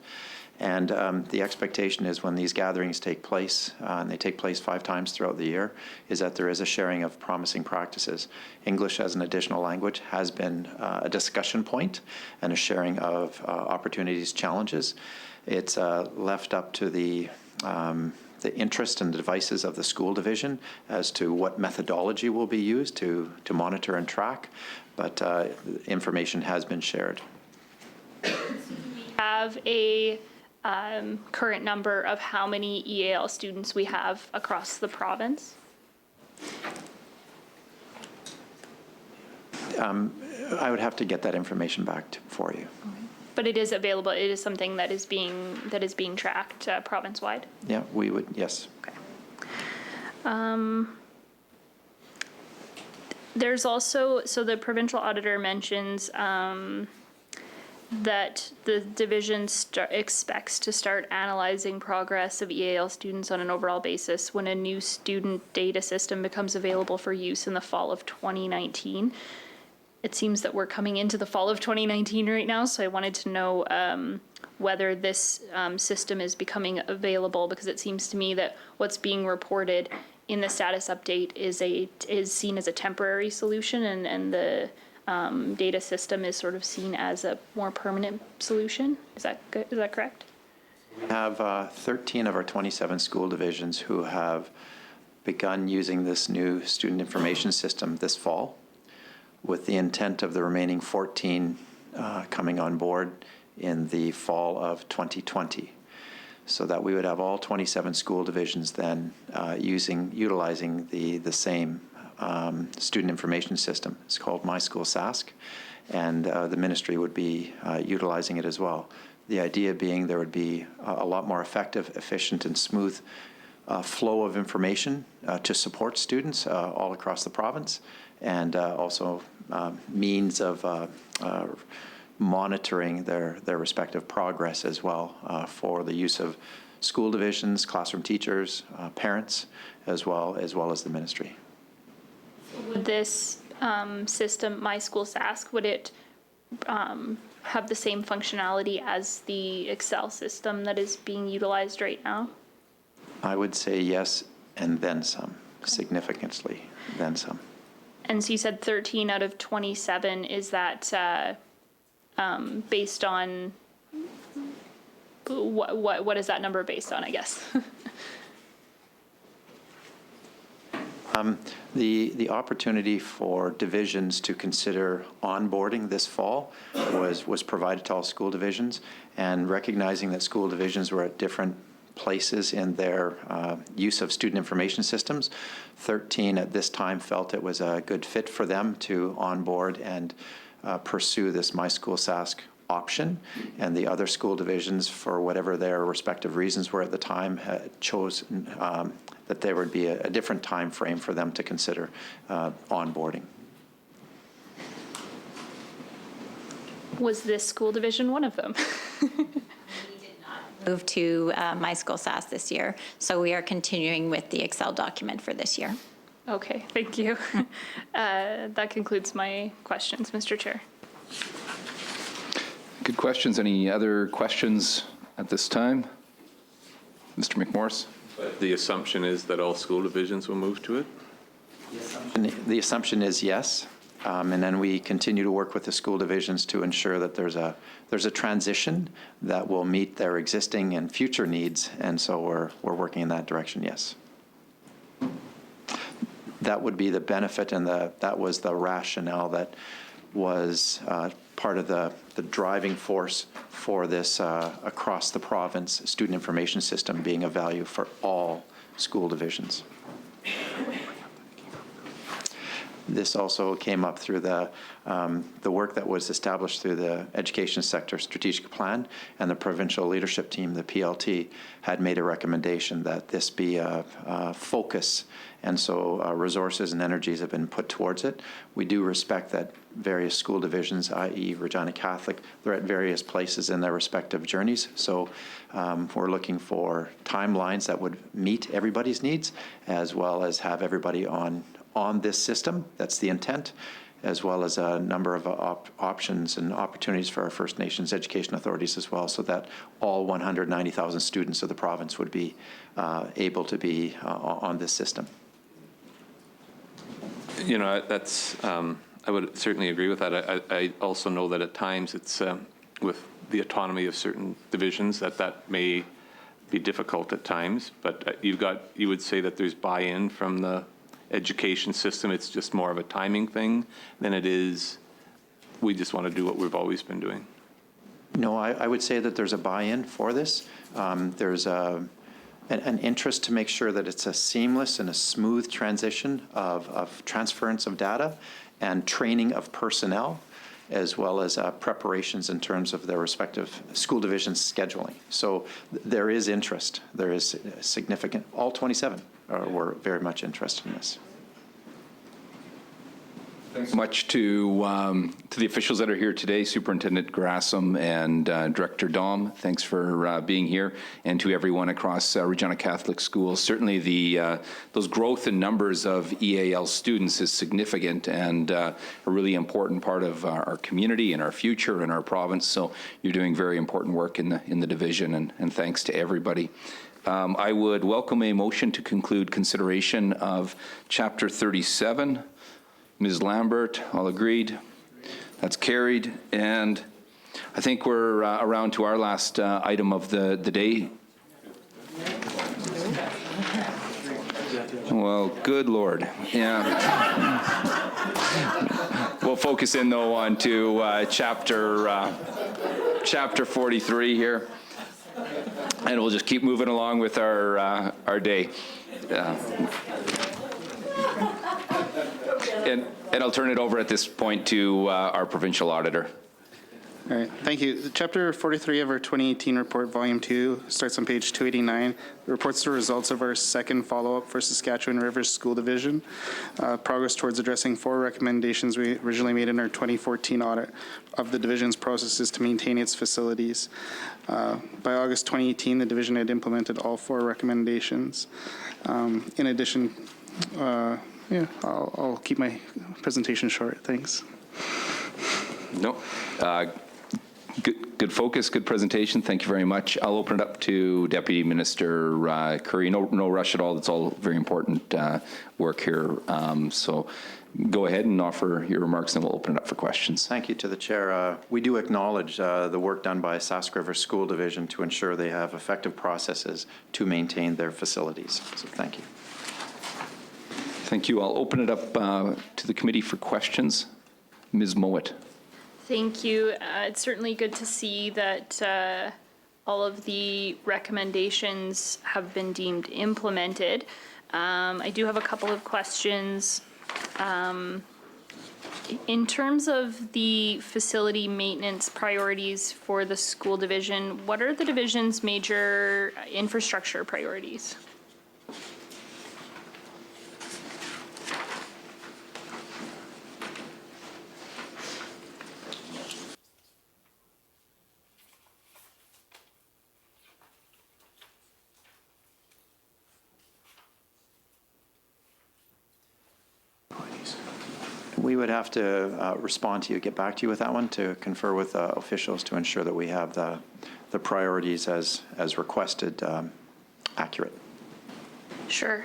And the expectation is when these gatherings take place, and they take place 5 times throughout the year, is that there is a sharing of promising practices. English as an additional language has been a discussion point and a sharing of opportunities, challenges. It's left up to the interest and the devices of the school division as to what methodology will be used to monitor and track, but information has been shared. Have a current number of how many EAL students we have across the province? I would have to get that information back for you. But it is available. It is something that is being tracked province-wide. Yeah, we would. Yes. Okay. There's also, so the provincial auditor mentions that the division expects to start analyzing progress of EAL students on an overall basis when a new student data system becomes available for use in the fall of 2019. It seems that we're coming into the fall of 2019 right now, so I wanted to know whether this system is becoming available, because it seems to me that what's being reported in the status update is seen as a temporary solution, and the data system is sort of seen as a more permanent solution. Is that good? Is that correct? We have 13 of our 27 school divisions who have begun using this new student information system this fall, with the intent of the remaining 14 coming on board in the fall of 2020. So that we would have all 27 school divisions then utilizing the same student information system. It's called My School Sask, and the ministry would be utilizing it as well. The idea being there would be a lot more effective, efficient, and smooth flow of information to support students all across the province, and also means of monitoring their respective progress as well for the use of school divisions, classroom teachers, parents, as well as the ministry. Would this system, My School Sask, would it have the same functionality as the Excel system that is being utilized right now? I would say yes, and then some, significantly, then some. And so you said 13 out of 27. Is that based on what is that number based on, I guess? The opportunity for divisions to consider onboarding this fall was provided to all school divisions, and recognizing that school divisions were at different places in their use of student information systems, 13 at this time felt it was a good fit for them to onboard and pursue this My School Sask option, and the other school divisions, for whatever their respective reasons were at the time, chose that there would be a different time frame for them to consider onboarding. Was this school division one of them? Move to My School SAS this year, so we are continuing with the Excel document for this year. Okay, thank you. That concludes my questions, Mr. Chair. Good questions. Any other questions at this time? Mr. McMorris? The assumption is that all school divisions will move to it? And the assumption is yes. And then we continue to work with the school divisions to ensure that there's a transition that will meet their existing and future needs. And so we're working in that direction, yes. That would be the benefit, and that was the rationale that was part of the driving force for this across the province student information system being of value for all school divisions. This also came up through the work that was established through the education sector strategic plan, and the provincial leadership team, the PLT, had made a recommendation that this be a focus, and so resources and energies have been put towards it. We do respect that various school divisions, i.e. Regina Catholic, they're at various places in their respective journeys, so we're looking for timelines that would meet everybody's needs, as well as have everybody on this system. That's the intent, as well as a number of options and opportunities for our First Nations education authorities as well, so that all 190,000 students of the province would be able to be on this system. You know, that's, I would certainly agree with that. I also know that at times it's, with the autonomy of certain divisions, that may be difficult at times, but you would say that there's buy-in from the education system. It's just more of a timing thing than it is, we just want to do what we've always been doing. No, I would say that there's a buy-in for this. There's an interest to make sure that it's a seamless and a smooth transition of transference of data and training of personnel, as well as preparations in terms of their respective school division scheduling. So there is interest. There is significant, all 27 were very much interested in this. Thanks so much to the officials that are here today, Superintendent Grassam and Director Dom. Thanks for being here, and to everyone across Regina Catholic Schools. Certainly, those growth in numbers of EAL students is significant and a really important part of our community and our future and our province. So you're doing very important work in the division, and thanks to everybody. I would welcome a motion to conclude consideration of Chapter 37. Ms. Lambert, all agreed. That's carried. And I think we're around to our last item of the day. Well, good Lord. Yeah. We'll focus in, though, on to chapter 43 here. And we'll just keep moving along with our day. And I'll turn it over at this point to our provincial auditor. All right, thank you. Chapter 43 of our 2018 report, Volume 2, starts on page 289. It reports the results of our second follow-up for Saskatchewan Rivers School Division. Progress towards addressing 4 recommendations we originally made in our 2014 audit of the division's processes to maintain its facilities. By August 2018, the division had implemented all 4 recommendations. In addition, yeah, I'll keep my presentation short. Thanks. No. Good focus, good presentation. Thank you very much. I'll open it up to Deputy Minister Curry. No rush at all. That's all very important work here. So go ahead and offer your remarks, and we'll open it up for questions. Thank you to the Chair. We do acknowledge the work done by Sask River School Division to ensure they have effective processes to maintain their facilities. So thank you. Thank you. I'll open it up to the committee for questions. Ms. Mowat. Thank you. It's certainly good to see that all of the recommendations have been deemed implemented. I do have a couple of questions. In terms of the facility maintenance priorities for the school division, what are the division's major infrastructure priorities? We would have to respond to you, get back to you with that one, to confer with officials to ensure that we have the priorities as requested accurate. Sure.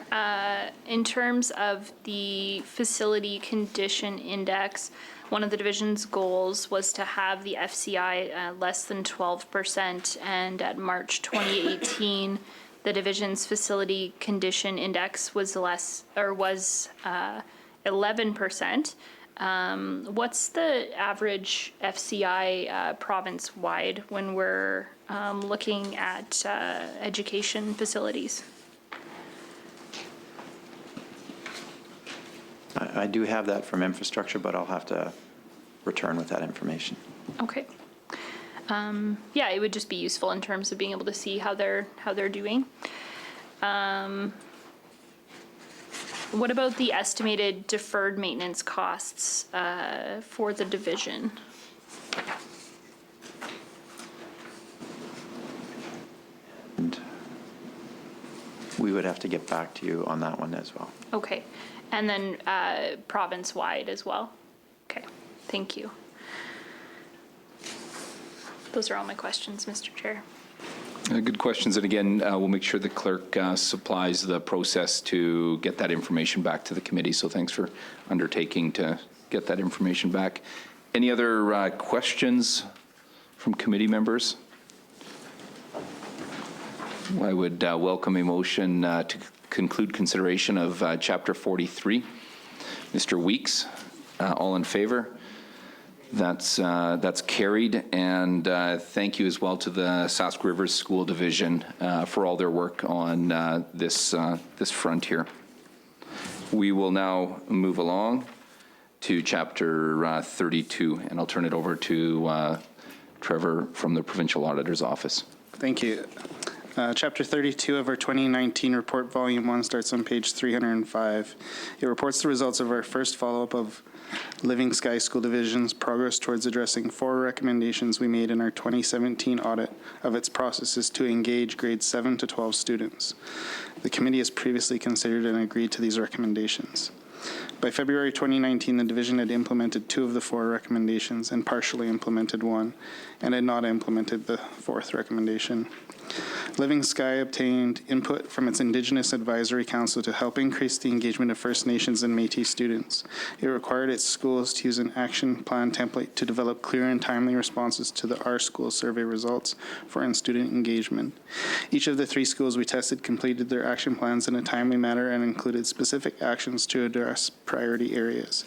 In terms of the facility condition index, one of the division's goals was to have the FCI less than 12%, and at March 2018, the division's facility condition index was 11%. What's the average FCI province-wide when we're looking at education facilities? I do have that from infrastructure, but I'll have to return with that information. Okay. Yeah, it would just be useful in terms of being able to see how they're doing. What about the estimated deferred maintenance costs for the division? And we would have to get back to you on that one as well. Okay. And then province-wide as well? Okay, thank you. Those are all my questions, Mr. Chair. Good questions. And again, we'll make sure the clerk supplies the process to get that information back to the committee. So thanks for undertaking to get that information back. Any other questions from committee members? I would welcome a motion to conclude consideration of Chapter 43. Mr. Weeks, all in favor? That's carried, and thank you as well to the Sask Rivers School Division for all their work on this front here. We will now move along to Chapter 32, and I'll turn it over to Trevor from the Provincial Auditor's Office. Thank you. Chapter 32 of our 2019 report, Volume 1, starts on page 305. It reports the results of our first follow-up of Living Sky School Division's progress towards addressing 4 recommendations we made in our 2017 audit of its processes to engage grades 7 to 12 students. The committee has previously considered and agreed to these recommendations. By February 2019, the division had implemented 2 of the 4 recommendations and partially implemented 1, and had not implemented the 4th recommendation. Living Sky obtained input from its Indigenous Advisory Council to help increase the engagement of First Nations and Métis students. It required its schools to use an action plan template to develop clear and timely responses to the Our School survey results for in-student engagement. Each of the 3 schools we tested completed their action plans in a timely manner and included specific actions to address priority areas.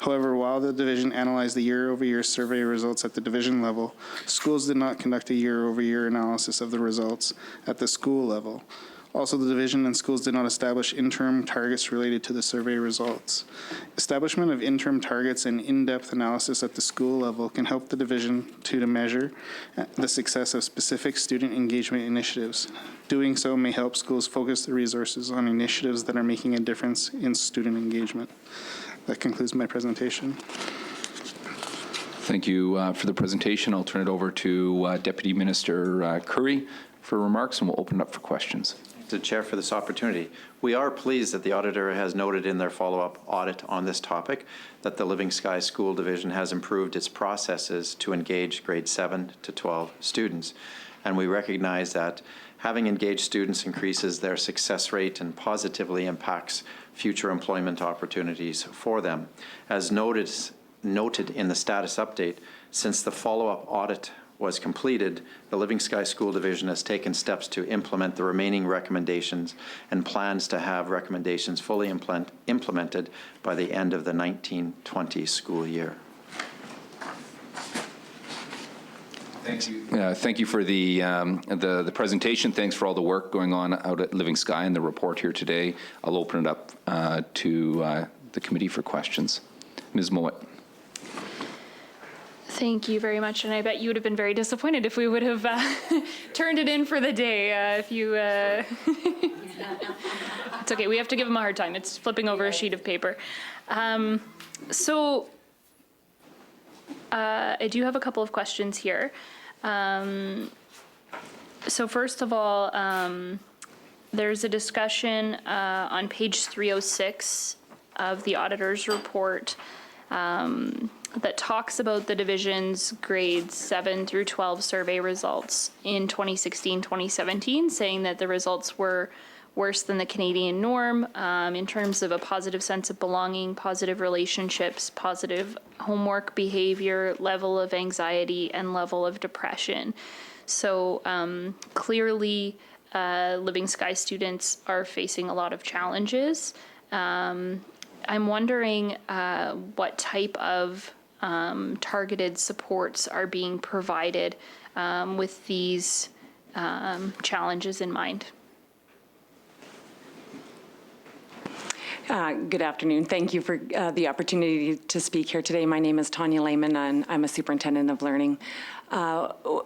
However, while the division analyzed the year-over-year survey results at the division level, schools did not conduct a year-over-year analysis of the results at the school level. Also, the division and schools did not establish interim targets related to the survey results. Establishment of interim targets and in-depth analysis at the school level can help the division to measure the success of specific student engagement initiatives. Doing so may help schools focus their resources on initiatives that are making a difference in student engagement. That concludes my presentation. Thank you for the presentation. I'll turn it over to Deputy Minister Curry for remarks, and we'll open it up for questions. To the Chair for this opportunity. We are pleased that the auditor has noted in their follow-up audit on this topic that the Living Sky School Division has improved its processes to engage grade 7 to 12 students. And we recognize that having engaged students increases their success rate and positively impacts future employment opportunities for them. As noted in the status update, since the follow-up audit was completed, the Living Sky School Division has taken steps to implement the remaining recommendations and plans to have recommendations fully implemented by the end of the 1920 school year. Thank you for the presentation. Thanks for all the work going on out at Living Sky and the report here today. I'll open it up to the committee for questions. Ms. Mowat. Thank you very much, and I bet you would have been very disappointed if we would have turned it in for the day. If you, it's okay. We have to give them a hard time. It's flipping over a sheet of paper. So I do have a couple of questions here. So first of all, there's a discussion on page 306 of the auditor's report that talks about the division's grades 7 through 12 survey results in 2016-2017, saying that the results were worse than the Canadian norm in terms of a positive sense of belonging, positive relationships, positive homework behavior, level of anxiety, and level of depression. So clearly, Living Sky students are facing a lot of challenges. I'm wondering what type of targeted supports are being provided with these challenges in mind. Good afternoon. Thank you for the opportunity to speak here today. My name is Tanya Lehman, and I'm a superintendent of learning.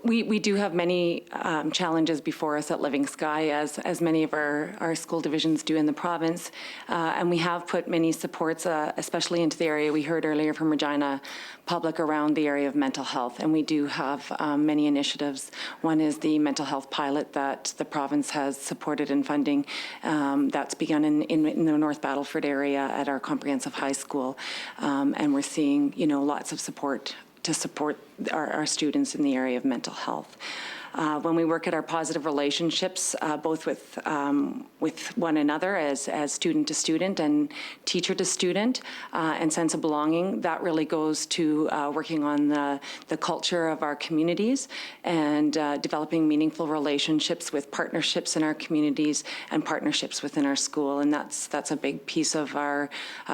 We do have many challenges before us at Living Sky, as many of our school divisions do in the province. And we have put many supports, especially into the area we heard earlier from Regina Public around the area of mental health. And we do have many initiatives. One is the mental health pilot that the province has supported in funding. That's begun in the North Battleford area at our comprehensive high school. And we're seeing, lots of support to support our students in the area of mental health. When we work at our positive relationships, both with one another as student to student and teacher to student, and sense of belonging, that really goes to working on the culture of our communities and developing meaningful relationships with partnerships in our communities and partnerships within our school. And that's a big piece of our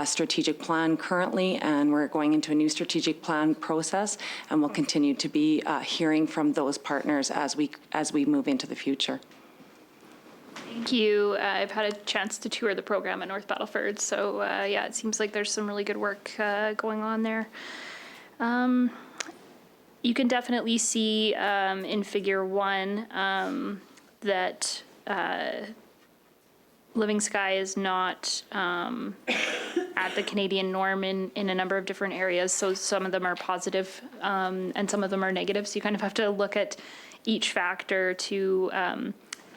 strategic plan currently, and we're going into a new strategic plan process, and we'll continue to be hearing from those partners as we move into the future. Thank you. I've had a chance to tour the program at North Battleford, so yeah, it seems like there's some really good work going on there. You can definitely see in Figure 1 that Living Sky is not at the Canadian norm in a number of different areas. So some of them are positive and some of them are negative. So you kind of have to look at each factor to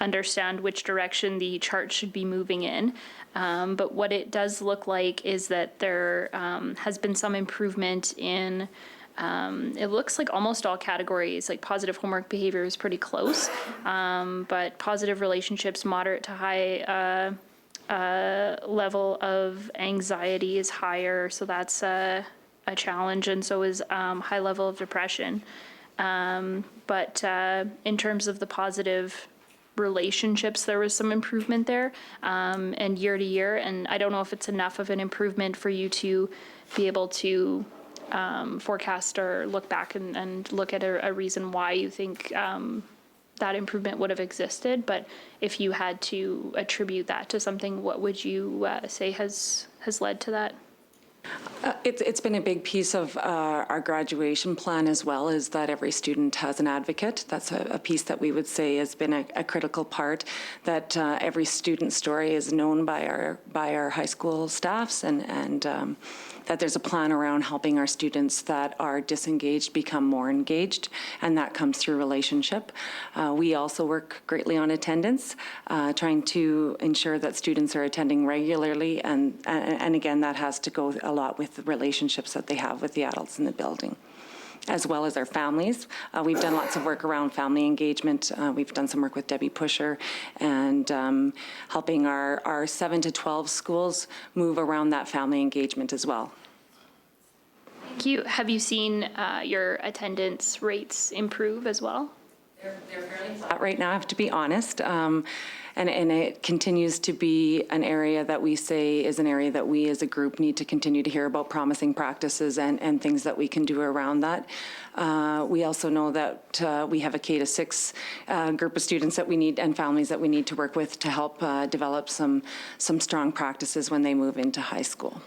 understand which direction the chart should be moving in. But what it does look like is that there has been some improvement in, it looks like almost all categories, like positive homework behavior is pretty close, but positive relationships, moderate to high level of anxiety is higher, so that's a challenge, and so is high level of depression. But in terms of the positive relationships, there was some improvement there, and year to year, and I don't know if it's enough of an improvement for you to be able to forecast or look back and look at a reason why you think that improvement would have existed. But if you had to attribute that to something, what would you say has led to that? It's been a big piece of our graduation plan as well, is that every student has an advocate. That's a piece that we would say has been a critical part, that every student story is known by our high school staffs, and that there's a plan around helping our students that are disengaged become more engaged, and that comes through relationship. We also work greatly on attendance, trying to ensure that students are attending regularly, and again, that has to go a lot with the relationships that they have with the adults in the building, as well as our families. We've done lots of work around family engagement. We've done some work with Debbie Pusher and helping our 7 to 12 schools move around that family engagement as well. Thank you. Have you seen your attendance rates improve as well? They're fairly flat right now, I have to be honest. And it continues to be an area that we say is an area that we as a group need to continue to hear about promising practices and things that we can do around that. We also know that we have a K to 6 group of students that we need and families that we need to work with to help develop some strong practices when they move into high school.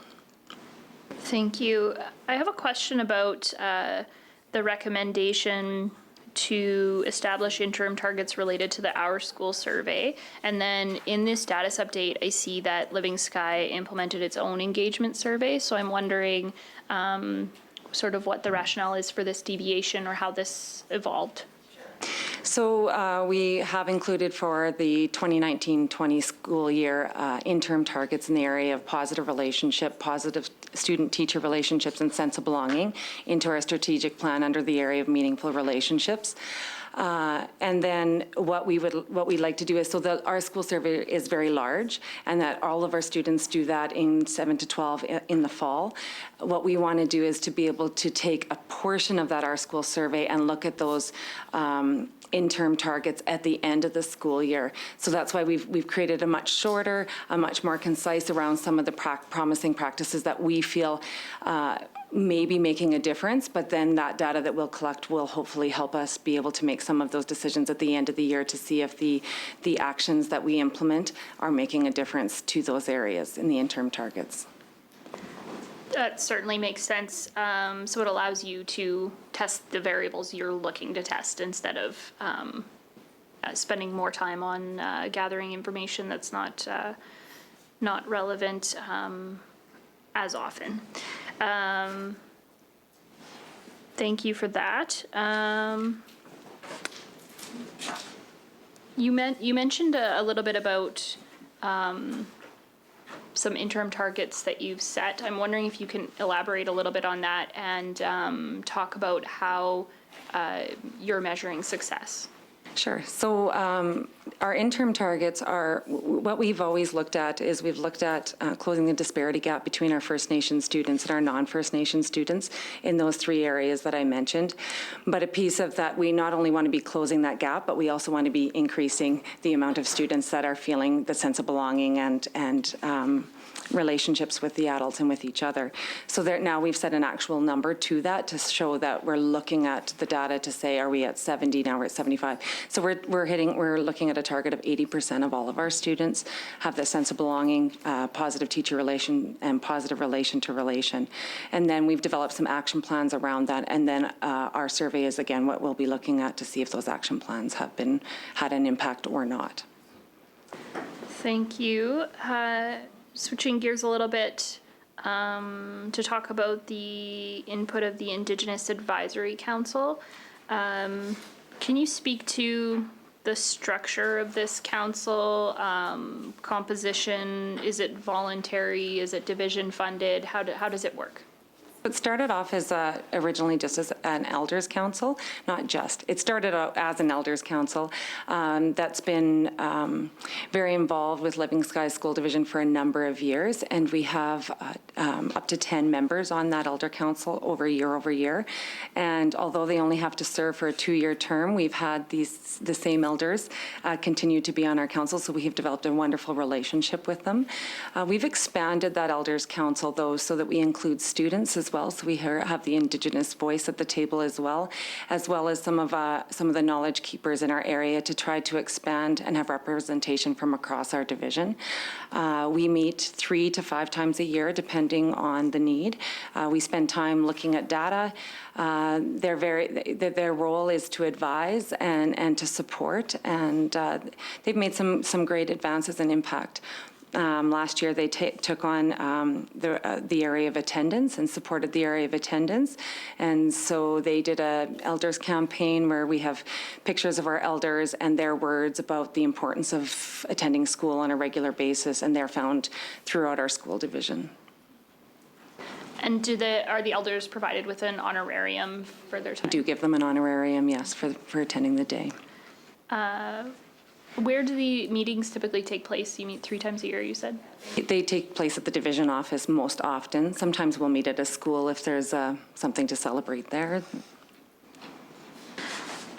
Thank you. I have a question about the recommendation to establish interim targets related to the Our School survey. And then in this status update, I see that Living Sky implemented its own engagement survey. So I'm wondering sort of what the rationale is for this deviation or how this evolved. So we have included for the 2019-20 school year interim targets in the area of positive relationship, positive student-teacher relationships, and sense of belonging into our strategic plan under the area of meaningful relationships. And then what we'd like to do is, so that our school survey is very large, and that all of our students do that in 7 to 12 in the fall. What we want to do is to be able to take a portion of that Our School survey and look at those interim targets at the end of the school year. So that's why we've created a much shorter, a much more concise around some of the promising practices that we feel may be making a difference, but then that data that we'll collect will hopefully help us be able to make some of those decisions at the end of the year to see if the actions that we implement are making a difference to those areas in the interim targets. That certainly makes sense. So it allows you to test the variables you're looking to test instead of spending more time on gathering information that's not relevant as often. Thank you for that. You mentioned a little bit about some interim targets that you've set. I'm wondering if you can elaborate a little bit on that and talk about how you're measuring success. Sure. So our interim targets are, what we've always looked at is we've looked at closing the disparity gap between our First Nation students and our non-First Nation students in those 3 areas that I mentioned. But a piece of that, we not only want to be closing that gap, but we also want to be increasing the amount of students that are feeling the sense of belonging and relationships with the adults and with each other. So there, now we've set an actual number to that to show that we're looking at the data to say, are we at 70, now we're at 75. So we're looking at a target of 80% of all of our students have the sense of belonging, positive teacher relation, and positive relation to relation. And then we've developed some action plans around that. And then our survey is, again, what we'll be looking at to see if those action plans have had an impact or not. Thank you. Switching gears a little bit to talk about the input of the Indigenous Advisory Council. Can you speak to the structure of this council, composition? Is it voluntary? Is it division funded? How does it work? It started off as originally just as an elders council, not just. It started out as an elders council that's been very involved with Living Sky School Division for a number of years, and we have up to 10 members on that elder council over year. And although they only have to serve for a 2-year term, we've had the same elders continue to be on our council, so we have developed a wonderful relationship with them. We've expanded that elders council, though, so that we include students as well. So we have the Indigenous voice at the table as well as some of the knowledge keepers in our area to try to expand and have representation from across our division. We meet 3 to 5 times a year, depending on the need. We spend time looking at data. Their role is to advise and to support, and they've made some great advances and impact. Last year, they took on the area of attendance and supported the area of attendance. And so they did an elders campaign where we have pictures of our elders and their words about the importance of attending school on a regular basis, and they're found throughout our school division. And are the elders provided with an honorarium for their time? We do give them an honorarium, yes, for attending the day. Where do the meetings typically take place? You meet 3 times a year, you said? They take place at the division office most often. Sometimes we'll meet at a school if there's something to celebrate there.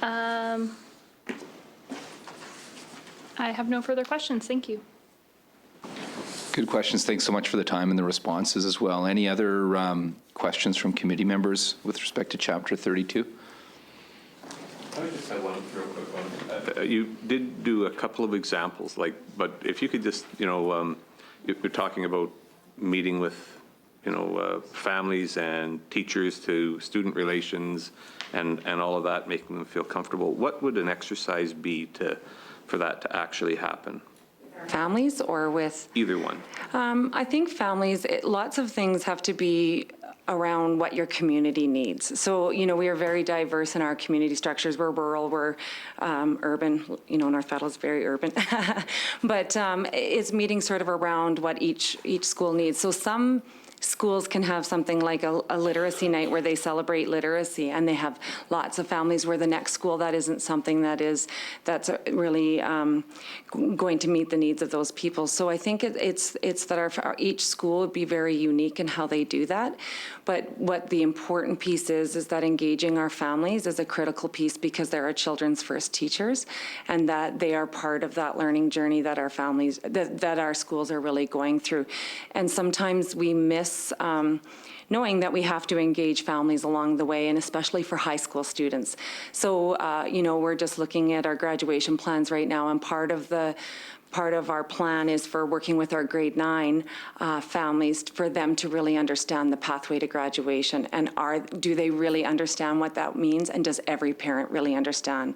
I have no further questions. Thank you. Good questions. Thanks so much for the time and the responses as well. Any other questions from committee members with respect to Chapter 32? I would just have one real quick one. You did do a couple of examples, but if you could just, you're talking about meeting with, families and teachers to student relations and all of that, making them feel comfortable. What would an exercise be for that to actually happen? families or with? Either one. I think families, lots of things have to be around what your community needs. So, we are very diverse in our community structures. We're rural, we're urban, North Battle is very urban. But it's meeting sort of around what each school needs. So some schools can have something like a literacy night where they celebrate literacy, and they have lots of families, where the next school, that isn't something that's really going to meet the needs of those people. So I think it's that each school would be very unique in how they do that. But what the important piece is that engaging our families is a critical piece, because they're our children's first teachers, and that they are part of that learning journey that our families, that our schools are really going through. And sometimes we miss knowing that we have to engage families along the way, and especially for high school students. So, we're just looking at our graduation plans right now, and part of our plan is for working with our grade 9 families, for them to really understand the pathway to graduation, and do they really understand what that means, and does every parent really understand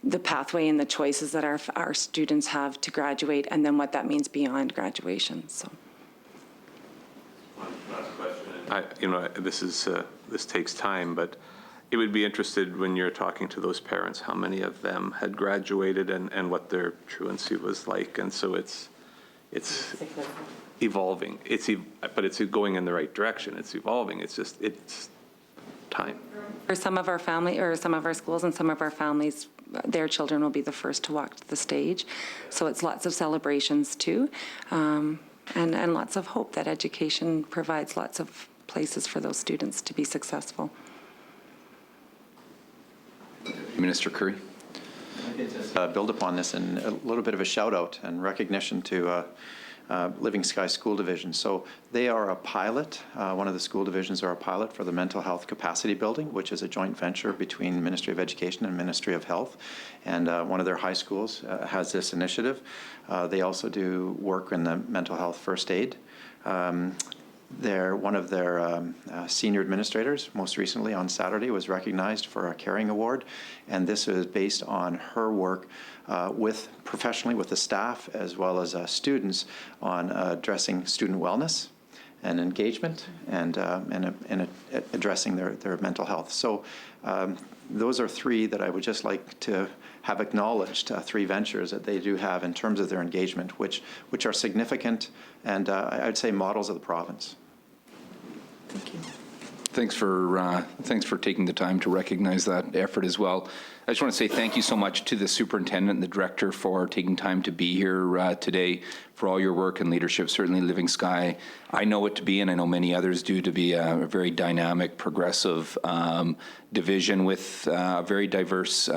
the pathway and the choices that our students have to graduate, and then what that means beyond graduation. So. This takes time, but it would be interested, when you're talking to those parents, how many of them had graduated and what their truancy was like. And so it's evolving. But it's going in the right direction. It's evolving. It's time. For some of our family, or some of our schools and some of our families, their children will be the first to walk to the stage. So it's lots of celebrations too. And lots of hope that education provides lots of places for those students to be successful. Minister Curry. Build upon this, and a little bit of a shout out and recognition to Living Sky School Division. So they are a pilot. One of the school divisions are a pilot for the mental health capacity building, which is a joint venture between Ministry of Education and Ministry of Health. And one of their high schools has this initiative. They also do work in the mental health first aid. One of their senior administrators, most recently on Saturday, was recognized for a caring award, and this is based on her work professionally with the staff as well as students on addressing student wellness and engagement, and addressing their mental health. So those are three that I would just like to have acknowledged, three ventures that they do have in terms of their engagement, which are significant, and I'd say models of the province. Thank you. Thanks for taking the time to recognize that effort as well. I just want to say thank you so much to the superintendent and the director for taking time to be here today, for all your work and leadership. Certainly Living Sky, I know it to be, and I know many others do, to be a very dynamic, progressive division with a very diverse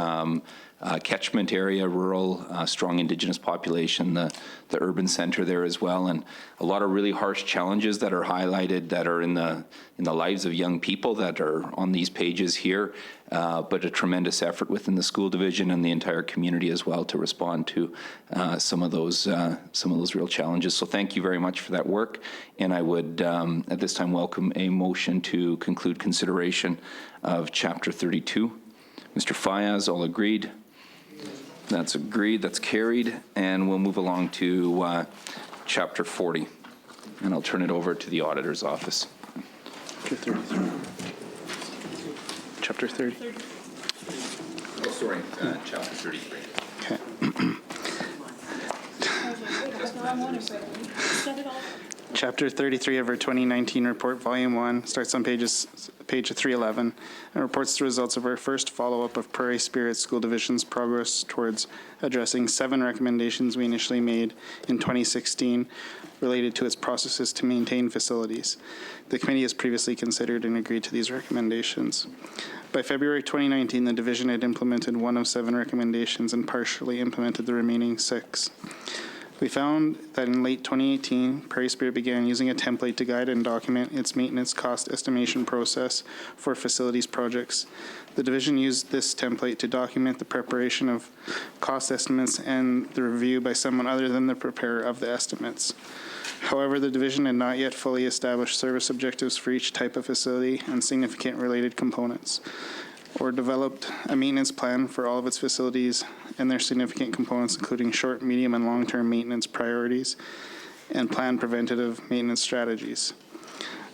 catchment area, rural, strong Indigenous population, the urban center there as well, and a lot of really harsh challenges that are highlighted, that are in the lives of young people that are on these pages here, but a tremendous effort within the school division and the entire community as well to respond to some of those real challenges. So thank you very much for that work, and I would at this time welcome a motion to conclude consideration of Chapter 32. Mr. Fayaz, all agreed? That's agreed, that's carried, and we'll move along to Chapter 40, and I'll turn it over to the auditor's office. Chapter 30. Oh, sorry, Chapter 33. Okay. Chapter 33 of our 2019 report, Volume 1, starts on page 311, and reports the results of our first follow-up of Prairie Spirit School Division's progress towards addressing 7 recommendations we initially made in 2016 related to its processes to maintain facilities. The committee has previously considered and agreed to these recommendations. By February 2019, the division had implemented 1 of 7 recommendations and partially implemented the remaining 6. We found that in late 2018, Prairie Spirit began using a template to guide and document its maintenance cost estimation process for facilities projects. The division used this template to document the preparation of cost estimates and the review by someone other than the preparer of the estimates. However, the division had not yet fully established service objectives for each type of facility and significant related components, or developed a maintenance plan for all of its facilities and their significant components, including short, medium, and long-term maintenance priorities and planned preventative maintenance strategies.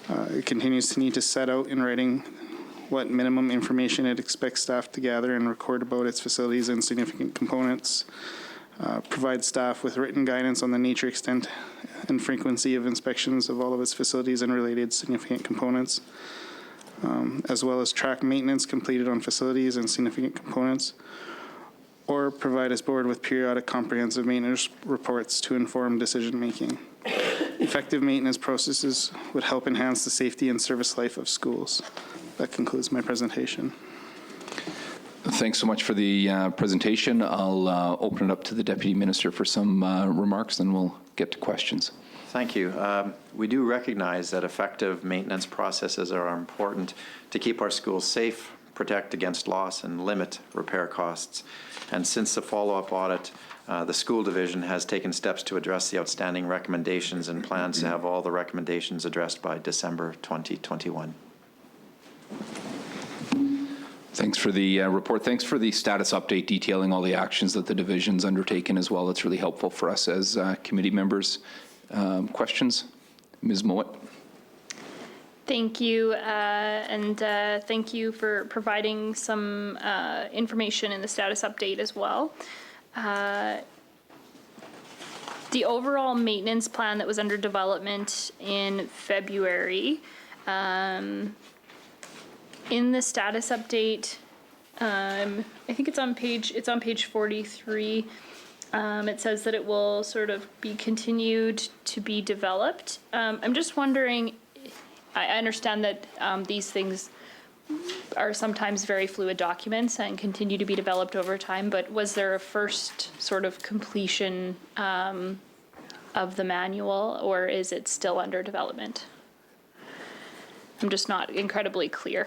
It continues to need to set out in writing what minimum information it expects staff to gather and record about its facilities and significant components, provide staff with written guidance on the nature, extent, and frequency of inspections of all of its facilities and related significant components, as well as track maintenance completed on facilities and significant components, or provide us board with periodic comprehensive maintenance reports to inform decision-making. Effective maintenance processes would help enhance the safety and service life of schools. That concludes my presentation. Thanks so much for the presentation. I'll open it up to the Deputy Minister for some remarks, then we'll get to questions. Thank you. We do recognize that effective maintenance processes are important to keep our schools safe, protect against loss, and limit repair costs. And since the follow-up audit, the school division has taken steps to address the outstanding recommendations and plans to have all the recommendations addressed by December 2021. Thanks for the report. Thanks for the status update detailing all the actions that the division's undertaken as well. It's really helpful for us as committee members. Questions? Ms. Mowat. Thank you, and thank you for providing some information in the status update as well. The overall maintenance plan that was under development in February, in the status update, I think it's on page 43. It says that it will sort of be continued to be developed. I'm just wondering, I understand that these things are sometimes very fluid documents and continue to be developed over time, but was there a first sort of completion of the manual, or is it still under development? I'm just not incredibly clear.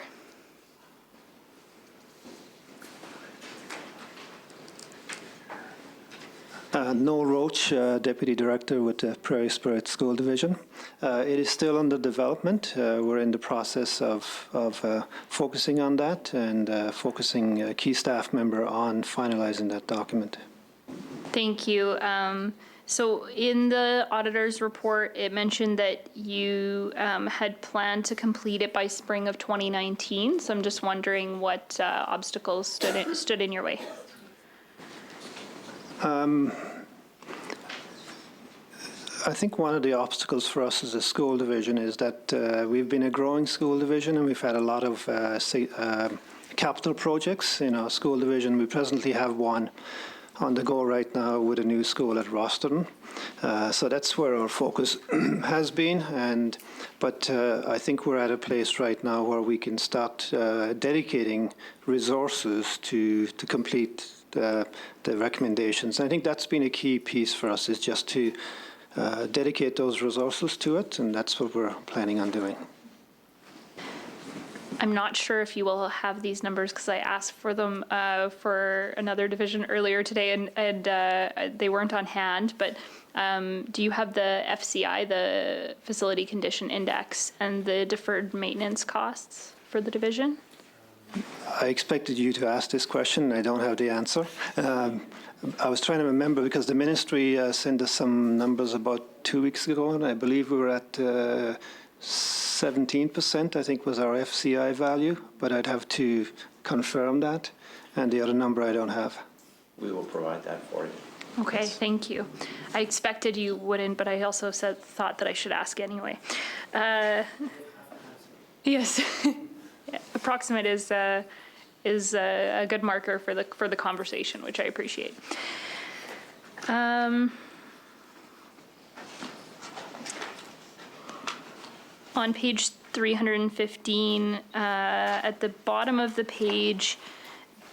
Noel Roach, Deputy Director with the Prairie Spirit School Division. It is still under development. We're in the process of focusing on that and focusing a key staff member on finalizing that document. Thank you. So in the auditor's report, it mentioned that you had planned to complete it by spring of 2019. So I'm just wondering what obstacles stood in your way. I think one of the obstacles for us as a school division is that we've been a growing school division and we've had a lot of capital projects in our school division. We presently have one on the go right now with a new school at Rosterton. So that's where our focus has been. But I think we're at a place right now where we can start dedicating resources to complete the recommendations. I think that's been a key piece for us, is just to dedicate those resources to it, and that's what we're planning on doing. I'm not sure if you will have these numbers because I asked for them for another division earlier today, and they weren't on hand, but do you have the FCI, the Facility Condition Index, and the deferred maintenance costs for the division? I expected you to ask this question. I don't have the answer. I was trying to remember because the ministry sent us some numbers about 2 weeks ago, and I believe we were at 17%, I think was our FCI value, but I'd have to confirm that. And the other number I don't have. We will provide that for you. Okay, yes. Thank you. I expected you wouldn't, but I also thought that I should ask anyway. Yes, yeah, approximate is a good marker for the conversation, which I appreciate. On page 315, at the bottom of the page,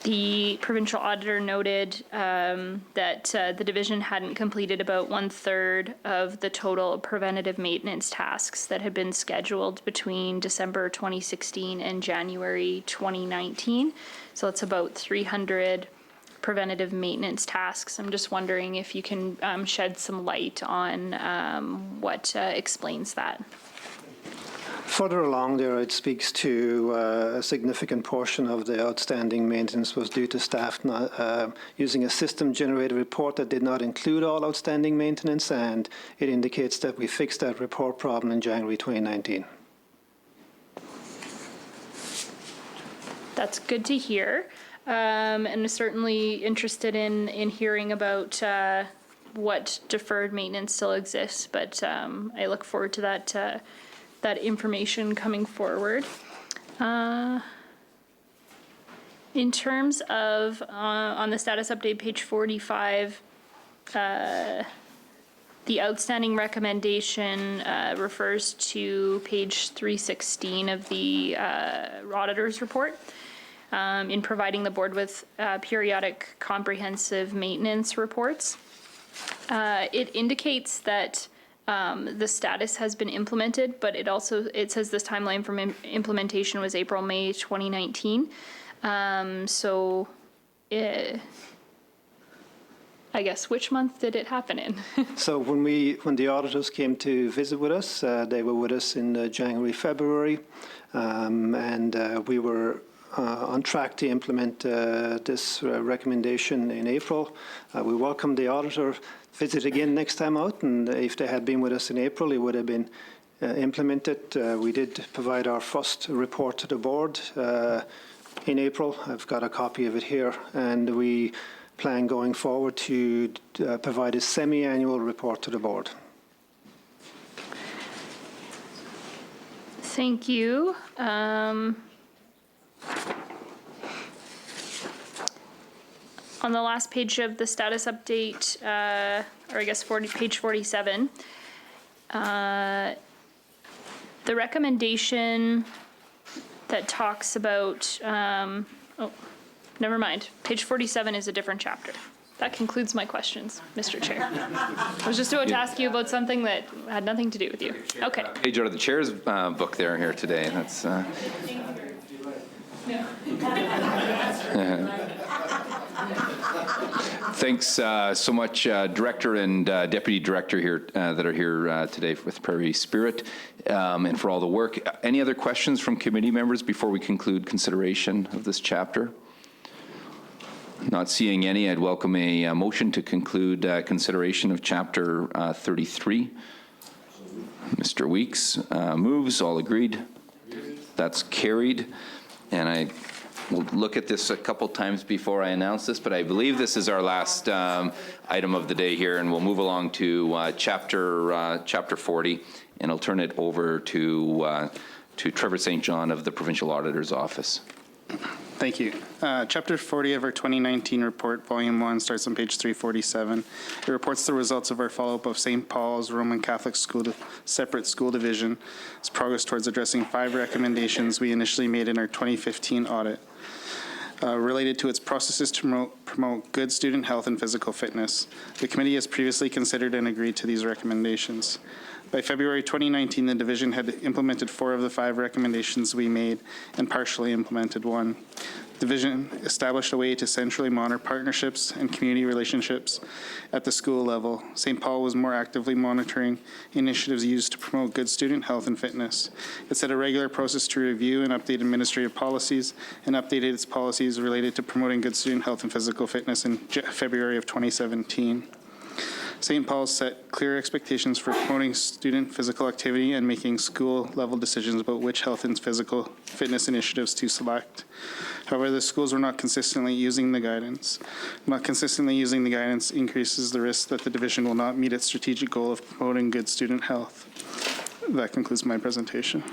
the provincial auditor noted that the division hadn't completed about 1/3 of the total preventative maintenance tasks that had been scheduled between December 2016 and January 2019. So it's about 300 preventative maintenance tasks. I'm just wondering if you can shed some light on what explains that. Further along there, it speaks to a significant portion of the outstanding maintenance was due to staff not, using a system-generated report that did not include all outstanding maintenance, and it indicates that we fixed that report problem in January 2019. That's good to hear. And certainly interested in hearing about what deferred maintenance still exists, but I look forward to that information coming forward. In terms of, on the status update, page 45, the outstanding recommendation refers to page 316 of the auditor's report. In providing the board with periodic comprehensive maintenance reports. It indicates that the status has been implemented, but it says this timeline from implementation was April-May 2019. So I guess which month did it happen in? So when the auditors came to visit with us, they were with us in January, February, and we were on track to implement this recommendation in April. We welcome the auditor visit again next time out, and if they had been with us in April, it would have been implemented. We did provide our first report to the board in April. I've got a copy of it here, and we plan going forward to provide a semi-annual report to the board. Thank you. On the last page of the status update, or I guess page 47, the recommendation that talks about, oh, never mind. Page 47 is a different chapter. That concludes my questions, Mr. Chair. I was just about to ask you about something that had nothing to do with you. Okay. Page out of the chair's book there here today. That's. Thanks so much, Director and Deputy Director here that are here today with Prairie Spirit and for all the work. Any other questions from committee members before we conclude consideration of this chapter? Not seeing any, I'd welcome a motion to conclude consideration of Chapter 33. Mr. Weeks moves. All agreed? That's carried. And I will look at this a couple times before I announce this, but I believe this is our last item of the day here, and we'll move along to Chapter 40, and I'll turn it over to Trevor St. John of the Provincial Auditor's Office. Thank you. Chapter 40 of our 2019 report, Volume 1, starts on page 347. It reports the results of our follow-up of St. Paul's Roman Catholic separate school division, its progress towards addressing 5 recommendations we initially made in our 2015 audit related to its processes to promote good student health and physical fitness. The committee has previously considered and agreed to these recommendations. By February 2019, the division had implemented 4 of the 5 recommendations we made and partially implemented 1. The division established a way to centrally monitor partnerships and community relationships at the school level. St. Paul was more actively monitoring initiatives used to promote good student health and fitness. It set a regular process to review and update administrative policies and updated its policies related to promoting good student health and physical fitness in February of 2017. St. Paul's set clear expectations for promoting student physical activity and making school-level decisions about which health and physical fitness initiatives to select. However, the schools were not consistently using the guidance. Not consistently using the guidance increases the risk that the division will not meet its strategic goal of promoting good student health. That concludes my presentation.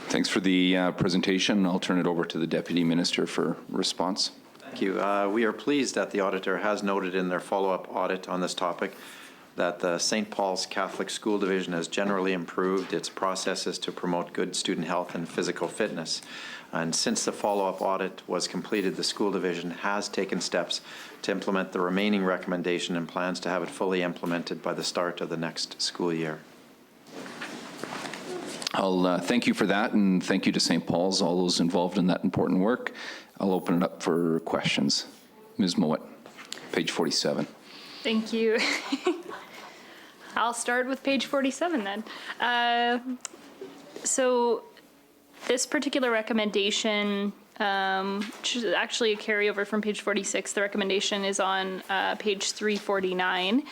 Thanks for the presentation. I'll turn it over to the Deputy Minister for response. Thank you. We are pleased that the auditor has noted in their follow-up audit on this topic that the St. Paul's Catholic School Division has generally improved its processes to promote good student health and physical fitness. And since the follow-up audit was completed, the school division has taken steps to implement the remaining recommendation and plans to have it fully implemented by the start of the next school year. I'll thank you for that, and thank you to St. Paul's, all those involved in that important work. I'll open it up for questions. Ms. Mowat, page 47. Thank you. I'll start with page 47 then. So this particular recommendation, which is actually a carryover from page 46, the recommendation is on page 349.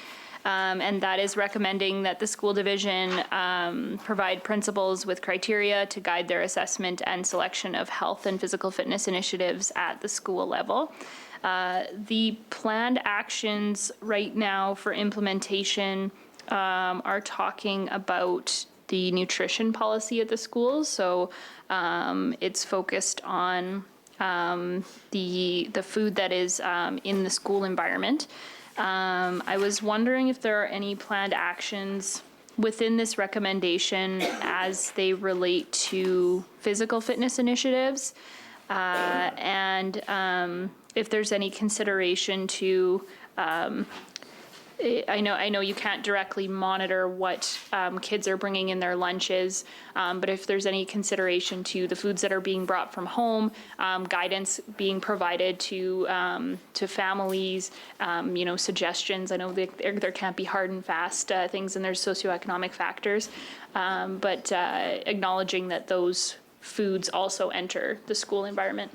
And that is recommending that the school division provide principals with criteria to guide their assessment and selection of health and physical fitness initiatives at the school level. The planned actions right now for implementation are talking about the nutrition policy at the schools. So it's focused on the food that is in the school environment. I was wondering if there are any planned actions within this recommendation as they relate to physical fitness initiatives, and if there's any consideration to, I know you can't directly monitor what kids are bringing in their lunches, but if there's any consideration to the foods that are being brought from home, guidance being provided to families, suggestions. I know there can't be hard and fast things, and there's socioeconomic factors, but acknowledging that those foods also enter the school environment.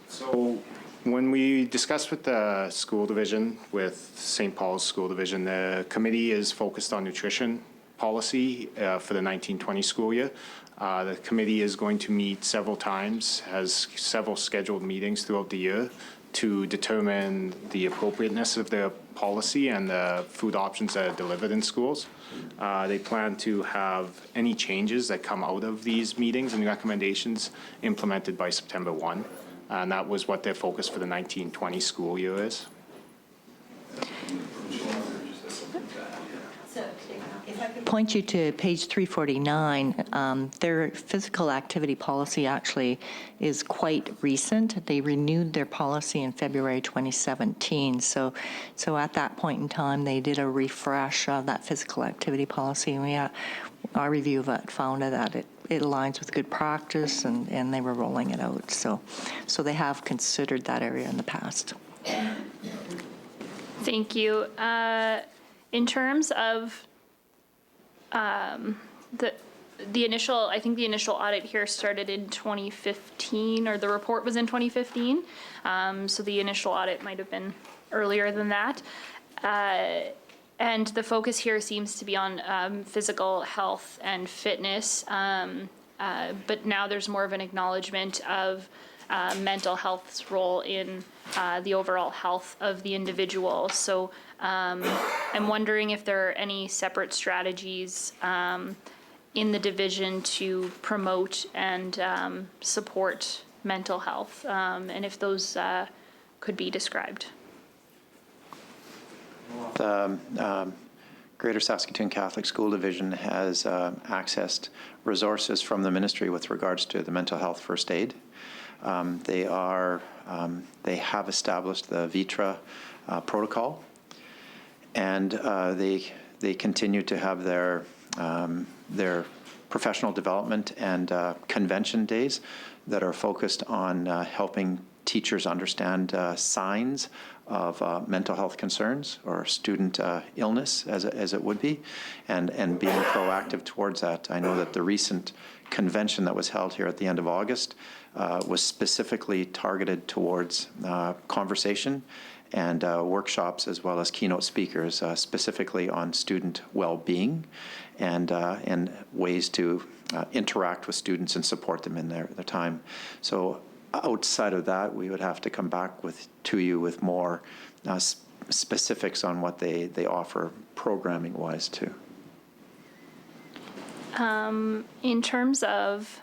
So when we discussed with the school division, with St. Paul's School Division, the committee is focused on nutrition policy for the 1920 school year. The committee is going to meet several times, has several scheduled meetings throughout the year to determine the appropriateness of the policy and the food options that are delivered in schools. They plan to have any changes that come out of these meetings and recommendations implemented by September 1. And that was what their focus for the 1920 school year is. If I could point you to page 349, their physical activity policy actually is quite recent. They renewed their policy in February 2017. So at that point in time, they did a refresh of that physical activity policy. And our review of it found that it aligns with good practice, and they were rolling it out. So they have considered that area in the past. Thank you. In terms of the initial, I think the initial audit here started in 2015, or the report was in 2015. So the initial audit might have been earlier than that. And the focus here seems to be on physical health and fitness, but now there's more of an acknowledgement of mental health's role in the overall health of the individual. So I'm wondering if there are any separate strategies in the division to promote and support mental health, and if those could be described. The Greater Saskatoon Catholic School Division has accessed resources from the ministry with regards to the mental health first aid. They have established the VITRA protocol, and they continue to have their professional development and convention days that are focused on helping teachers understand signs of mental health concerns or student illness, as it would be, and being proactive towards that. I know that the recent convention that was held here at the end of August was specifically targeted towards conversation and workshops, as well as keynote speakers, specifically on student well-being and ways to interact with students and support them in their time. So outside of that, we would have to come back to you with more specifics on what they offer programming-wise too. In terms of,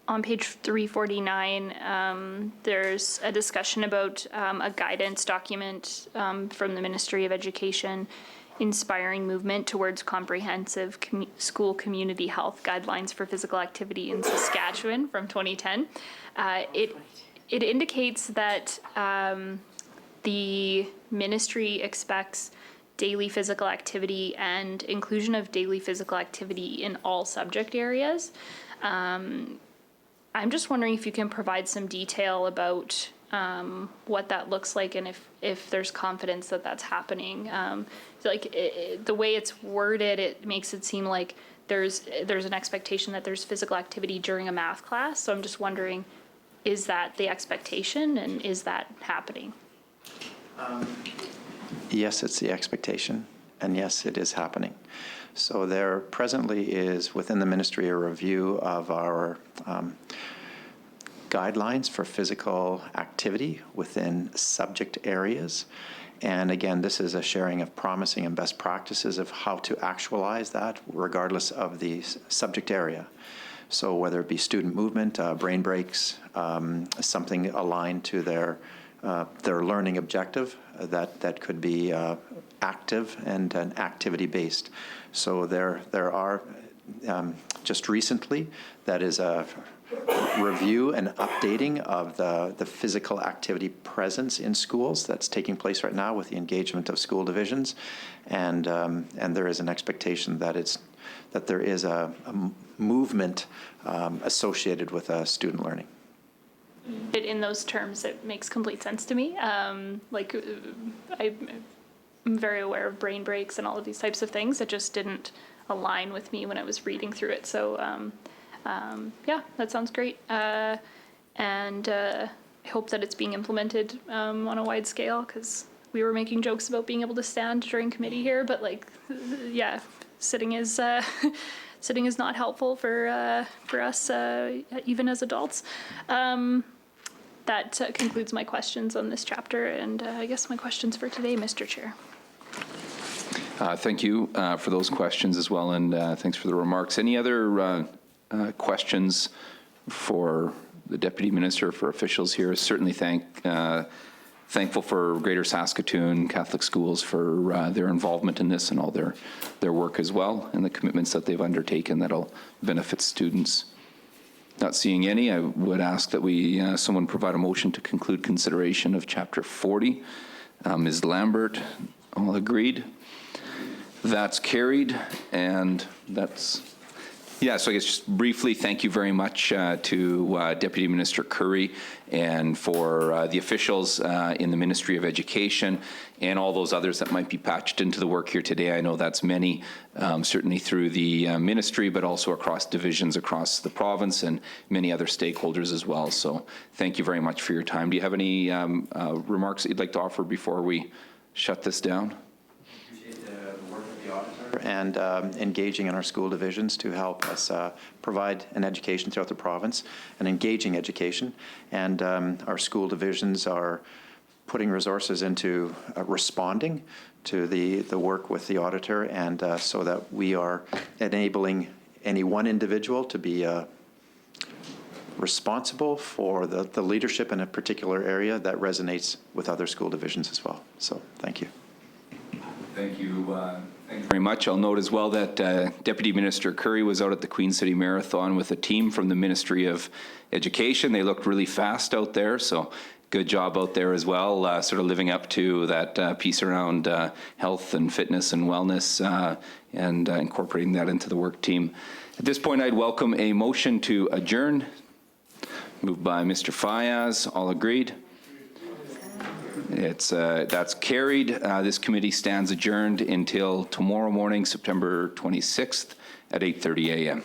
on page 349, there's a discussion about a guidance document from the Ministry of Education, inspiring movement towards comprehensive school community health guidelines for physical activity in Saskatchewan from 2010. It indicates that the ministry expects daily physical activity and inclusion of daily physical activity in all subject areas. I'm just wondering if you can provide some detail about what that looks like and if there's confidence that that's happening. The way it's worded, it makes it seem like there's an expectation that there's physical activity during a math class. So I'm just wondering, is that the expectation and is that happening? Yes, it's the expectation, and yes, it is happening. So there presently is within the ministry a review of our guidelines for physical activity within subject areas. And again, this is a sharing of promising and best practices of how to actualize that regardless of the subject area. So whether it be student movement, brain breaks, something aligned to their learning objective, that could be active and activity-based. So there are, just recently, that is a review and updating of the physical activity presence in schools that's taking place right now with the engagement of school divisions, and there is an expectation that there is a movement associated with student learning. In those terms, it makes complete sense to me. I'm very aware of brain breaks and all of these types of things. It just didn't align with me when I was reading through it. So, yeah, that sounds great. And I hope that it's being implemented on a wide scale, because we were making jokes about being able to stand during committee here, but yeah, sitting is not helpful for us, even as adults. That concludes my questions on this chapter, and I guess my questions for today, Mr. Chair. Thank you for those questions as well, and thanks for the remarks. Any other questions for the Deputy Minister, for officials here? Certainly thankful for Greater Saskatoon Catholic Schools for their involvement in this and all their work as well, and the commitments that they've undertaken that'll benefit students. Not seeing any, I would ask that someone provide a motion to conclude consideration of Chapter 40. Ms. Lambert, all agreed? That's carried, and that's... Yeah, so I guess just briefly, thank you very much to Deputy Minister Curry and for the officials in the Ministry of Education and all those others that might be patched into the work here today. I know that's many, certainly through the ministry, but also across divisions across the province and many other stakeholders as well. So thank you very much for your time. Do you have any remarks that you'd like to offer before we shut this down? And engaging in our school divisions to help us provide an education throughout the province, an engaging education. And our school divisions are putting resources into responding to the work with the auditor, and so that we are enabling any one individual to be responsible for the leadership in a particular area that resonates with other school divisions as well. So thank you. Thank you. Thank you very much. I'll note as well that Deputy Minister Curry was out at the Queen City Marathon with a team from the Ministry of Education. They looked really fast out there, so good job out there as well, sort of living up to that piece around health and fitness and wellness and incorporating that into the work team. At this point, I'd welcome a motion to adjourn. Moved by Mr. Fayaz. All agreed? That's carried. This committee stands adjourned until tomorrow morning, September 26th at 8:30 a.m.